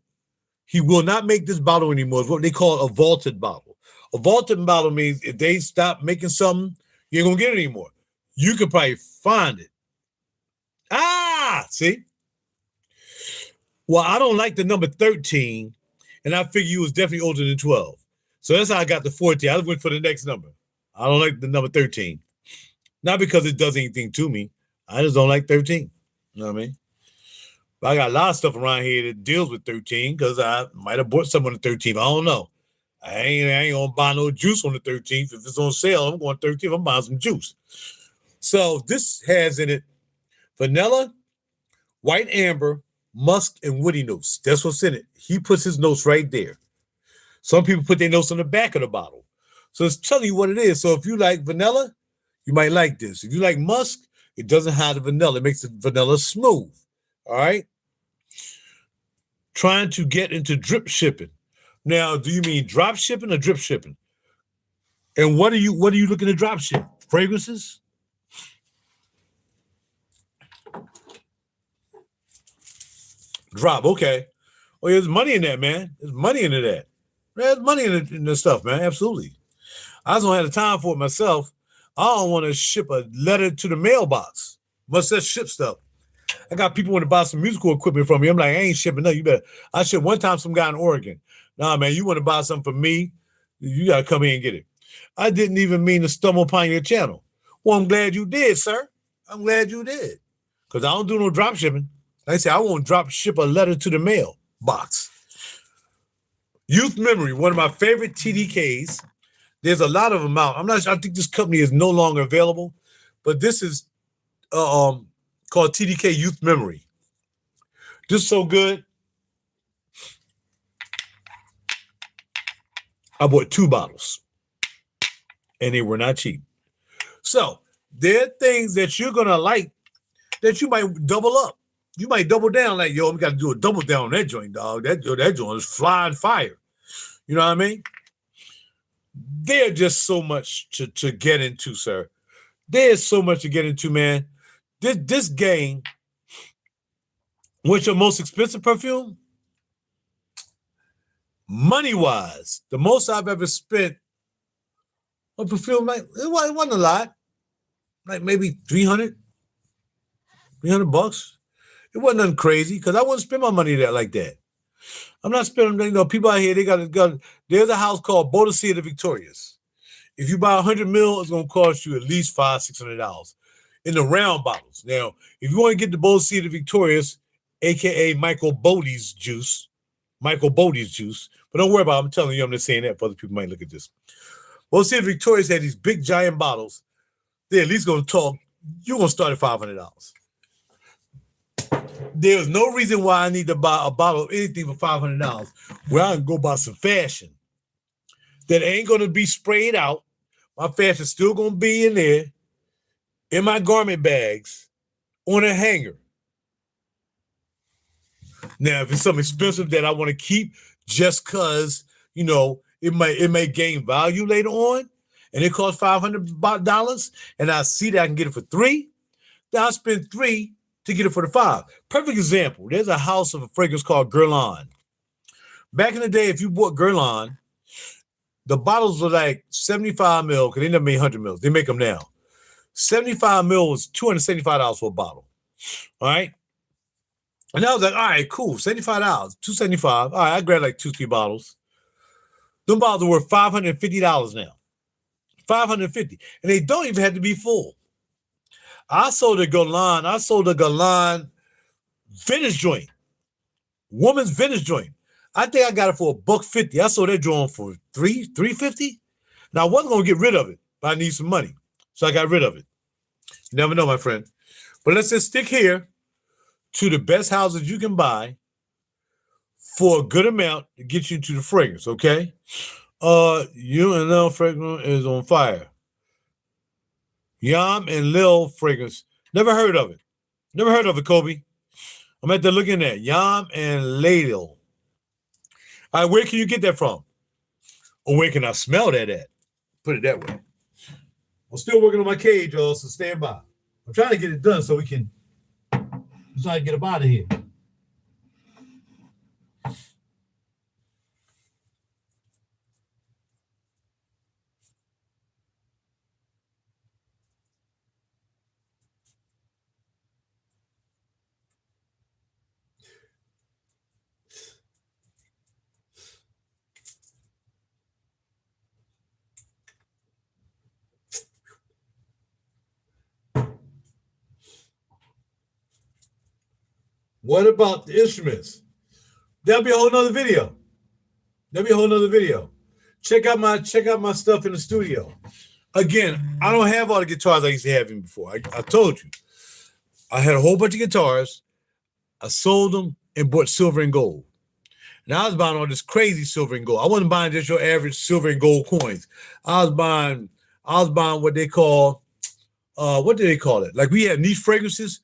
He will not make this bottle anymore. It's what they call a vaulted bottle. A vaulted bottle means if they stop making something, you ain't going to get it anymore. You could probably find it. Ah, see? Well, I don't like the number 13, and I figure you was definitely older than 12. So that's how I got the 14. I went for the next number. I don't like the number 13. Not because it does anything to me. I just don't like 13. You know what I mean? But I got a lot of stuff around here that deals with 13 because I might have bought some on the 13th. I don't know. I ain't gonna buy no juice on the 13th. If it's on sale, I'm going 13th. I'm buying some juice. So this has in it vanilla, white amber, musk, and woody notes. That's what's in it. He puts his notes right there. Some people put their notes on the back of the bottle. So it's telling you what it is. So if you like vanilla, you might like this. If you like musk, it doesn't have the vanilla. It makes the vanilla smooth. All right. Trying to get into drip shipping. Now, do you mean drop shipping or drip shipping? And what are you looking to drop ship? Fragrances? Drop, okay. Oh, yeah, there's money in that, man. There's money into that. There's money in this stuff, man. Absolutely. I just don't have the time for it myself. I don't want to ship a letter to the mailbox. Must that ship stuff. I got people want to buy some musical equipment from me. I'm like, I ain't shipping nothing. You better. I shipped one time some guy in Oregon. Nah, man, you want to buy something from me? You got to come in and get it. I didn't even mean to stumble upon your channel. Well, I'm glad you did, sir. I'm glad you did. Because I don't do no drop shipping. Like I said, I won't drop ship a letter to the mail box. Youth Memory, one of my favorite TDKs. There's a lot of them out. I think this company is no longer available, but this is called TDK Youth Memory. This is so good. I bought 2 bottles, and they were not cheap. So there are things that you're gonna like that you might double up. You might double down, like, yo, we got to do a double down on that joint, dog. That joint is flying fire. You know what I mean? There's just so much to get into, sir. There's so much to get into, man. This game, what's your most expensive perfume? Money-wise, the most I've ever spent on perfume, like, it wasn't a lot. Like maybe 300 bucks. It wasn't nothing crazy because I wouldn't spend my money there like that. I'm not spending, people out here, they got there's a house called Bodega of the Victorias. If you buy 100 mil, it's going to cost you at least $500-$600 in the round bottles. Now, if you want to get the Bodega of the Victorias, aka Michael Bodie's juice, but don't worry about it. I'm telling you, I'm just saying that for other people might look at this. Bodega of the Victorias had these big giant bottles. They're at least going to talk, you're going to start at $500. There's no reason why I need to buy a bottle of anything for $500 where I can go buy some fashion that ain't going to be sprayed out. My fashion's still going to be in there, in my garment bags, on a hanger. Now, if it's something expensive that I want to keep just because, it may gain value later on, and it costs $500, and I see that I can get it for $3, then I'll spend $3 to get it for the $5. Perfect example. There's a house of a fragrance called Guerlain. Back in the day, if you bought Guerlain, the bottles were like 75 mil, because they never made 100 mils. They make them now. 75 mil was $275 for a bottle. All right? And I was like, all right, cool, $75, $275. All right, I grabbed like 2-3 bottles. Them bottles are worth $550 now. $550. And they don't even have to be full. I sold a Guerlain vintage joint, woman's vintage joint. I think I got it for $150. I sold that joint for $350. Now I wasn't gonna get rid of it, but I need some money, so I got rid of it. You never know, my friend. But let's just stick here to the best houses you can buy for a good amount to get you to the fragrance. Okay, UNL fragrance is on fire. Yam and Lil fragrance. Never heard of it. Never heard of it, Kobe. I'm at the looking at Yam and Ladle. All right, where can you get that from? Or where can I smell that at? Put it that way. I'm still working on my cage, y'all, so stand by. I'm trying to get it done so we can try to get up out of here. What about the instruments? That'll be a whole nother video. Check out my stuff in the studio. Again, I don't have all the guitars I used to have in before. I told you. I had a whole bunch of guitars. I sold them and bought silver and gold. And I was buying all this crazy silver and gold. I wasn't buying just your average silver and gold coins. I was buying what they call, what do they call it? Like we had niche fragrances.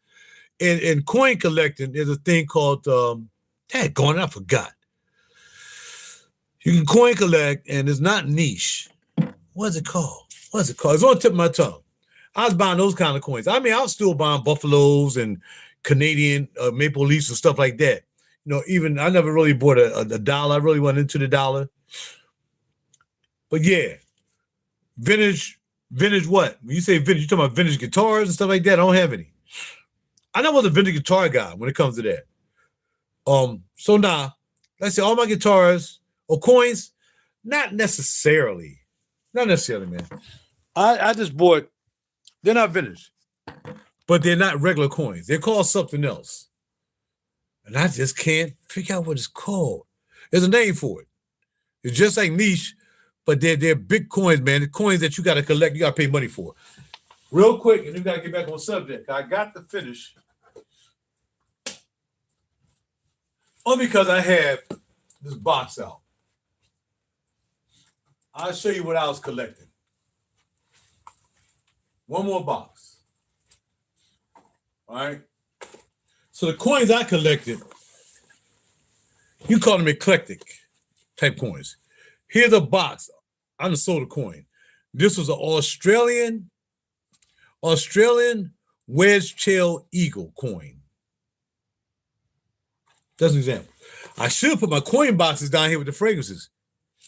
in coin collecting, there's a thing called daggone, I forgot. You can coin collect, and it's not niche. What's it called? It's on the tip of my tongue. I was buying those kind of coins. I mean, I was still buying Buffaloes and Canadian Maple Leafs and stuff like that. You know, even I never really bought a dollar. I really went into the dollar. But yeah, vintage what? When you say vintage, you talking about vintage guitars and stuff like that? I don't have any. I never was a vintage guitar guy when it comes to that. So now, let's say all my guitars or coins, not necessarily, man. I just bought, they're not vintage, but they're not regular coins. They're called something else. And I just can't figure out what it's called. There's a name for it. It's just like niche, but they're big coins, man. The coins that you got to collect, you got to pay money for. Real quick, and you got to get back on subject. I got to finish. Only because I have this box out. I'll show you what I was collecting. One more box. All right. So the coins I collected, you call them eclectic type coins. Here's a box. I done sold a coin. This was an Australian wedge-tail eagle coin. That's an example. I should have put my coin boxes down here with the fragrances.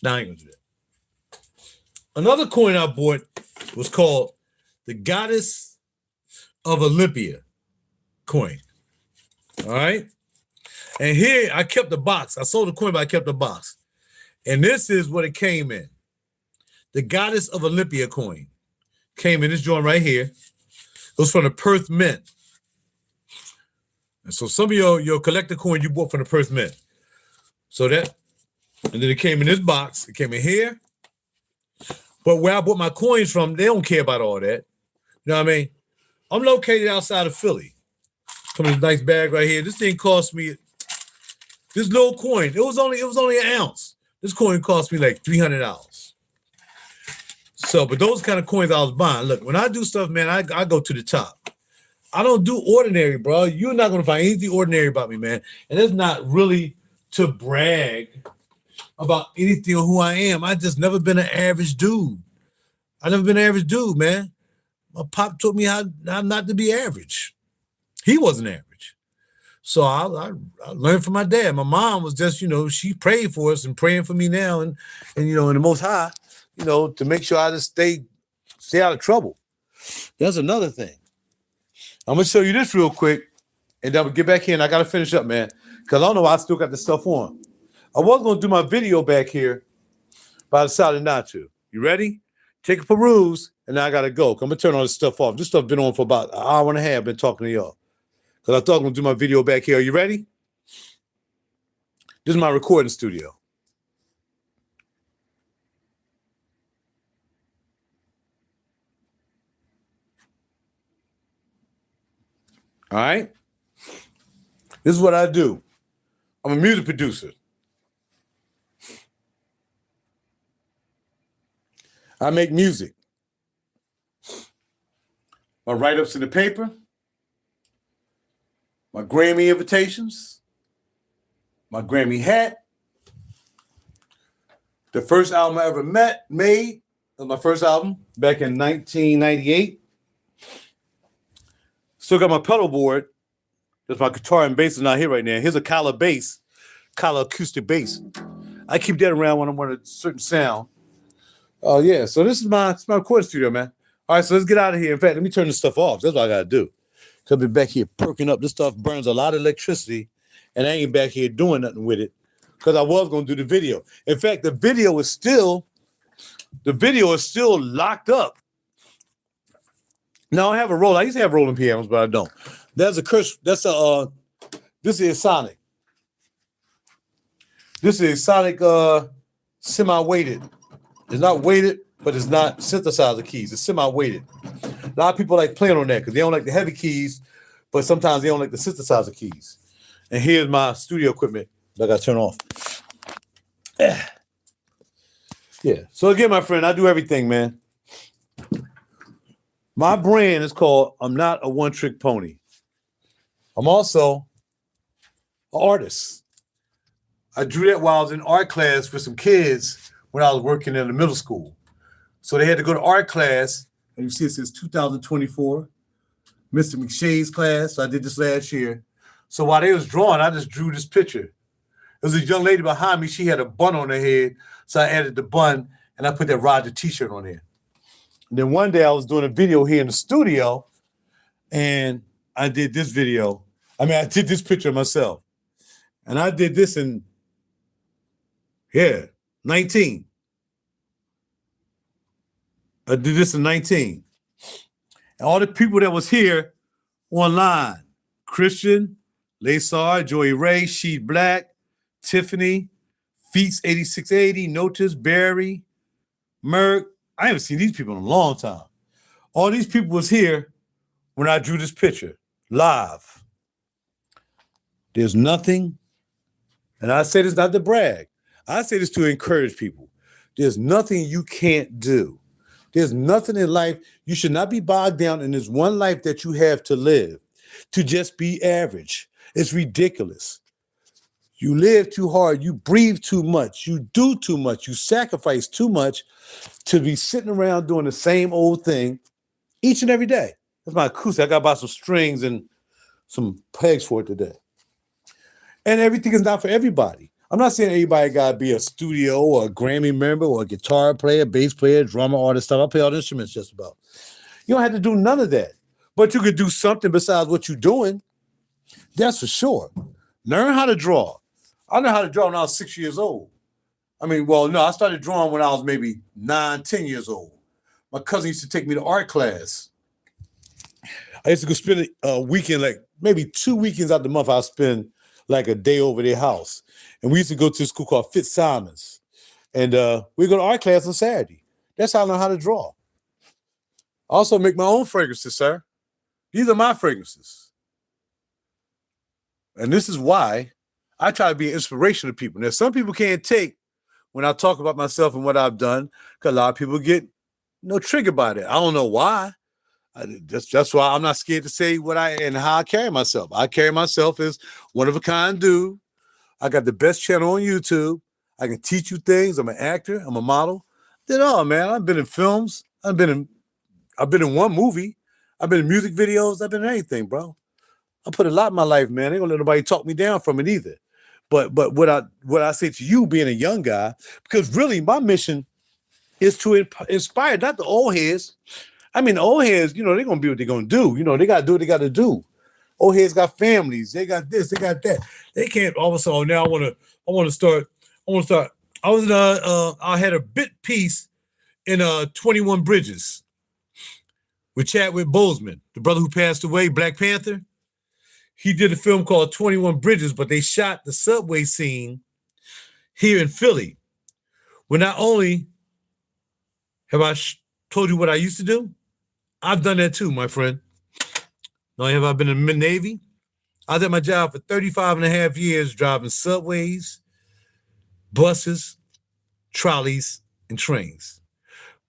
Now I ain't gonna do that. Another coin I bought was called the Goddess of Olympia coin. All right. And here I kept the box. I sold the coin, but I kept the box. And this is what it came in. The Goddess of Olympia coin came in this joint right here. It was from the Perth Mint. And so some of your collector coin you bought from the Perth Mint. So that, and then it came in this box. It came in here. But where I bought my coins from, they don't care about all that. You know what I mean? I'm located outside of Philly. Come in this nice bag right here. This thing cost me, this little coin, it was only an ounce. This coin cost me like $300. So, but those kind of coins I was buying. Look, when I do stuff, man, I go to the top. I don't do ordinary, bro. You're not going to find anything ordinary about me, man. And it's not really to brag about anything or who I am. I just never been an average dude. I never been an average dude, man. My pop taught me how not to be average. He wasn't average. So I learned from my dad. My mom was just, she prayed for us and praying for me now and in the Most High, to make sure I just stay out of trouble. That's another thing. I'm going to show you this real quick, and then we'll get back here, and I got to finish up, man, because I don't know why I still got this stuff on. I was going to do my video back here, but I decided not to. You ready? Take a peruse, and now I got to go. I'm going to turn all this stuff off. This stuff been on for about an hour and a half. I've been talking to y'all because I thought I'm going to do my video back here. Are you ready? This is my recording studio. All right? This is what I do. I'm a music producer. I make music. My write-ups in the paper, my Grammy invitations, my Grammy hat. The first album I ever made was my first album back in 1998. Still got my pedal board. There's my guitar and bass is not here right now. Here's a collar bass, collar acoustic bass. I keep that around when I want a certain sound. Oh, yeah. So this is my recording studio, man. All right, so let's get out of here. In fact, let me turn this stuff off. That's what I got to do. I'll be back here perking up. This stuff burns a lot of electricity, and I ain't back here doing nothing with it because I was going to do the video. In fact, the video is still locked up. Now I have a roll. I used to have rolling pianos, but I don't. This is Sonic. This is Sonic semi-weighted. It's not weighted, but it's not synthesizer keys. It's semi-weighted. A lot of people like playing on that because they don't like the heavy keys, but sometimes they don't like the synthesizer keys. And here's my studio equipment that I got to turn off. Yeah. So again, my friend, I do everything, man. My brand is called I'm Not a One Trick Pony.
I'm also an artist. I drew that while I was in art class for some kids when I was working in the middle school. So they had to go to art class, and you see it says 2024, Mr. McShade's class. So I did this last year. So while they was drawing, I just drew this picture. There was a young lady behind me. She had a bun on her head, so I added the bun, and I put that RaJuR t-shirt on there. And then one day I was doing a video here in the studio, and I did this video. I did this picture of myself. And I did this in, 19. I did this in 19. And all the people that was here online, Christian, Laysar, Joey Ray, Sheed Black, Tiffany, Feats 8680, Notice, Barry, Merck. I haven't seen these people in a long time. All these people was here when I drew this picture, live. There's nothing, and I say this not to brag, I say this to encourage people. There's nothing you can't do. There's nothing in life, you should not be bogged down in this one life that you have to live, to just be average. It's ridiculous. You live too hard, you breathe too much, you do too much, you sacrifice too much to be sitting around doing the same old thing each and every day. That's my acoustic. I got to buy some strings and some pegs for it today. And everything is not for everybody. I'm not saying everybody got to be a studio or a Grammy member or a guitar player, bass player, drummer, all this stuff. I play all the instruments just about. You don't have to do none of that. But you could do something besides what you're doing. That's for sure. Learn how to draw. I learned how to draw when I was 6 years old. I started drawing when I was maybe 9, 10 years old. My cousin used to take me to art class. I used to go spend a weekend, like maybe 2 weekends out the month, I'll spend like a day over their house. And we used to go to a school called Fitzsimons. And we go to art class on Saturday. That's how I learned how to draw. I also make my own fragrances, sir. These are my fragrances. And this is why I try to be an inspiration to people. Now, some people can't take when I talk about myself and what I've done, because a lot of people get triggered by that. I don't know why. That's why I'm not scared to say what and how I carry myself. I carry myself as one of a kind dude. I got the best channel on YouTube. I can teach you things. I'm an actor. I'm a model. Did all, man. I've been in films. I've been in one movie. I've been in music videos. I've been in anything, bro. I put a lot in my life, man. Ain't gonna let nobody talk me down from it either. But what I say to you, being a young guy, because really my mission is to inspire not the old heads. The old heads, they're gonna be what they're gonna do. They gotta do what they gotta do. Old heads got families. They got this. They got that. They can't all of a sudden. Now I want to start. I had a bit piece in 21 Bridges with Chadwick Boseman, the brother who passed away, Black Panther. He did a film called 21 Bridges, but they shot the subway scene here in Philly. Well, not only have I told you what I used to do, I've done that too, my friend. Not only have I been in the Navy, I was at my job for 35 and a half years driving subways, buses, trolleys, and trains.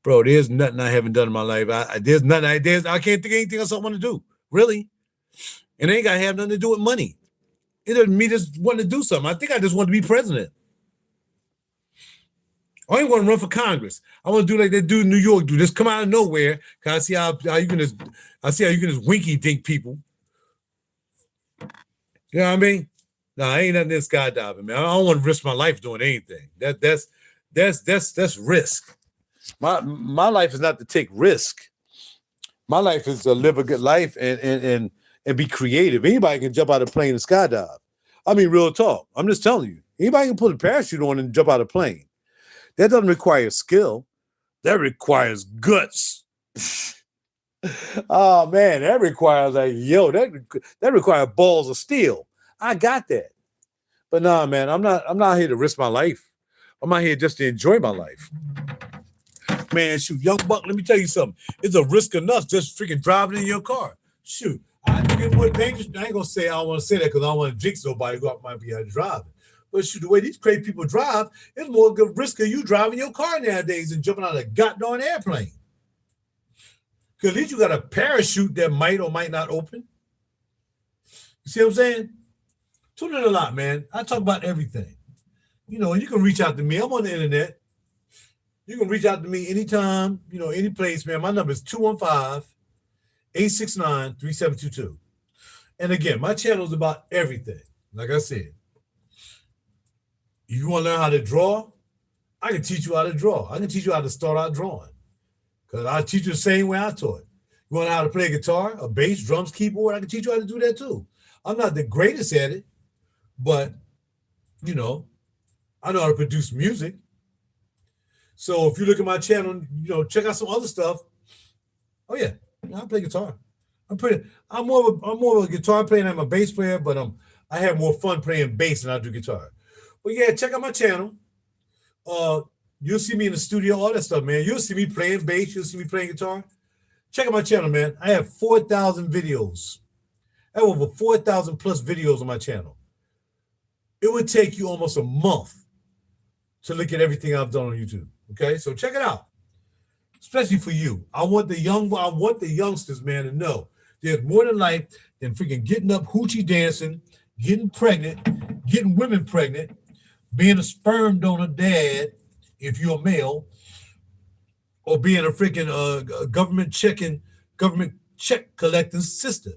Bro, there's nothing I haven't done in my life. I can't think of anything else I want to do, really. And it ain't got to have nothing to do with money. It doesn't mean just wanting to do something. I think I just want to be president. I ain't want to run for Congress. I want to do like they do in New York. Do just come out of nowhere. Cause I see how you can just winky dink people. You know what I mean? No, I ain't nothing in skydiving, man. I don't want to risk my life doing anything. That's risk. My life is not to take risk. My life is to live a good life and be creative. Anybody can jump out of a plane and skydive. Real talk. I'm just telling you. Anybody can put a parachute on and jump out of a plane. That doesn't require skill. That requires guts. Oh man, that requires that requires balls of steel. I got that. But nah, man, I'm not here to risk my life. I'm out here just to enjoy my life. Man, shoot, young buck, let me tell you something. It's a risk enough just freaking driving in your car. Shoot, I think it's more dangerous. I ain't gonna say I don't want to say that because I don't want to jinx nobody who might be driving. But shoot, the way these crazy people drive, it's more good risk of you driving your car nowadays than jumping out of a goddamn airplane. Because at least you got a parachute that might or might not open.
You see what I'm saying? Tune in a lot, man. I talk about everything. You know, you can reach out to me. I'm on the internet. You can reach out to me anytime, you know, any place, man. My number is 215-869-3722. And again, my channel is about everything. Like I said, if you want to learn how to draw, I can teach you how to draw. I can teach you how to start out drawing. Because I teach you the same way I taught. You want to know how to play a guitar, a bass, drums, keyboard? I can teach you how to do that too. I'm not the greatest at it, but, you know, I know how to produce music. So if you look at my channel, you know, check out some other stuff. Oh yeah, I play guitar. I'm more of a guitar player than I'm a bass player, but I have more fun playing bass than I do guitar. But yeah, check out my channel. You'll see me in the studio, all that stuff, man. You'll see me playing bass. You'll see me playing guitar. Check out my channel, man. I have 4,000 videos. I have over 4,000 plus videos on my channel. It would take you almost a month to look at everything I've done on YouTube. Okay, so check it out. Especially for you. I want the youngsters, man, to know there's more to life than freaking getting up, hoochie dancing, getting pregnant, getting women pregnant, being a sperm donor dad, if you're a male, or being a freaking government check collecting sister.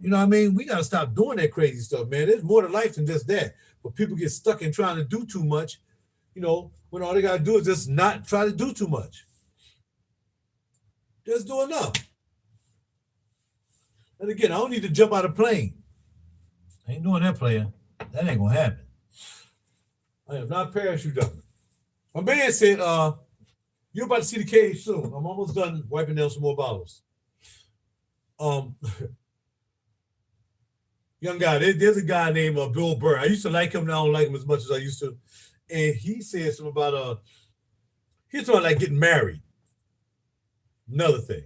You know what I mean? We gotta stop doing that crazy stuff, man. There's more to life than just that. But people get stuck in trying to do too much, you know, when all they gotta do is just not try to do too much. Just do enough. And again, I don't need to jump out of a plane. I ain't doing that, player. That ain't gonna happen. I am not parachute jumping. My man said, you're about to see the cage soon. I'm almost done wiping down some more bottles. Young guy, there's a guy named Bill Burr. I used to like him. Now I don't like him as much as I used to. And he said something about he's talking like getting married. Another thing.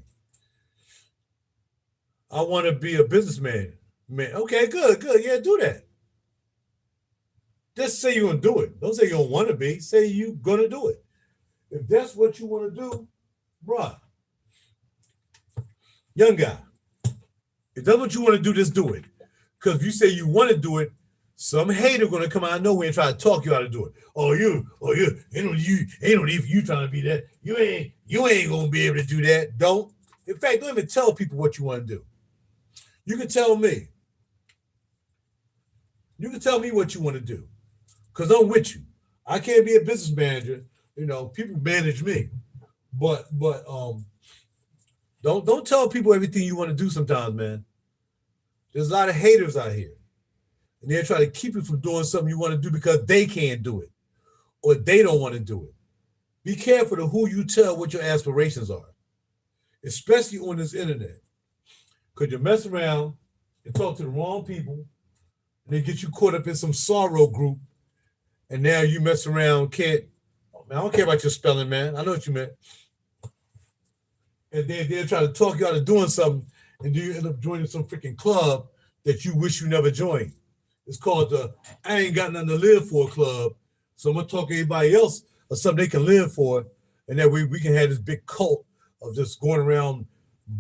I want to be a businessman. Man, okay, good. Yeah, do that. Just say you're gonna do it. Don't say you don't want to be. Say you're gonna do it. If that's what you want to do, bruh. Young guy, if that's what you want to do, just do it. Because if you say you want to do it, some hater gonna come out of nowhere and try to talk you out of do it. Ain't no need for you trying to be that. You ain't gonna be able to do that. Don't. In fact, don't even tell people what you want to do. You can tell me. You can tell me what you want to do. Because I'm with you. I can't be a business manager. You know, people manage me. But don't tell people everything you want to do sometimes, man. There's a lot of haters out here. And they're trying to keep you from doing something you want to do because they can't do it. Or they don't want to do it. Be careful to who you tell what your aspirations are. Especially on this internet. Because you mess around and talk to the wrong people. And they get you caught up in some sorrow group. And now you mess around, man, I don't care about your spelling, man. I know what you meant. And they're trying to talk you out of doing something, and you end up joining some freaking club that you wish you never joined. It's called the I Ain't Got Nothing to Live For club. So I'm going to talk to everybody else or something they can live for, and that we can have this big cult of just going around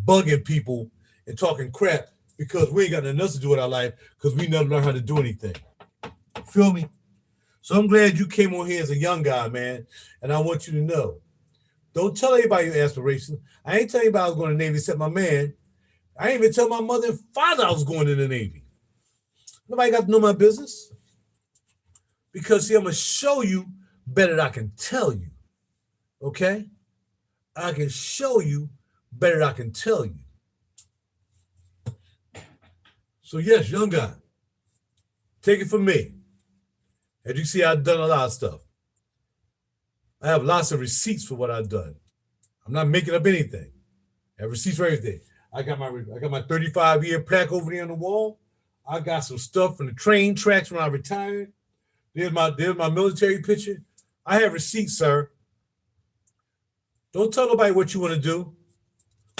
bugging people and talking crap because we ain't got nothing else to do with our life because we never learned how to do anything. Feel me? So I'm glad you came on here as a young guy, man. And I want you to know, don't tell anybody your aspirations. I ain't telling anybody I was going to the Navy except my man. I ain't even tell my mother and father I was going to the Navy. Nobody got to know my business. Because, see, I'm going to show you better than I can tell you. Okay? I can show you better than I can tell you. So, yes, young guy, take it from me. As you see, I've done a lot of stuff. I have lots of receipts for what I've done. I'm not making up anything. I have receipts for everything. I got my 35-year plaque over there on the wall. I got some stuff from the train tracks when I retired. There's my military picture. I have receipts, sir. Don't tell nobody what you want to do.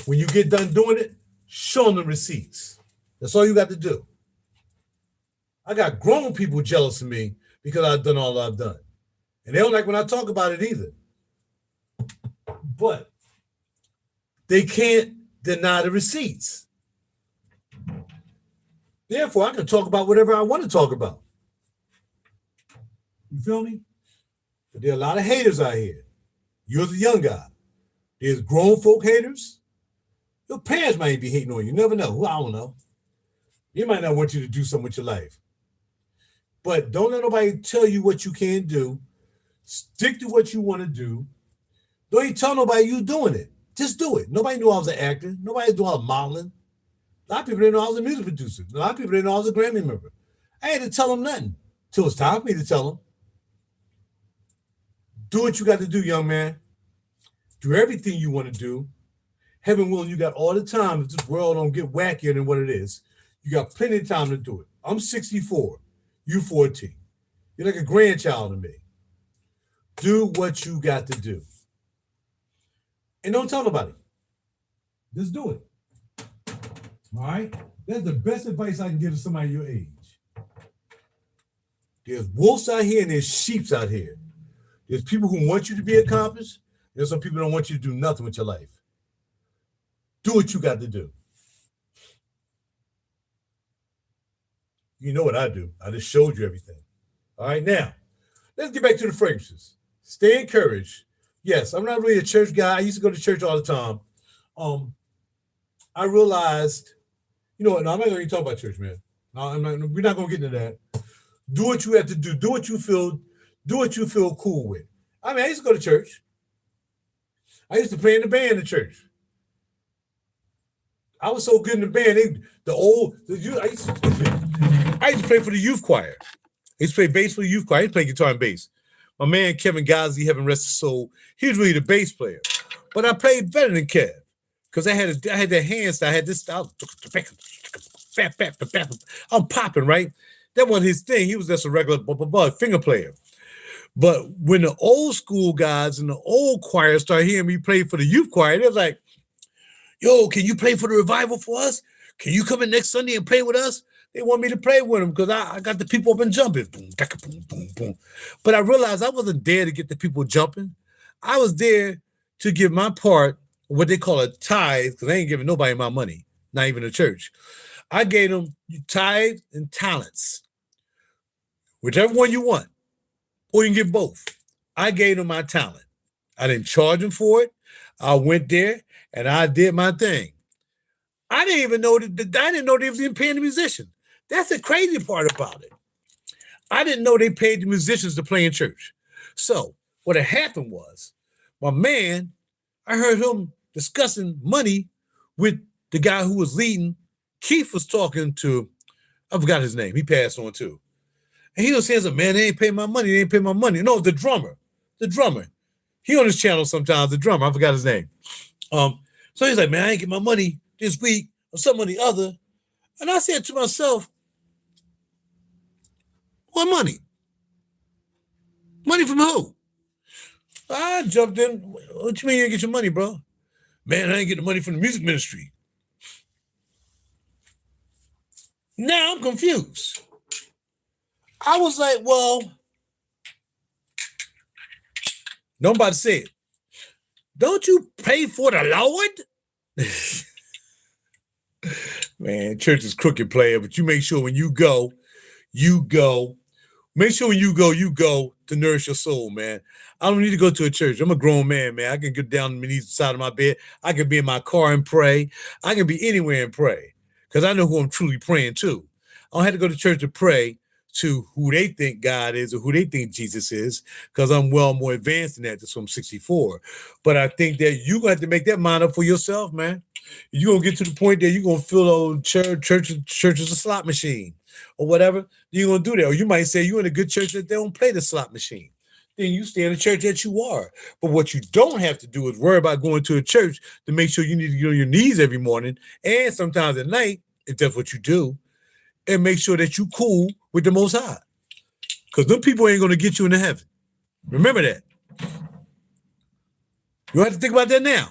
When you get done doing it, show them the receipts. That's all you got to do. I got grown people jealous of me because I've done all I've done. And they don't like when I talk about it either. But they can't deny the receipts. Therefore, I can talk about whatever I want to talk about. You feel me? But there are a lot of haters out here. You're the young guy. There's grown folk haters. Your parents might be hating on you. You never know. I don't know. They might not want you to do something with your life. But don't let nobody tell you what you can't do. Stick to what you want to do. Don't even tell nobody you doing it. Just do it. Nobody knew I was an actor. Nobody knew I was modeling. A lot of people didn't know I was a music producer. A lot of people didn't know I was a Grammy member. I had to tell them nothing till it's time for me to tell them. Do what you got to do, young man. Do everything you want to do. Heaven willing, you got all the time. If this world don't get wackier than what it is, you got plenty of time to do it. I'm 64. You 14. You're like a grandchild to me. Do what you got to do. And don't tell nobody. Just do it. All right? That's the best advice I can give to somebody your age. There's wolves out here and there's sheeps out here. There's people who want you to be accomplished. There's some people who don't want you to do nothing with your life. Do what you got to do. You know what I do. I just showed you everything. All right, now, let's get back to the fragrances. Stay encouraged. Yes, I'm not really a church guy. I used to go to church all the time. I realized, you know what? No, I'm not going to talk about church, man. No, we're not going to get into that. Do what you have to do. Do what you feel cool with. I mean, I used to go to church. I used to play in the band in church. I was so good in the band. I used to play for the youth choir. I used to play bass for the youth choir. I used to play guitar and bass. My man, Kevin Ghazi, heaven rest his soul, he was really the bass player. But I played better than Kev because I had that hand style. I had this style. I'm popping, right? That wasn't his thing. He was just a regular finger player. But when the old school guys in the old choir started hearing me play for the youth choir, they was like, yo, can you play for the revival for us? Can you come in next Sunday and play with us? They want me to play with them because I got the people up and jumping. Boom, boom, boom, boom. But I realized I wasn't there to get the people jumping. I was there to give my part, what they call a tithe, because I ain't giving nobody my money, not even the church. I gave them tithe and talents, whichever one you want, or you can get both. I gave them my talent. I didn't charge them for it. I went there and I did my thing. I didn't even know they was even paying the musician. That's the crazy part about it. I didn't know they paid the musicians to play in church. So what had happened was, my man, I heard him discussing money with the guy who was leading. Keith was talking to, I forgot his name. He passed on too. And he was saying, man, they ain't pay my money. They ain't pay my money. No, the drummer. He on his channel sometimes, the drummer. I forgot his name. So he's like, man, I ain't get my money this week or some of the other. And I said to myself, what money? Money from who? I jumped in. What you mean you didn't get your money, bro? Man, I ain't get the money from the music ministry. Now I'm confused. I was like, well, nobody said, don't you pay for the Lord? Man, church is crooked, player, but you make sure when you go. Make sure when you go to nourish your soul, man. I don't need to go to a church. I'm a grown man, man. I can get down on my knees beside of my bed. I can be in my car and pray. I can be anywhere and pray because I know who I'm truly praying to. I don't have to go to church to pray to who they think God is or who they think Jesus is because I'm well more advanced than that. That's why I'm 64. But I think that you're going to have to make that mind up for yourself, man. You're going to get to the point that you're going to feel old church is a slot machine or whatever. You're going to do that. Or you might say you're in a good church that they don't play the slot machine. Then you stay in the church that you are. But what you don't have to do is worry about going to a church to make sure you need to get on your knees every morning and sometimes at night, if that's what you do, and make sure that you cool with the Most High. Because them people ain't going to get you into heaven. Remember that. You don't have to think about that now.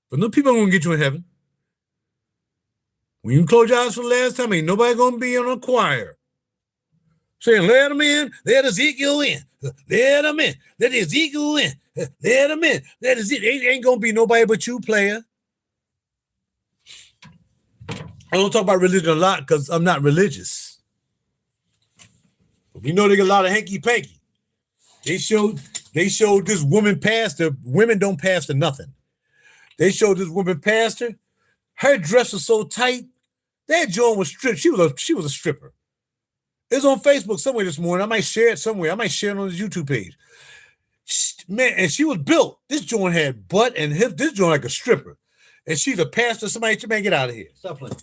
But them people are going to get you in heaven. When you close your eyes for the last time, ain't nobody going to be in a choir saying, let them in, let Ezekiel in, let them in, let Ezekiel in, let them in, let Ezekiel. Ain't going to be nobody but you, player. I don't talk about religion a lot because I'm not religious. You know, they got a lot of hanky panky. They showed this woman pastor. Women don't pastor nothing. They showed this woman pastor. Her dress was so tight. That joint was stripped. She was a stripper. It's on Facebook somewhere this morning. I might share it somewhere. I might share it on his YouTube page. Man, and she was built. This joint had butt and hips. This joint like a stripper. And she's a pastor. Somebody, man, get out of here. Stop playing.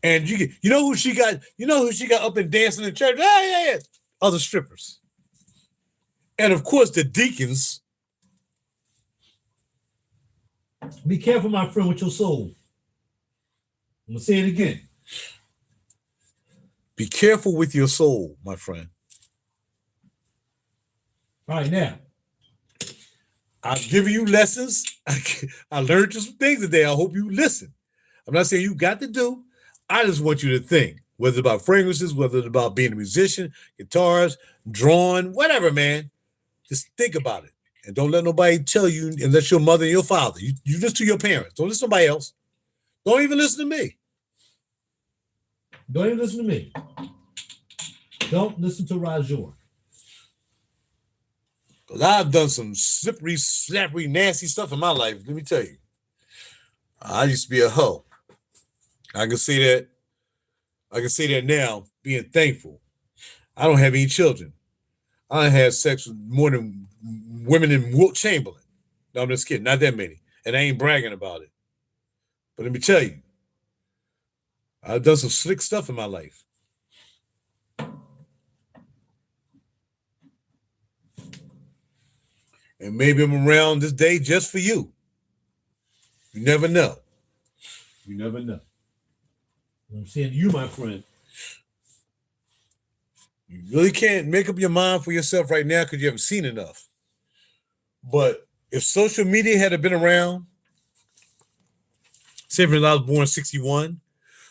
And you know who she got? You know who she got up and dancing in church? Yeah. Other strippers. And of course, the deacons. Be careful, my friend, with your soul. I'm gonna say it again. Be careful with your soul, my friend. All right, now. I'll give you lessons. I learned some things today. I hope you listen. I'm not saying you got to do. I just want you to think, whether it's about fragrances, whether it's about being a musician, guitars, drawing, whatever, man. Just think about it. And don't let nobody tell you, unless your mother and your father. You listen to your parents. Don't listen to somebody else. Don't even listen to me. Don't even listen to me. Don't listen to RaJuR. Because I've done some slippery, slappery, nasty stuff in my life. Let me tell you. I used to be a hoe. I can say that now, being thankful. I don't have any children. I had sex with more than women in Wilt Chamberlain. No, I'm just kidding. Not that many. And I ain't bragging about it. But let me tell you, I've done some slick stuff in my life. And maybe I'm around this day just for you. You never know. You never know. I'm saying to you, my friend, you really can't make up your mind for yourself right now because you haven't seen enough. But if social media had been around, say for I was born in 61,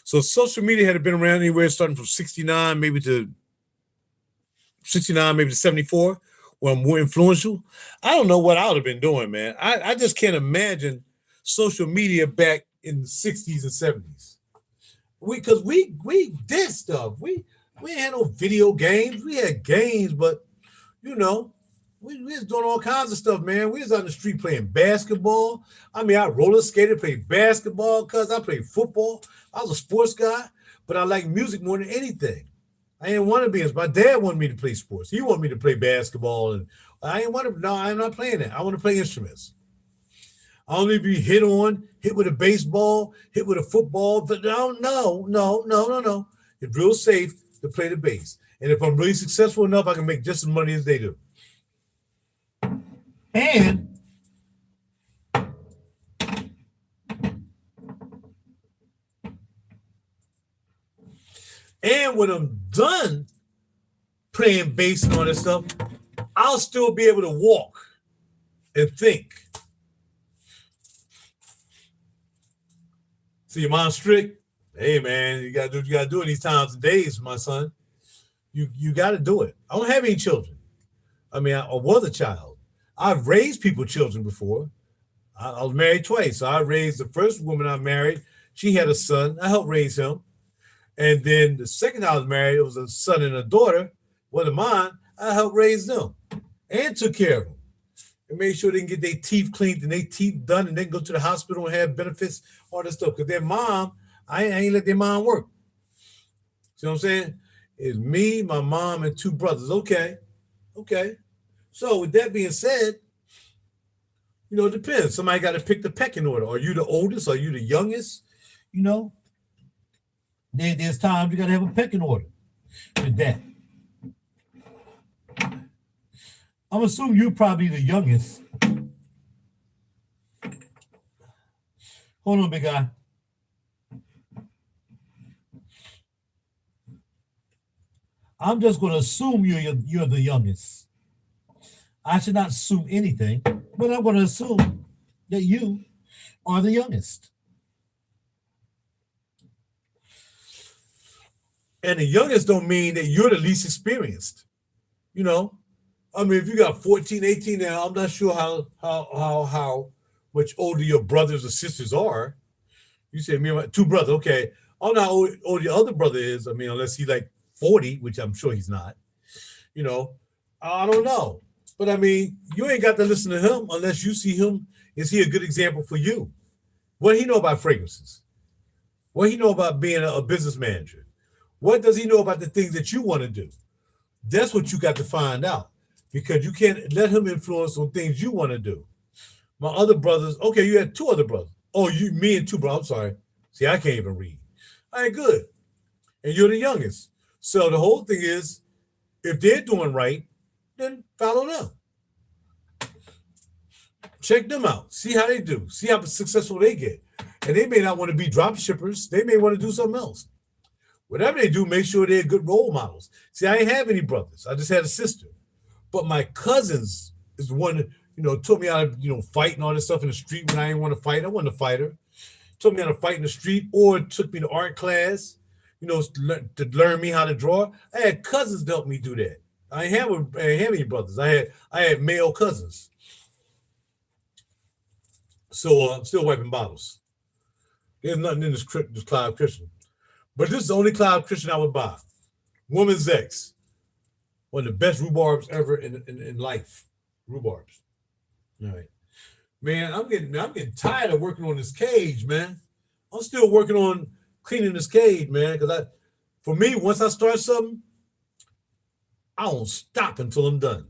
so social media had been around anywhere starting from 69 maybe to 74, where I'm more influential, I don't know what I would have been doing, man. I just can't imagine social media back in the 60s and 70s. Because we did stuff. We had no video games. We had games, but you know, we was doing all kinds of stuff, man. We was on the street playing basketball. I mean, I roller skated, played basketball, cuz I played football. I was a sports guy, but I like music more than anything. I didn't want to be. My dad wanted me to play sports. He wanted me to play basketball, and I didn't want to. No, I'm not playing that. I want to play instruments. I only be hit with a baseball, hit with a football. But no. It's real safe to play the bass. And if I'm really successful enough, I can make just as money as they do. And when I'm done playing bass and all that stuff, I'll still be able to walk and think. See, your mom's strict. Hey, man, you gotta do what you gotta do in these times and days, my son. You gotta do it. I don't have any children. I mean, I was a child. I've raised children before. I was married twice. So I raised the first woman I married. She had a son. I helped raise him. And then the second I was married, it was a son and a daughter. One of mine, I helped raise them and took care of them. And made sure they can get their teeth cleaned and their teeth done and they can go to the hospital and have benefits, all that stuff. Because their mom, I ain't let their mom work. See what I'm saying? It's me, my mom, and two brothers. Okay. So with that being said, you know, it depends. Somebody got to pick the pecking order. Are you the oldest? Are you the youngest? You know, there's times you got to have a pecking order with that. I'm assuming you're probably the youngest. Hold on, big guy. I'm just going to assume you're the youngest. I should not assume anything, but I'm going to assume that you are the youngest. And the youngest don't mean that you're the least experienced. You know, I mean, if you got 14, 18 now, I'm not sure how much older your brothers or sisters are. You said me and my two brothers. Okay. I don't know how old your other brother is. I mean, unless he's like 40, which I'm sure he's not. You know, I don't know. But I mean, you ain't got to listen to him unless you see him. Is he a good example for you? What he know about fragrances? What he know about being a business manager? What does he know about the things that you want to do? That's what you got to find out, because you can't let him influence on things you want to do. My other brothers, okay, you had two other brothers. Oh, me and two brothers. I'm sorry. See, I can't even read. All right, good. And you're the youngest. So the whole thing is, if they're doing right, then follow them. Check them out. See how they do. See how successful they get. And they may not want to be drop shippers. They may want to do something else. Whatever they do, make sure they're good role models. See, I ain't have any brothers. I just had a sister. But my cousins is the one that, taught me how to, fight and all this stuff in the street when I didn't want to fight. I wasn't a fighter. Taught me how to fight in the street, or took me to art class, to learn me how to draw. I had cousins that helped me do that. I ain't have any brothers. I had male cousins. So I'm still wiping bottles. There's nothing in this Cloud Christian. But this is the only Cloud Christian I would buy. Woman's X. One of the best rhubarbs ever in life. Rhubarbs. All right. Man, I'm getting tired of working on this cage, man. I'm still working on cleaning this cage, man. Because for me, once I start something, I don't stop until I'm done.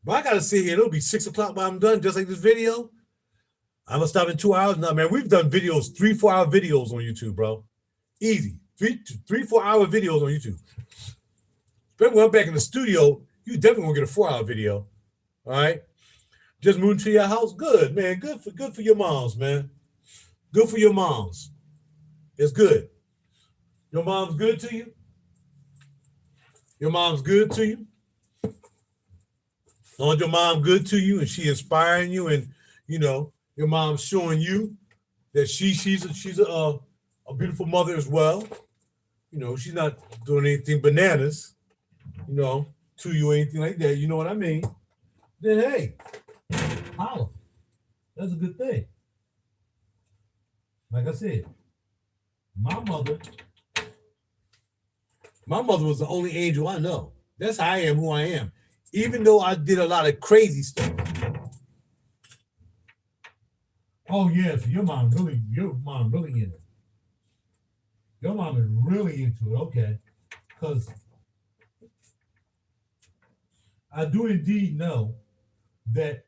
But I gotta sit here, it'll be 6 o'clock when I'm done, just like this video. I'm gonna stop in 2 hours. Now, man, we've done videos, 3-4 hour videos on YouTube, bro. Easy. 3-4 hour videos on YouTube. Especially when I'm back in the studio, you definitely gonna get a 4 hour video. All right. Just moving to your house. Good, man. Good for your moms, man. Good for your moms. It's good. Your mom's good to you? Your mom's good to you? As long as your mom good to you and she inspiring you, and your mom's showing you that she's a beautiful mother as well. She's not doing anything bananas, to you or anything like that. You know what I mean? Then hey, holla. That's a good thing. Like I said, my mother was the only angel I know. That's how I am who I am. Even though I did a lot of crazy stuff. Oh yes, your mom really in it. Your mom is really into it, okay. Because I do indeed know that,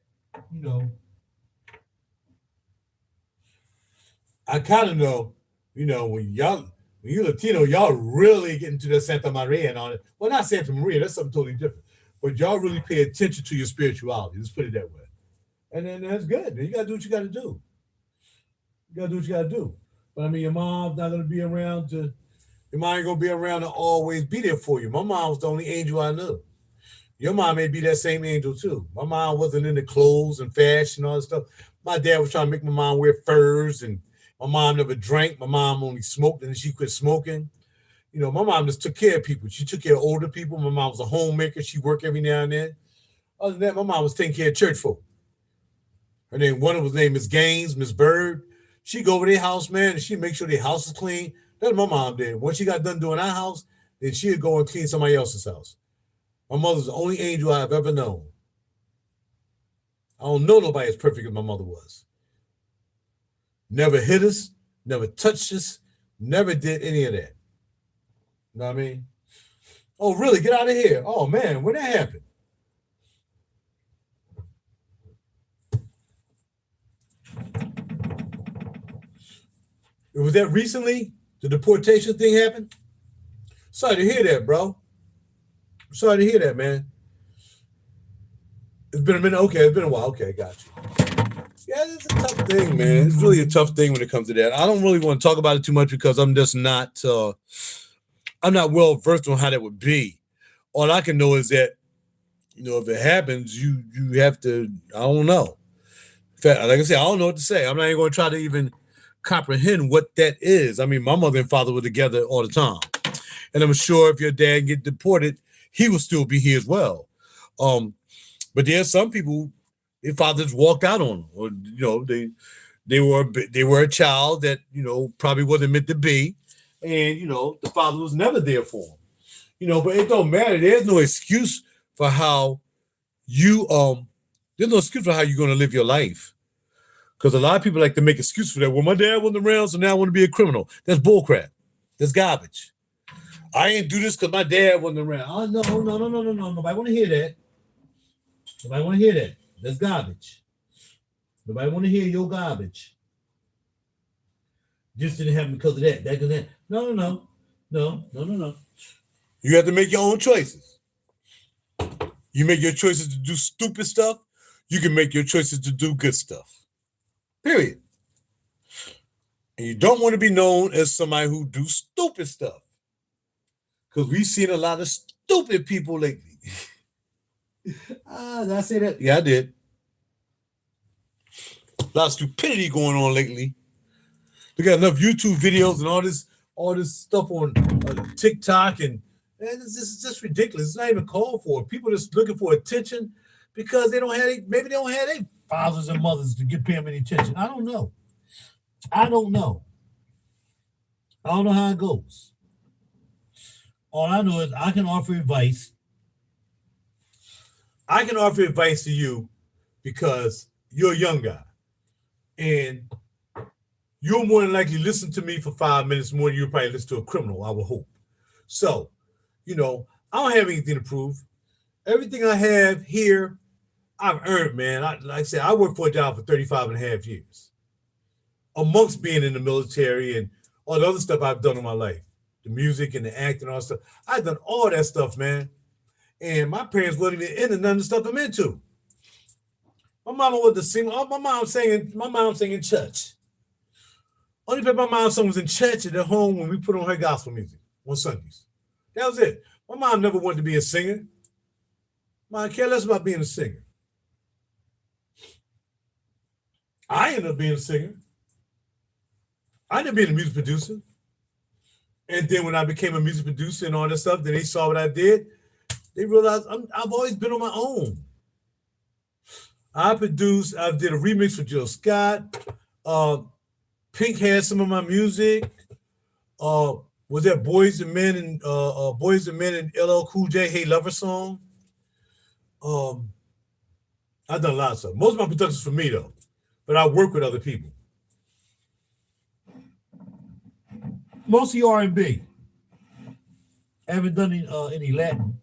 I kind of know, when you Latino, y'all really get into the Santa Maria and all that. Well, not Santa Maria, that's something totally different. But y'all really pay attention to your spirituality. Let's put it that way. And then that's good. You got to do what you got to do. You got to do what you got to do. But I mean, your mom's not going to be around your mom ain't going to be around to always be there for you. My mom was the only angel I knew. Your mom may be that same angel too. My mom wasn't into clothes and fashion and all that stuff. My dad was trying to make my mom wear furs, and my mom never drank. My mom only smoked, and then she quit smoking. My mom just took care of people. She took care of older people. My mom was a homemaker. She worked every now and then. Other than that, my mom was taking care of church folk. Her name, one of her name, Miss Gaines, Miss Bird. She'd go over their house, man, and she'd make sure their house is clean. That's what my mom did. Once she got done doing our house, then she'd go and clean somebody else's house. My mother's the only angel I've ever known. I don't know nobody as perfect as my mother was. Never hit us, never touched us, never did any of that. You know what I mean? Oh, really? Get out of here. Oh, man, when that happened? Was that recently? The deportation thing happened? Sorry to hear that, bro. Sorry to hear that, man. It's been a minute. Okay, it's been a while. Okay, got you. Yeah, it's a tough thing, man. It's really a tough thing when it comes to that. I don't really want to talk about it too much because I'm just not I'm not well versed on how that would be. All I can know is that, if it happens, you have to, I don't know. In fact, like I said, I don't know what to say. I'm not even going to try to even comprehend what that is. I mean, my mother and father were together all the time. And I'm sure if your dad get deported, he will still be here as well. But there's some people, their fathers walked out on them, or they were a child that, you know, probably wasn't meant to be, and, you know, the father was never there for them. You know, but it don't matter. There's no excuse for how you there's no excuse for how you're going to live your life. Because a lot of people like to make excuses for that. Well, my dad wasn't around, so now I want to be a criminal. That's bullcrap. That's garbage. I ain't do this because my dad wasn't around. Oh, no. Nobody want to hear that. Nobody want to hear that. That's garbage. Nobody want to hear your garbage. This didn't happen because of that. That didn't happen. No. You have to make your own choices. You make your choices to do stupid stuff. You can make your choices to do good stuff. Period. And you don't want to be known as somebody who do stupid stuff. Because we've seen a lot of stupid people lately. Did I say that? Yeah, I did. A lot of stupidity going on lately. They got enough YouTube videos and all this stuff on TikTok, and it's just ridiculous. It's not even called for. People just looking for attention because they don't have their fathers and mothers to give them any attention. I don't know. I don't know how it goes. All I know is I can offer advice. I can offer advice to you because you're a young guy. And you'll more than likely listen to me for 5 minutes more than you'll probably listen to a criminal, I would hope. So, you know, I don't have anything to prove. Everything I have here, I've earned, man. Like I said, I worked for a job for 35 and a half years. Amongst being in the military and all the other stuff I've done in my life, the music and the acting and all that stuff. I've done all that stuff, man. And my parents wasn't even into none of the stuff I'm into. My mama was the singer. My mom sang in church. Only time my mom song was in church at home when we put on her gospel music on Sundays. That was it. My mom never wanted to be a singer. Mom care less about being a singer. I ended up being a singer. I ended up being a music producer. And then when I became a music producer and all that stuff, then they saw what I did. They realized I've always been on my own. I did a remix for Jill Scott. Pink had some of my music. Was that Boys and Men and LL Cool J Hey Lover song? I've done a lot of stuff. Most of my productions for me though, but I work with other people. Mostly R&B. I haven't done any Latin.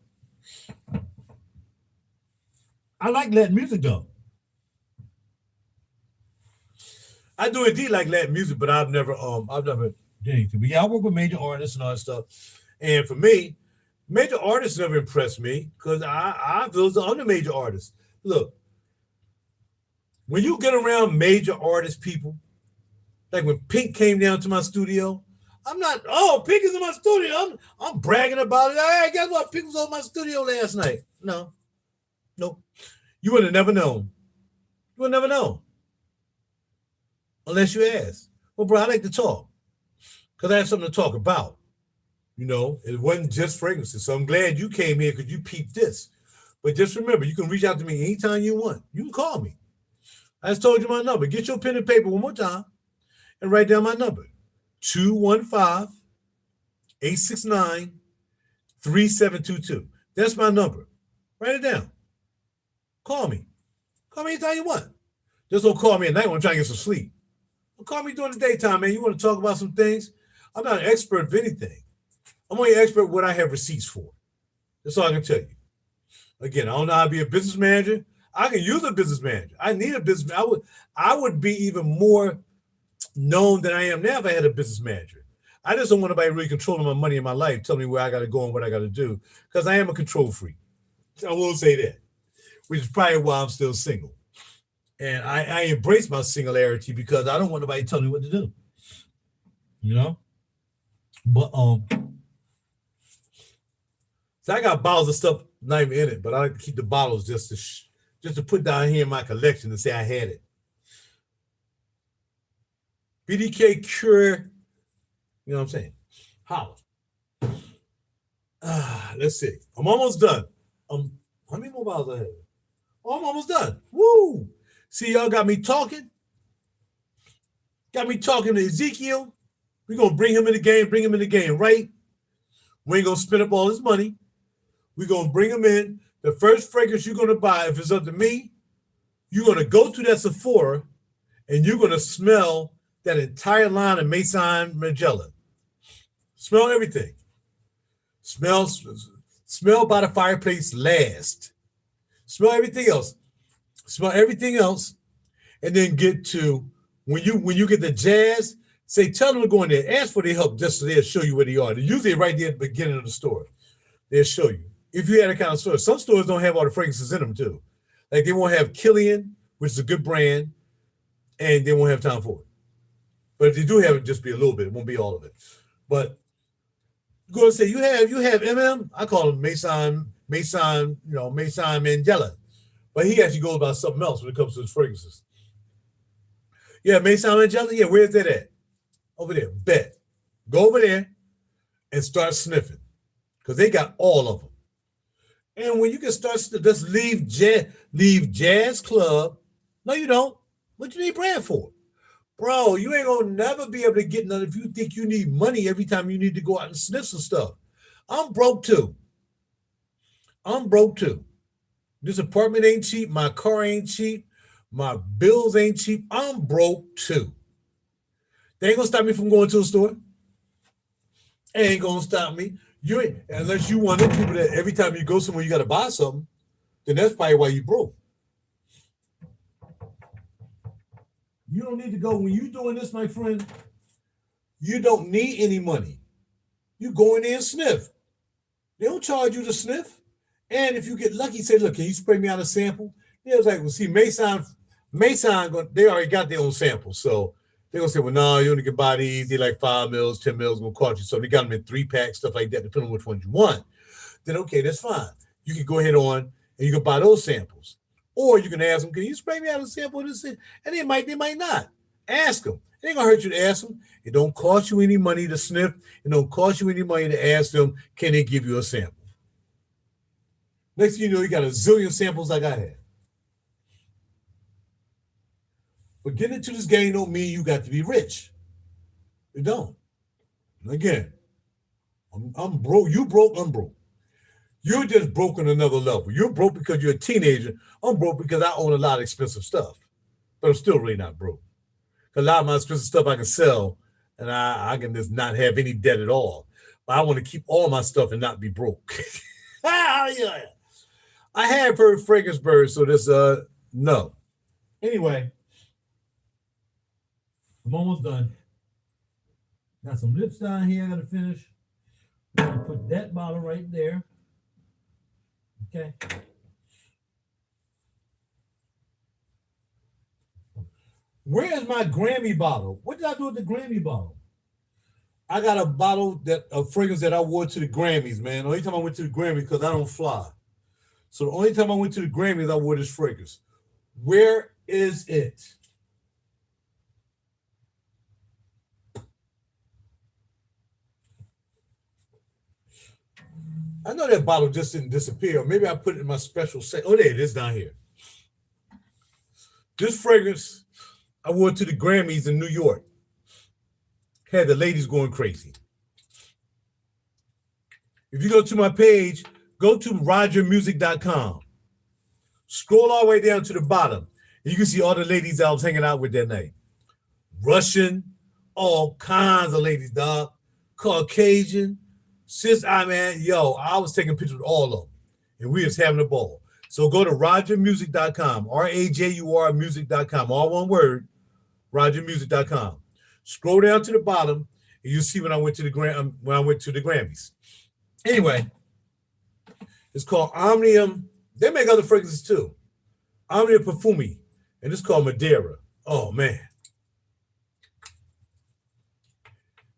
I like Latin music though. I do indeed like Latin music, but I've never did anything. But yeah, I work with major artists and all that stuff. And for me, major artists never impressed me because I feel I'm the major artist. Look, when you get around major artist people, like when Pink came down to my studio, I'm not, Pink is in my studio. I'm bragging about it. Hey, guess what? Pink was on my studio last night. No. Nope. You would have never known. You would never know. Unless you ask. Well, bro, I like to talk. Because I have something to talk about. You know, it wasn't just fragrances. So I'm glad you came here because you peeped this. But just remember, you can reach out to me anytime you want. You can call me. I just told you my number. Get your pen and paper one more time and write down my number. 215-869-3722. That's my number. Write it down. Call me. Call me anytime you want. Just don't call me at night when I'm trying to get some sleep. Don't call me during the daytime, man. You want to talk about some things? I'm not an expert of anything. I'm only an expert what I have receipts for. That's all I can tell you. Again, I don't know how to be a business manager. I can use a business manager. I need a business. I would be even more known than I am now if I had a business manager. I just don't want anybody really controlling my money in my life, telling me where I got to go and what I got to do, because I am a control freak. I will say that, which is probably why I'm still single. And I embrace my singularity because I don't want nobody telling me what to do. You know? But so I got bottles of stuff not even in it, but I like to keep the bottles just to put down here in my collection and say I had it. BDK Cure, you know what I'm saying? Holla. Let's see. I'm almost done. How many more bottles I have? Oh, I'm almost done. Woo! See, y'all got me talking. Got me talking to Ezekiel. We're going to bring him in the game, right? We ain't going to spend up all his money. We're going to bring him in. The first fragrance you're going to buy, if it's up to me, you're going to go to that Sephora and you're going to smell that entire line of Maison Margiela. Smell everything. Smell by the fireplace last. Smell everything else. Smell everything else. And then get to, when you get the jazz, say, tell them to go in there. Ask for their help just so they'll show you where they are. They're usually right there at the beginning of the store. They'll show you. If you had a kind of store. Some stores don't have all the fragrances in them too. Like they won't have Killian, which is a good brand, and they won't have Tom Ford. But if they do have it, just be a little bit. It won't be all of it. But go and say, you have MM? I call him Maison Margiela. But he actually goes by something else when it comes to his fragrances. Yeah, Maison Margiela? Yeah, where's that at? Over there. Bet. Go over there and start sniffing. Because they got all of them. And when you can start, just leave Jazz Club. No, you don't. What you need brand for? Bro, you ain't gonna never be able to get none if you think you need money every time you need to go out and sniff some stuff. I'm broke too. This apartment ain't cheap. My car ain't cheap. My bills ain't cheap. I'm broke too. They ain't gonna stop me from going to a store. Ain't gonna stop me. You ain't, unless you one of them people that every time you go somewhere you gotta buy something, then that's probably why you broke. You don't need to go. When you're doing this, my friend, you don't need any money. You go in there and sniff. They don't charge you to sniff. And if you get lucky, say, look, can you spray me out a sample? It was like, well, see, Maison, they already got their own samples. So they're going to say, well, no, you only can buy these. They're like 5 mils, 10 mils, going to cost you. So they got them in 3-packs, stuff like that, depending on which ones you want. Then, okay, that's fine. You can go ahead on and you can buy those samples. Or you can ask them, can you spray me out a sample of this? And they might not. Ask them. It ain't going to hurt you to ask them. It don't cost you any money to sniff. It don't cost you any money to ask them, can they give you a sample? Next thing you know, you got a zillion samples like I had. But getting into this game don't mean you got to be rich. It don't. And again, I'm broke. You broke, I'm broke. You're just broke on another level. You're broke because you're a teenager. I'm broke because I own a lot of expensive stuff. But I'm still really not broke. A lot of my expensive stuff I can sell, and I can just not have any debt at all. But I want to keep all my stuff and not be broke. Yeah. I have heard fragrance birds, so this no. Anyway, I'm almost done. Got some lips down here I gotta finish. I'm gonna put that bottle right there. Okay. Where's my Grammy bottle? What did I do with the Grammy bottle? I got a bottle of fragrance that I wore to the Grammys, man. The only time I went to the Grammys because I don't fly. So the only time I went to the Grammys, I wore this fragrance. Where is it? I know that bottle just didn't disappear. Maybe I put it in my special set. Oh, there it is down here. This fragrance I wore to the Grammys in New York. Had the ladies going crazy. If you go to my page, go to RaJuRmusic.com. Scroll all the way down to the bottom. And you can see all the ladies I was hanging out with that night. Russian, all kinds of ladies, dog. Caucasian. I was taking pictures with all of them. And we was having a ball. So go to RaJuRmusic.com. RaJuR music.com. All one word. RaJuRmusic.com. Scroll down to the bottom, and you'll see when I went to the Grammys. Anyway, it's called Omnium. They make other fragrances too. Omnium Perfumi, and it's called Madeira. Oh man,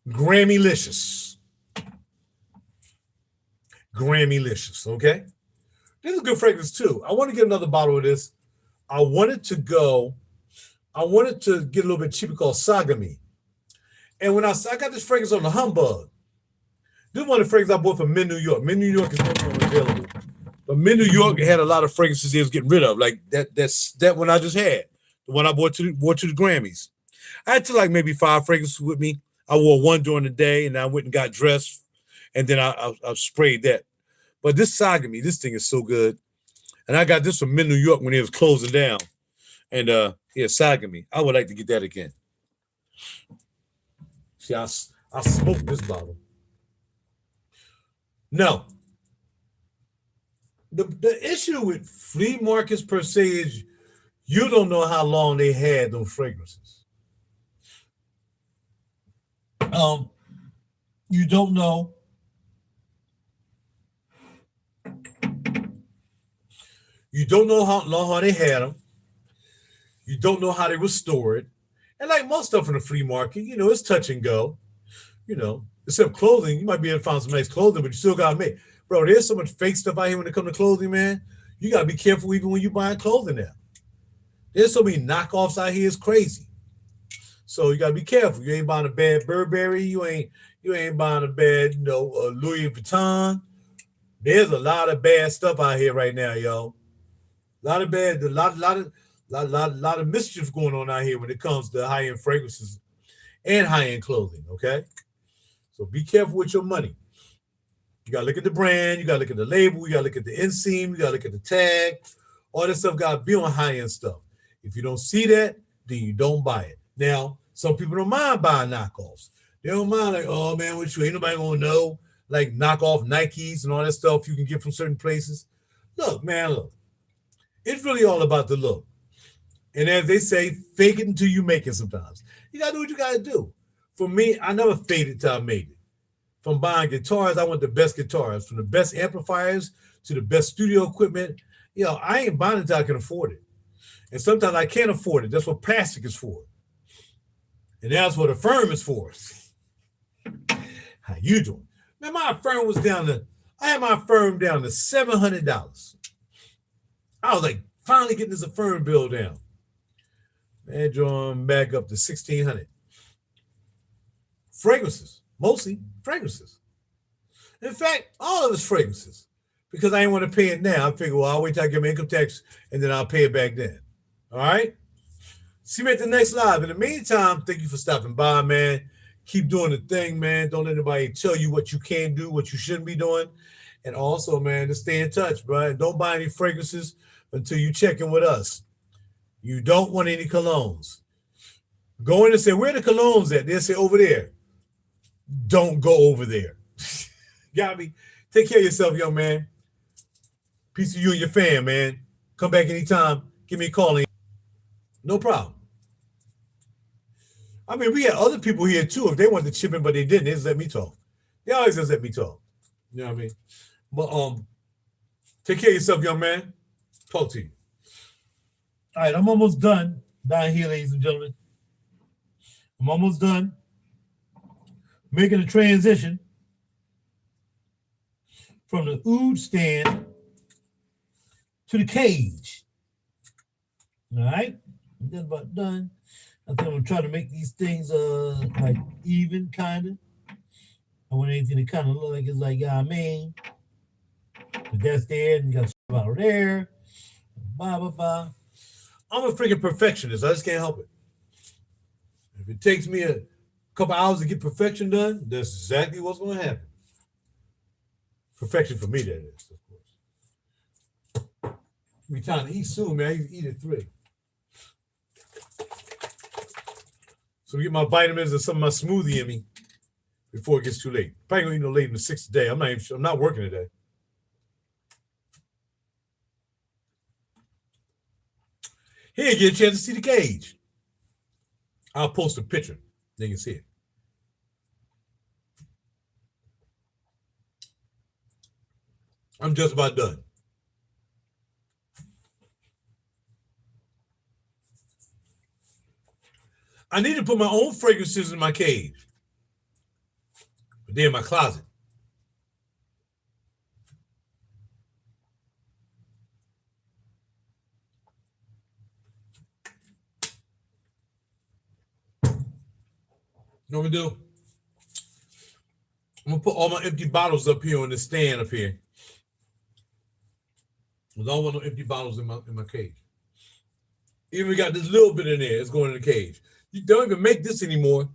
Grammylicious. Okay, this is a good fragrance too. I want to get another bottle of this. I wanted to get a little bit cheaper called Sagami. And when I got this fragrance on the Humbug, this is one of the fragrances I bought from Mint New York. Mint New York is no longer available. But Mint New York had a lot of fragrances they was getting rid of, like that one I just had, the one I bought to the Grammys. I had to like maybe 5 fragrances with me. I wore one during the day, and I went and got dressed, and then I sprayed that. But this Sagami, this thing is so good. And I got this from Mid New York when it was closing down. And yeah, Sagami. I would like to get that again. See, I smoked this bottle. No. The issue with flea markets per se is you don't know how long they had those fragrances. You don't know. You don't know how long they had them. You don't know how they were stored. And like most stuff in the flea market, you know, it's touch and go. You know, except clothing, you might be able to find some nice clothing, but you still got to make. Bro, there's so much fake stuff out here when it comes to clothing, man. You got to be careful even when you buying clothing now. There's so many knockoffs out here, it's crazy. So you got to be careful. You ain't buying a bad Burberry. You ain't buying a bad, Louis Vuitton. There's a lot of bad stuff out here right now, yo. A lot of mischief going on out here when it comes to high-end fragrances and high-end clothing, okay? So be careful with your money. You got to look at the brand. You got to look at the label. You got to look at the inseam. You got to look at the tag. All this stuff got to be on high-end stuff. If you don't see that, then you don't buy it. Now, some people don't mind buying knockoffs. They don't mind like, oh, man, what you ain't nobody going to know. Like knockoff Nikes and all that stuff you can get from certain places. Look, man, look. It's really all about the look. And as they say, fake it until you make it sometimes. You got to do what you got to do. For me, I never faded till I made it. From buying guitars, I want the best guitars. From the best amplifiers to the best studio equipment. I ain't buying it until I can afford it. And sometimes I can't afford it. That's what plastic is for. And that's what a firm is for. How you doing? Man, my firm was I had my firm down to $700. I was like, finally getting this firm bill down. Man, drawing back up to $1,600. Fragrances, mostly fragrances. In fact, all of it's fragrances. Because I didn't want to pay it now. I figured, well, I'll wait till I get my income tax and then I'll pay it back then. All right? See me at the next live. In the meantime, thank you for stopping by, man. Keep doing the thing, man. Don't let anybody tell you what you can do, what you shouldn't be doing. And also, man, to stay in touch, bro. Don't buy any fragrances until you check in with us. You don't want any colognes. Go in and say, where the colognes at? They'll say, over there. Don't go over there. Got me? Take care of yourself, young man. Peace to you and your fam, man. Come back anytime. Give me a call. No problem. I mean, we had other people here, too. If they wanted to chip in, but they didn't. They just let me talk. They always just let me talk. You know what I mean? But take care of yourself, young man. Talk to you. All right, I'm almost done down here, ladies and gentlemen. I'm almost done making a transition from the oud stand to the cage. All right, I'm just about done. I think I'm gonna try to make these things like even, kind of. I want anything to kind of look like it's like, I mean, but that's there, and you got stuff out there. Blah blah blah. I'm a freaking perfectionist. I just can't help it. If it takes me a couple hours to get perfection done, that's exactly what's going to happen. Perfection for me, that is, of course. Be time to eat soon, man. I used to eat at 3. So to get my vitamins and some of my smoothie in me before it gets too late. Probably gonna eat no later than 6 today. I'm not working today. Here, you get a chance to see the cage. I'll post a picture. Then you can see it. I'm just about done. I need to put my own fragrances in my cage. But they're in my closet. You know what I'm gonna do? I'm gonna put all my empty bottles up here on the stand up here. I don't want no empty bottles in my cage. Even we got this little bit in there. It's going in the cage. You don't even make this anymore.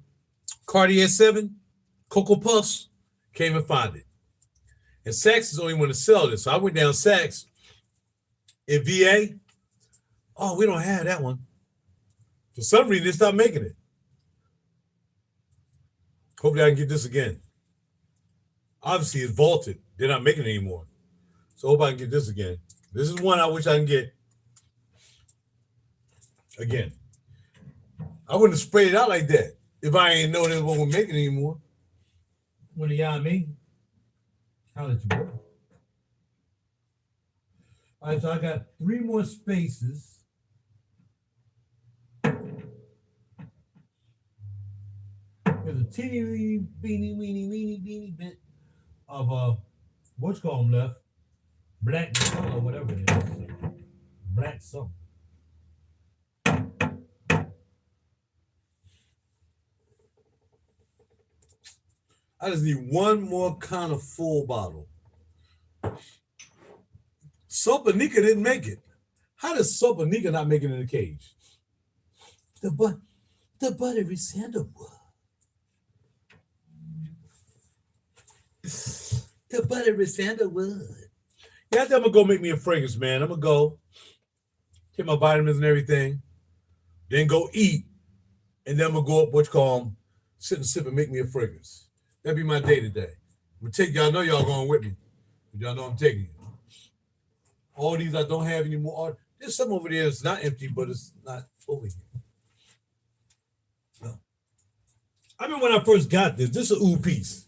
Cartier 7, Cocoa Puffs, came and find it. And Saks is the only one to sell this. So I went down Saks in VA. Oh, we don't have that one. For some reason, they stopped making it. Hopefully I can get this again. Obviously, it's vaulted. They're not making it anymore. So I hope I can get this again. This is one I wish I can get again. I wouldn't have sprayed it out like that if I ain't know they won't make it anymore. What do y'all mean? How did you go? All right, so I got 3 more spaces. There's a teeny weeny bit of what's called left. Black color, whatever it is. Black something. I just need one more kind of full bottle. Sopanica didn't make it. How does Sopanica not make it in the cage? The buttery sandalwood. The buttery sandalwood. Yeah, I think I'm gonna go make me a fragrance, man. I'm gonna go take my vitamins and everything, then go eat, and then I'm gonna go up what you call sit and sip and make me a fragrance. That'd be my day today. I'm gonna take y'all know y'all going with me. Y'all know I'm taking it. All these I don't have anymore. There's some over there that's not empty, but it's not over here. No. I mean, when I first got this is an oud piece.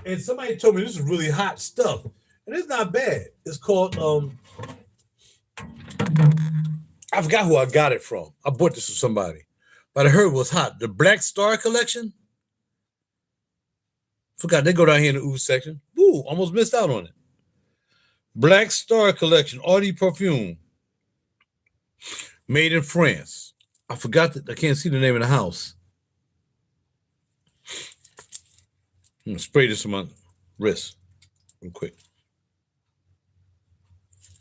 And somebody told me this is really hot stuff. And it's not bad. It's called, I forgot who I got it from. I bought this from somebody. But I heard it was hot. The Black Star Collection? Forgot, they go down here in the oud section. Ooh, almost missed out on it. Black Star Collection, Eau de Parfum. Made in France. I forgot that, I can't see the name of the house. I'm gonna spray this on my wrist real quick.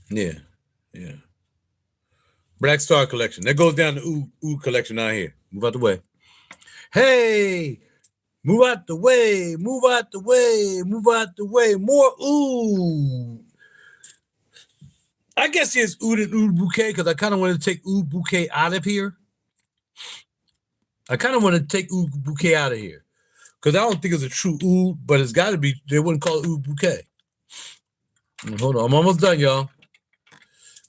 Yeah. Black Star Collection. That goes down the oud collection down here. Move out the way. Hey, move out the way. Move out the way. Move out the way. More oud. I guess it's oud and oud bouquet because I kind of want to take oud bouquet out of here. I kind of want to take oud bouquet out of here. Because I don't think it's a true oud, but it's got to be. They wouldn't call it oud bouquet. Hold on, I'm almost done, y'all.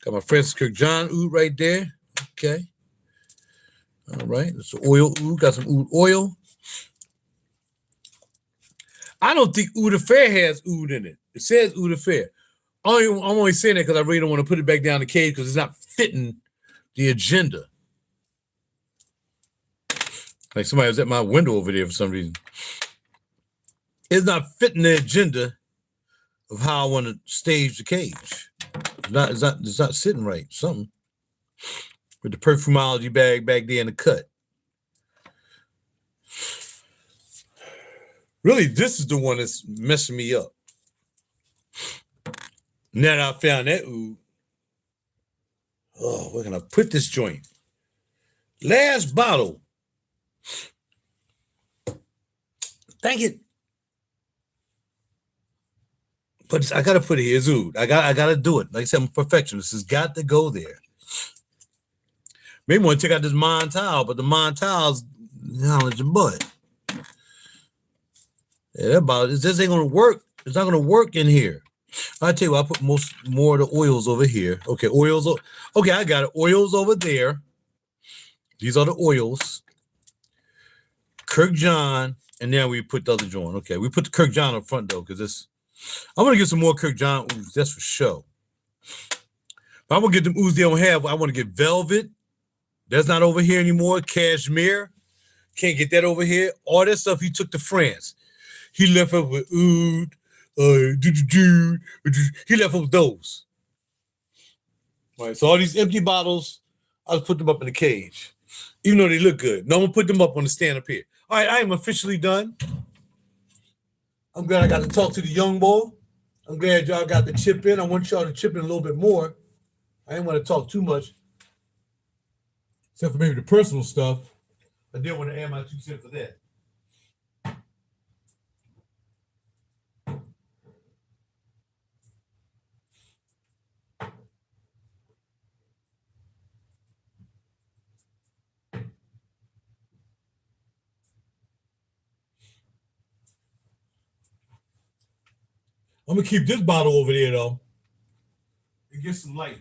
Got my Francis Kirk John oud right there. Okay. All right, it's oil oud. Got some oud oil. I don't think Oud Affair has oud in it. It says Oud Affair. I'm only saying that because I really don't want to put it back down the cage because it's not fitting the agenda. Like somebody was at my window over there for some reason. It's not fitting the agenda of how I want to stage the cage. It's not sitting right. Something. With the perfumology bag back there in the cut. Really, this is the one that's messing me up. Now that I found that oud. Oh, where can I put this joint? Last bottle. Thank it. But I gotta put it here. It's oud. I gotta do it. Like I said, I'm a perfectionist. It's got to go there. Maybe want to check out this Montal, but the Montal's knowledge your butt. Yeah, that bottle. This ain't gonna work. It's not gonna work in here. I tell you what, I put more of the oils over here. Okay, oils. Okay, I got it. Oils over there. These are the oils. Kirk John, and then we put the other joint. Okay, we put the Kirk John up front though, because this. I'm gonna get some more Kirk John ouds. That's for sure. But I'm gonna get them ouds they don't have. I want to get Velvet. That's not over here anymore. Cashmere. Can't get that over here. All that stuff he took to France. He left up with oud. He left up with those. All right, so all these empty bottles, I'll put them up in the cage. Even though they look good. No, I'm gonna put them up on the stand up here. All right, I am officially done. I'm glad I got to talk to the young boy. I'm glad y'all got to chip in. I want y'all to chip in a little bit more. I didn't want to talk too much. Except for maybe the personal stuff. I did want to add my 2 cents for that. I'm gonna keep this bottle over there though. And get some light.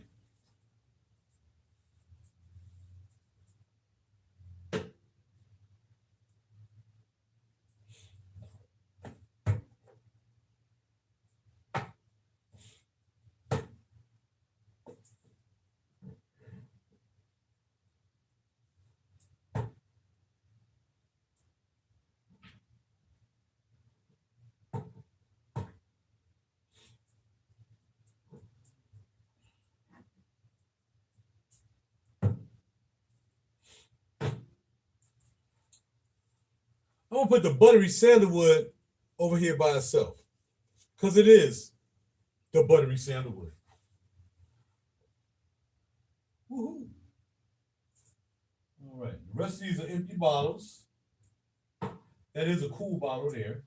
I'm gonna put the buttery sandalwood over here by itself. Because it is the buttery sandalwood. Woohoo. All right. The rest of these are empty bottles. That is a cool bottle there.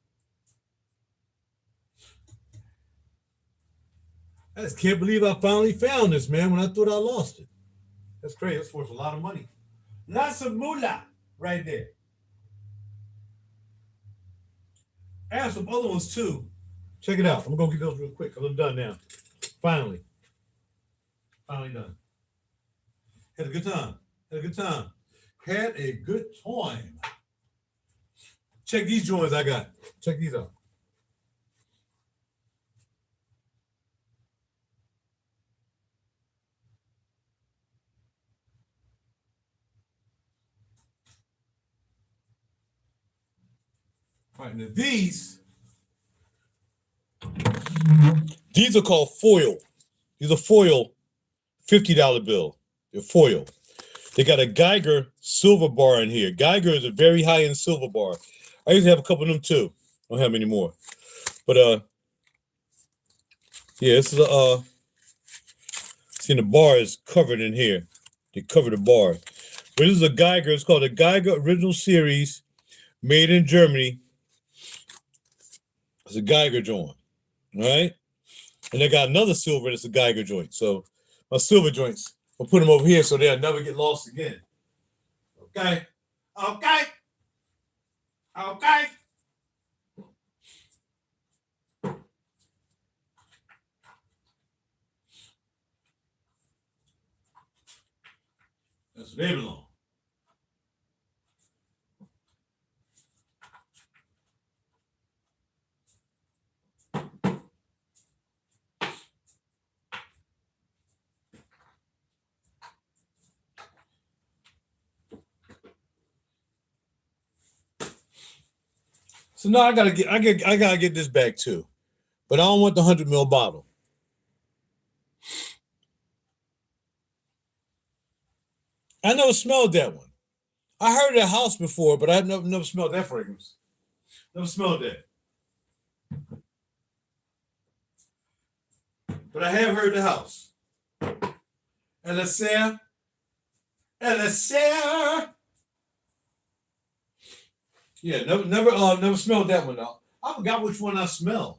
I just can't believe I finally found this, man, when I thought I lost it. That's crazy. That's worth a lot of money. Lots of moolah right there. I have some other ones too. Check it out. I'm gonna get those real quick because I'm done now. Finally. Finally done. Had a good time. Had a good time. Had a good time. Check these joints I got. Check these out. All right, now these are called foil. These are foil $50 bill. They're foil. They got a Geiger silver bar in here. Geiger is a very high-end silver bar. I used to have a couple of them too. I don't have any more. But yeah, this is a see, the bar is covered in here. They cover the bar. But this is a Geiger. It's called a Geiger Original Series, made in Germany. It's a Geiger joint, all right? And they got another silver that's a Geiger joint. So my silver joints, I'll put them over here so they'll never get lost again. Okay? Okay? Okay? That's where they belong. So now I gotta get this back too, but I don't want the 100 ml bottle. I never smelled that one. I heard that house before, but I've never smelled that fragrance. Never smelled that. But I have heard the house. Elixir. Yeah, never smelled that one out. I forgot which one I smelled.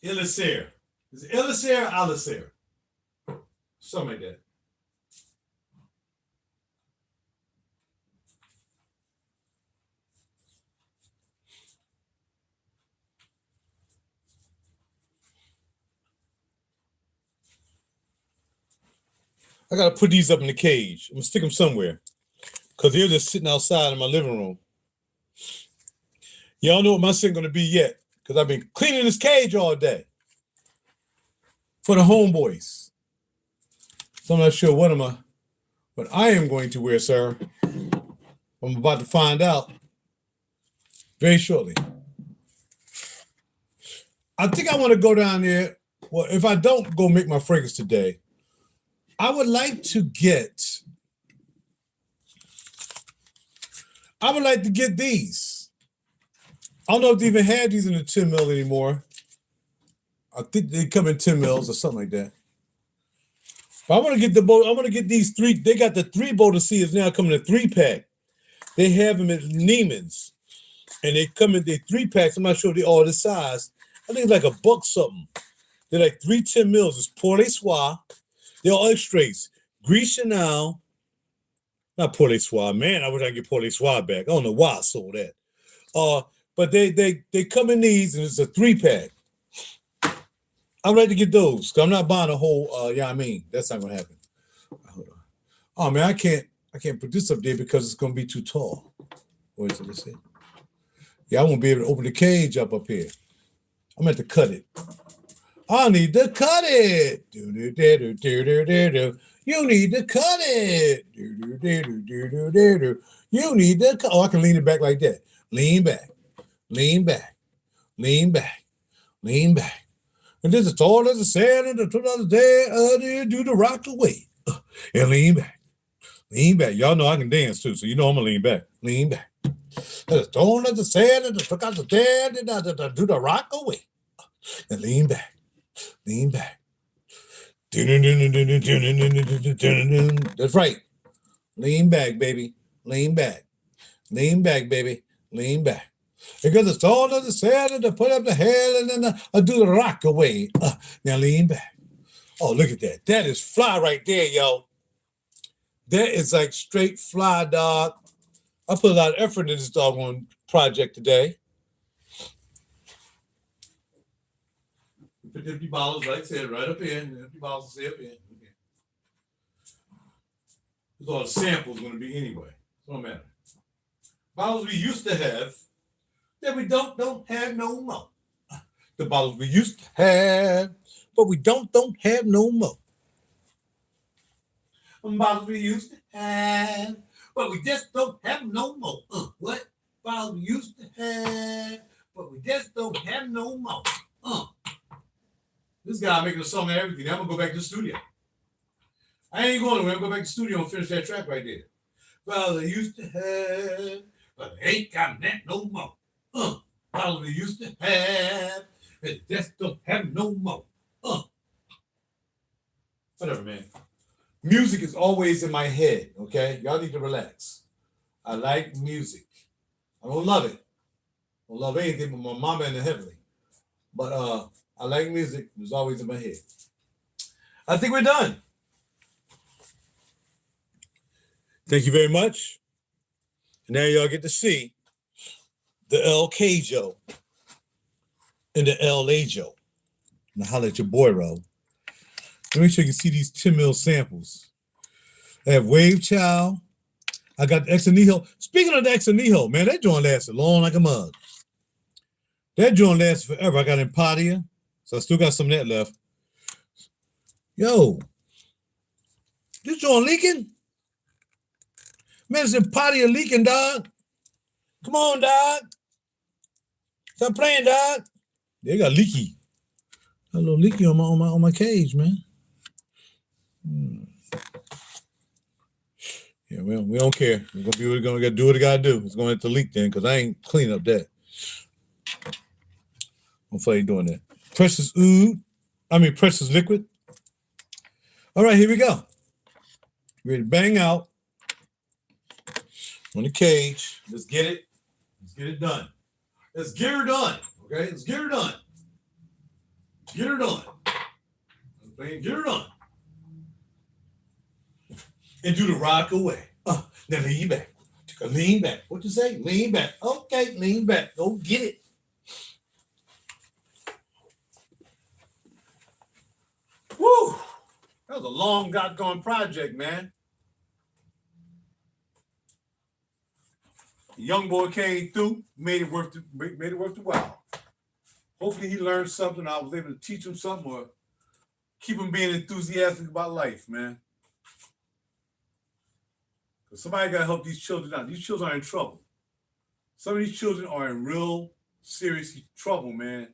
Elixir. Is it Elixir or Elixir? Something like that. I gotta put these up in the cage. I'm gonna stick them somewhere because they're just sitting outside in my living room. Y'all know what my scent gonna be yet because I've been cleaning this cage all day for the homeboys. So I'm not sure what I am going to wear, sir. I'm about to find out very shortly. I think I want to go down there Well, if I don't go make my fragrance today, I would like to get these. I don't know if they even have these in the 10 mil anymore. I think they come in 10 mils or something like that. But I want to get these three. They got the 3 Boulder Seeds now coming in a 3-pack. They have them at Neiman's. And they come in their 3-packs. I'm not sure they all the size. I think it's like $1 something. They're like 3 10 mils. It's Pour Les Soir. They're all extracts. Gris Chanel. Not Pour Les Soir. Man, I wish I could get Pour Les Soir back. I don't know why I sold that. But they come in these, and it's a 3-pack. I would like to get those, because I'm not buying a whole, I mean, that's not going to happen. Hold on. Oh, man, I can't put this up there because it's going to be too tall. What is it? Let's see. Yeah, I won't be able to open the cage up here. I'm going to have to cut it. I need to cut it. You need to cut it. You need to cut. Oh, I can lean it back like that. Lean back. Lean back. Lean back. Lean back. And this is tall as a sand and the 2 other day, do the rock away. And lean back. Lean back. Y'all know I can dance too, so you know I'm going to lean back. Lean back. As tall as the sand and the 2 other day, do the rock away. And lean back. Lean back. That's right. Lean back, baby. Lean back. Lean back, baby. Lean back. Because it's all of the sand to put up the hair and then I do the rock away. Now lean back. Oh, look at that. That is fly right there, yo. That is like straight fly, dog. I put a lot of effort into this doggone project today. Put the empty bottles, like I said, right up in. The empty bottles stay up in. Okay. That's all the samples going to be anyway. It don't matter. Bottles we used to have that we don't have no more. The bottles we used to have, but we don't have no more. The bottles we used to have, but we just don't have no more. What? Bottles we used to have, but we just don't have no more. This guy making a song and everything. I'm gonna go back to the studio. I ain't going nowhere. I'm gonna go back to the studio and finish that track right there. Well, they used to have, but they ain't got that no more. Well, they used to have, but just don't have no more. Whatever, man. Music is always in my head, okay? Y'all need to relax. I like music. I don't love it. I don't love anything but my mama and the heavenly. But I like music. It's always in my head. I think we're done. Thank you very much. And now y'all get to see the El Cajo and the El Ajo. Now holla at your boy, Ro. Make sure you can see these 10 mil samples. I have Wave Chow. I got the Ex Anijo. Speaking of the Ex Anijo, man, that joint lasted long like a mug. That joint lasted forever. I got Empatia, so I still got some of that left. Yo, this joint leaking? Man, it's Empatia leaking, dog. Come on, dog. Stop playing, dog. They got leaky. Got a little leaky on my cage, man. Yeah, we don't care. We're gonna do what we gotta do. It's gonna have to leak then, because I ain't cleaning up that. Hopefully I ain't doing that. Precious liquid. All right, here we go. Ready to bang out on the cage. Let's get it. Let's get it done. Let's get her done. Okay, let's get her done. Get her done. Get her done. And do the rock away. Now lean back. Lean back. What you say? Lean back. Okay, lean back. Go get it. Woo! That was a long doggone project, man. The young boy came through, made it worth the while. Hopefully he learned something. I was able to teach him something or keep him being enthusiastic about life, man. Because somebody got to help these children out. These children are in trouble. Some of these children are in real serious trouble, man,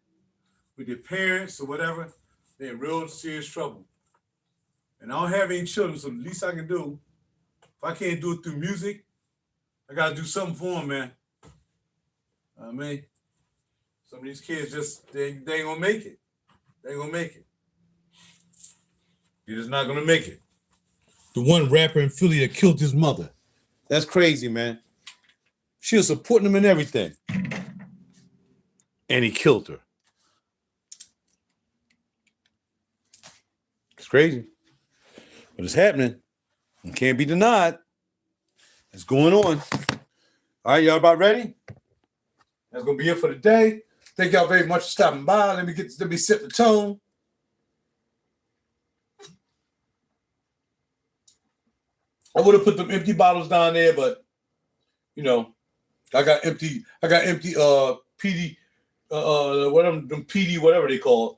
with their parents or whatever.
They're in real serious trouble. And I don't have any children, so the least I can do, if I can't do it through music, I gotta do something for them, man. I mean, some of these kids just they ain't gonna make it. They ain't gonna make it. You're just not gonna make it. The one rapper in Philly that killed his mother. That's crazy, man. She was supporting him in everything. And he killed her. It's crazy. But it's happening. It can't be denied. It's going on. All right, y'all about ready? That's gonna be it for the day. Thank y'all very much for stopping by. Let me set the tone. I would have put them empty bottles down there, but you know, I got empty PD them PD, whatever they call it.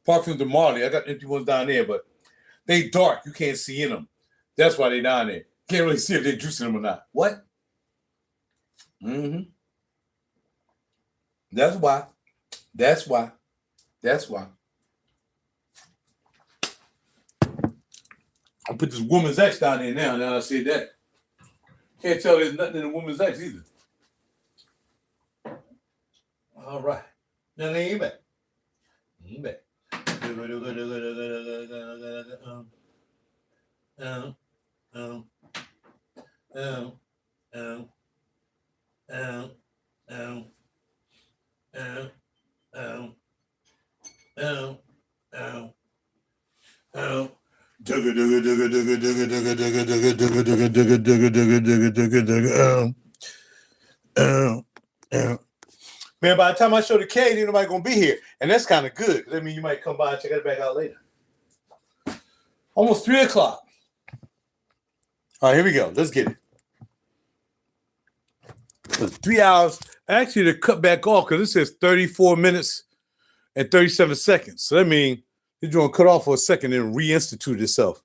Parfum de Marley. I got empty ones down there, but they dark. You can't see in them. That's why they down there. Can't really see if they're juicing them or not. What? Mm-hmm. That's why. That's why. That's why. I put this woman's X down there now. Now I see that. Can't tell there's nothing in the woman's X either. All right. Now they ain't back. Ain't back. Man, by the time I show the cage, ain't nobody gonna be here. And that's kind of good. That means you might come by and check it back out later. Almost 3 o'clock. All right, here we go. Let's get it. 3 hours. Actually, they cut back off because it says 34 minutes and 37 seconds. So that means you're going to cut off for a second and reinstitute itself.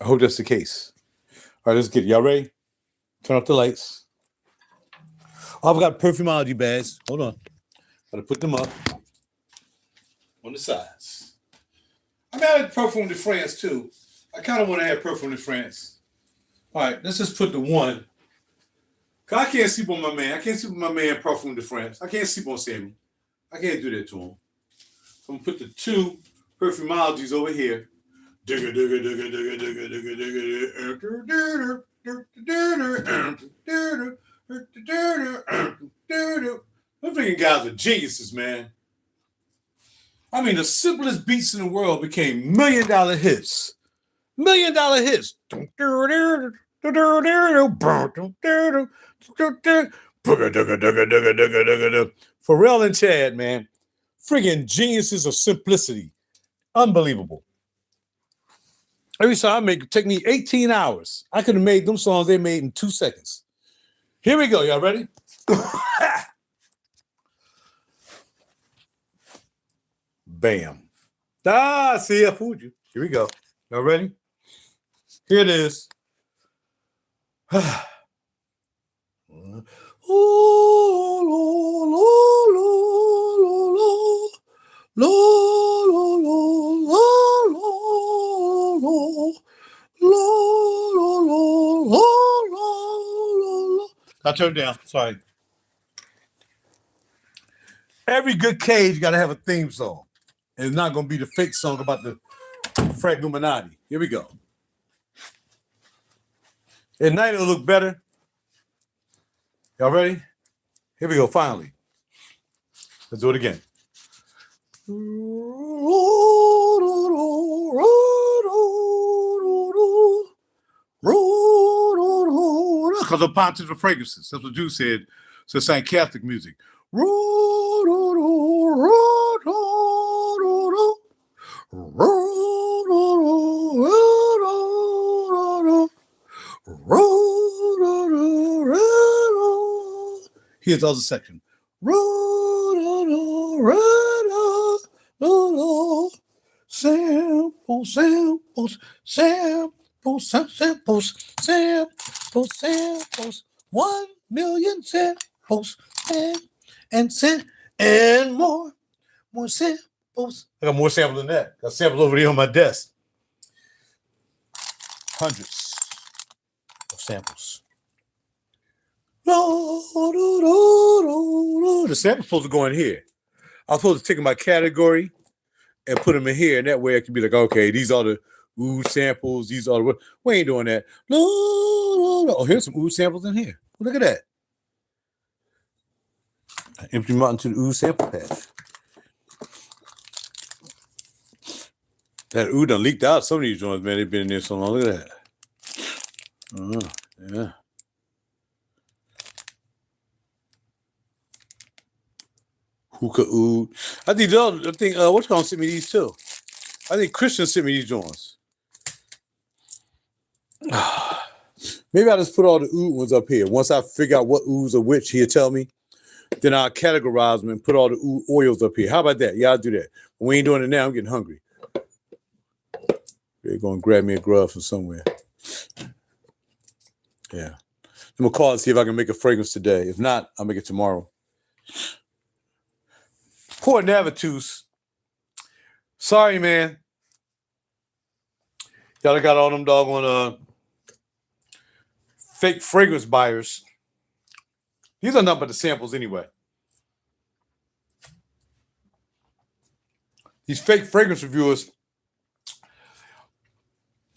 I hope that's the case. All right, let's get it. Y'all ready? Turn off the lights. Oh, I've got perfumology bags. Hold on. Gotta put them up on the sides. I mean, I had Perfume de France too. I kind of want to have Perfume de France. All right, let's just put the one. Cause I can't sleep on my man. I can't sleep on my man Perfume de France. I can't sleep on Sammy. I can't do that to him. So I'm gonna put the 2 perfumologies over here. Them freaking guys are geniuses, man. I mean, the simplest beats in the world became $1 million hits. $1 million hits. Pharrell and Chad, man. Friggin' geniuses of simplicity. Unbelievable. Every song I make take me 18 hours. I could have made them songs they made in 2 seconds. Here we go. Y'all ready? Bam. See, I fooled you. Here we go. Y'all ready? Here it is. I turned it down. Sorry. Every good cage got to have a theme song. And it's not going to be the fake song about the Frank Illuminati. Here we go. At night, it'll look better. Y'all ready? Here we go, finally. Let's do it again. Because of pontifical fragrances. That's what Jews said. So it's like Catholic music. Here's the other section. Samples, samples, samples, samples, samples, samples, 1 million samples, and more samples, Oops. I got more samples than that. Got samples over there on my desk. Hundreds of samples. The sample's supposed to go in here. I was supposed to take my category and put them in here, and that way I can be like, okay, these are the ooh samples. These are the. We ain't doing that. Oh, here's some ooh samples in here. Look at that. I empty them out into the ooh sample patch. That ooh done leaked out. Some of these joints, man, they've been in there so long. Look at that. Yeah. Hookah ooh. I think what's gonna send me these too? I think Christian sent me these joints. Maybe I'll just put all the ooh ones up here. Once I figure out what oohs are which, he'll tell me. Then I'll categorize them and put all the ooh oils up here. How about that? Yeah, I'll do that. We ain't doing it now. I'm getting hungry. They're going to grab me a grub from somewhere. Yeah. I'm going to call and see if I can make a fragrance today. If not, I'll make it tomorrow. Poor Navitus. Sorry, man. Y'all got all them doggone fake fragrance buyers. These are nothing but the samples anyway. These fake fragrance reviewers.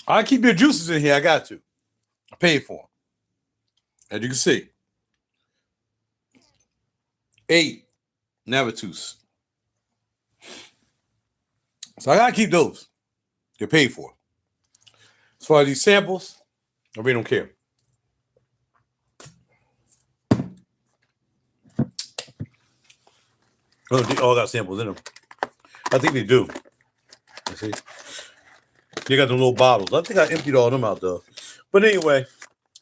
I keep your juices in here. I got to. I paid for them. As you can see. 8 Navitus. So I got to keep those. They're paid for. As far as these samples, I really don't care. Oh, they all got samples in them. I think they do. You see? They got the little bottles. I think I emptied all them out though. But anyway,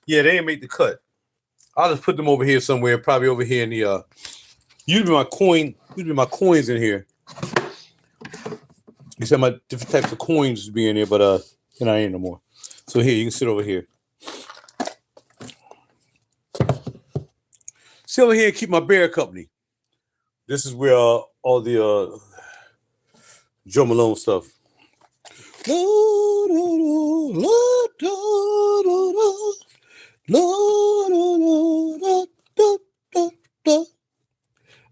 yeah, they ain't make the cut. I'll just put them over here somewhere, probably over here in the usually my coins in here. You said my different types of coins be in here, but I ain't no more. So here, you can sit over here. Sit over here and keep my bear company. This is where all the Joe Malone stuff.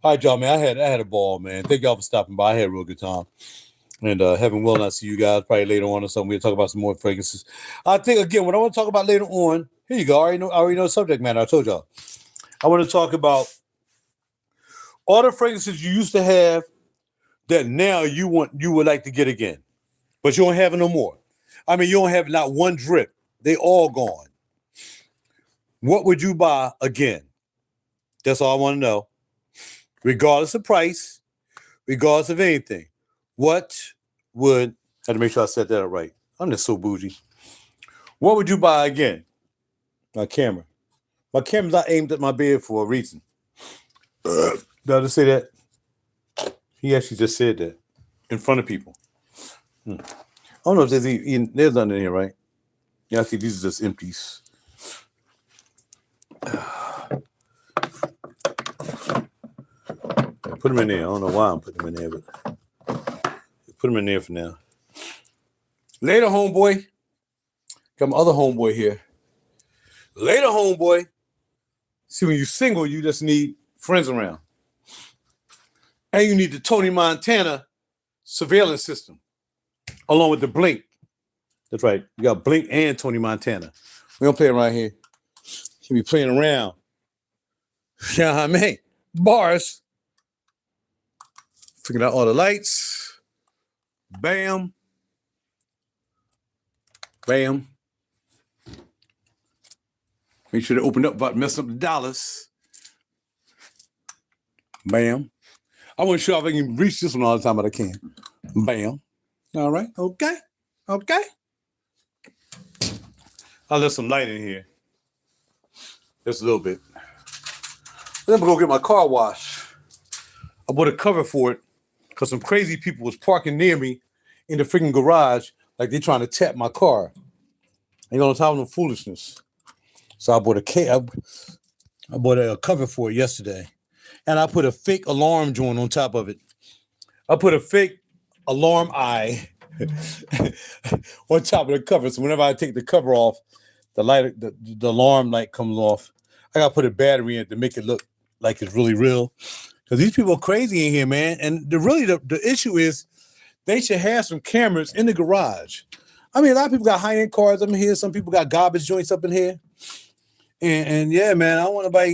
All right, y'all, man. I had a ball, man. Thank y'all for stopping by. I had a real good time. And heaven will not see you guys probably later on or something. We'll talk about some more fragrances. I think, again, what I want to talk about later on, here you go. I already know the subject matter. I told y'all. I want to talk about all the fragrances you used to have that now you would like to get again. But you don't have it no more. I mean, you don't have not one drip. They all gone. What would you buy again? That's all I want to know. Regardless of price, regardless of anything. What would, I had to make sure I set that up right. I'm just so bougie. What would you buy again? My camera. My camera's not aimed at my bed for a reason. Did I just say that? He actually just said that in front of people. I don't know if there's nothing in here, right? Yeah, I see these are just empties. Put them in there. I don't know why I'm putting them in there, but put them in there for now. Later, homeboy. Got my other homeboy here. Later, homeboy. See, when you're single, you just need friends around. And you need the Tony Montana surveillance system, along with the Blink. That's right. You got Blink and Tony Montana. We don't play around here. You be playing around. You know what I mean? Bars. Figuring out all the lights. Bam. Bam. Make sure to open up without messing up the dollars. Bam. I wasn't sure if I can reach this one all the time, but I can. Bam. All right. Okay. Okay. I'll let some light in here. Just a little bit. Then I'm going to go get my car washed. I bought a cover for it because some crazy people was parking near me in the freaking garage like they're trying to tap my car. Ain't on top of no foolishness. So I bought a cover for it yesterday. And I put a fake alarm joint on top of it. I put a fake alarm eye on top of the cover. So whenever I take the cover off, the alarm light comes off. I gotta put a battery in it to make it look like it's really real. Because these people are crazy in here, man. And the issue is they should have some cameras in the garage. I mean, a lot of people got high-end cars up in here. Some people got garbage joints up in here. And yeah, man, I want to buy,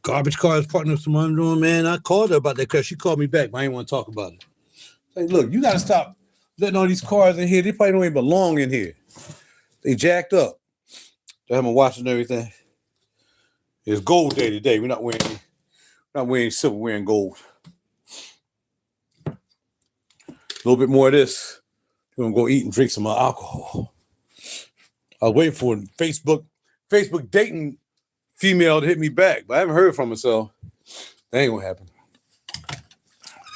garbage cars partner with some doing, man. I called her about that because she called me back, but I didn't want to talk about it. Like, look, you got to stop letting all these cars in here. They probably don't even belong in here. They jacked up. They have them watching everything. It's gold day today. We're not wearing silver, we're wearing gold. A little bit more of this. We're going to go eat and drink some more alcohol. I was waiting for Facebook dating female to hit me back, but I haven't heard from her, so that ain't gonna happen.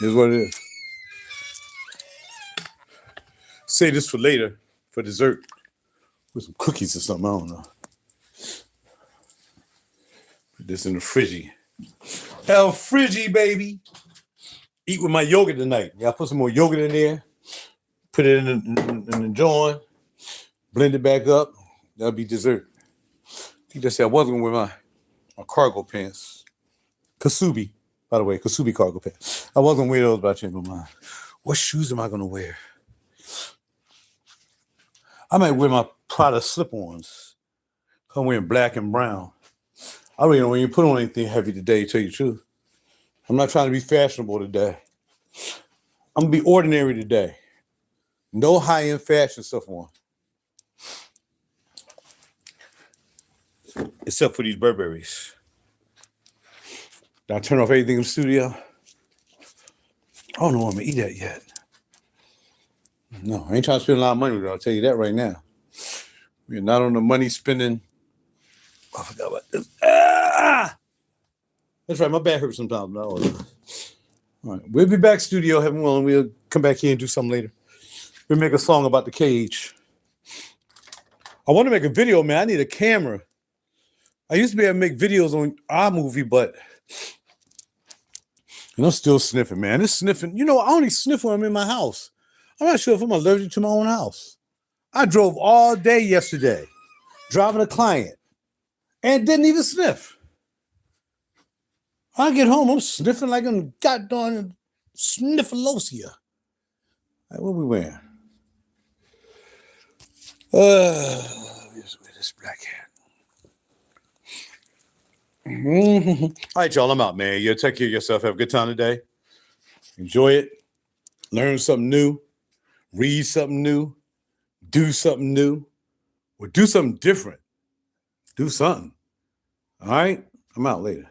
Here's what it is. Say this for later, for dessert, with some cookies or something. I don't know. Put this in the fridgy. El Fridgy, baby. Eat with my yogurt tonight. Yeah, I put some more yogurt in there. Put it in the joint. Blend it back up. That'll be dessert. I think that's it. I wasn't gonna wear my cargo pants. Kasubi, by the way, Kasubi cargo pants. I wasn't gonna wear those, but I changed my mind. What shoes am I gonna wear? I might wear my Prada slip-ons. I'm wearing black and brown. I really don't even put on anything heavy today, to tell you the truth. I'm not trying to be fashionable today. I'm gonna be ordinary today. No high-end fashion stuff on. Except for these Burberrys. Did I turn off everything in the studio? I don't know what I'm gonna eat at yet. No, I ain't trying to spend a lot of money, though. I'll tell you that right now. We're not on the money spending. Oh, I forgot about this. That's right, my back hurts sometimes. No. All right, we'll be back studio, heaven willing. We'll come back here and do something later. We'll make a song about the cage. I want to make a video, man. I need a camera. I used to be able to make videos on iMovie, but I'm still sniffing, man. This sniffing, I only sniff when I'm in my house. I'm not sure if I'm allergic to my own house. I drove all day yesterday, driving a client, and didn't even sniff. I get home, I'm sniffing like I'm goddamn sniffalosia. Like, what we wearing? Just wear this black hat. All right, y'all, I'm out, man. Take care of yourself. Have a good time today. Enjoy it. Learn something new. Read something new. Do something new. Or do something different. Do something. All right? I'm out later.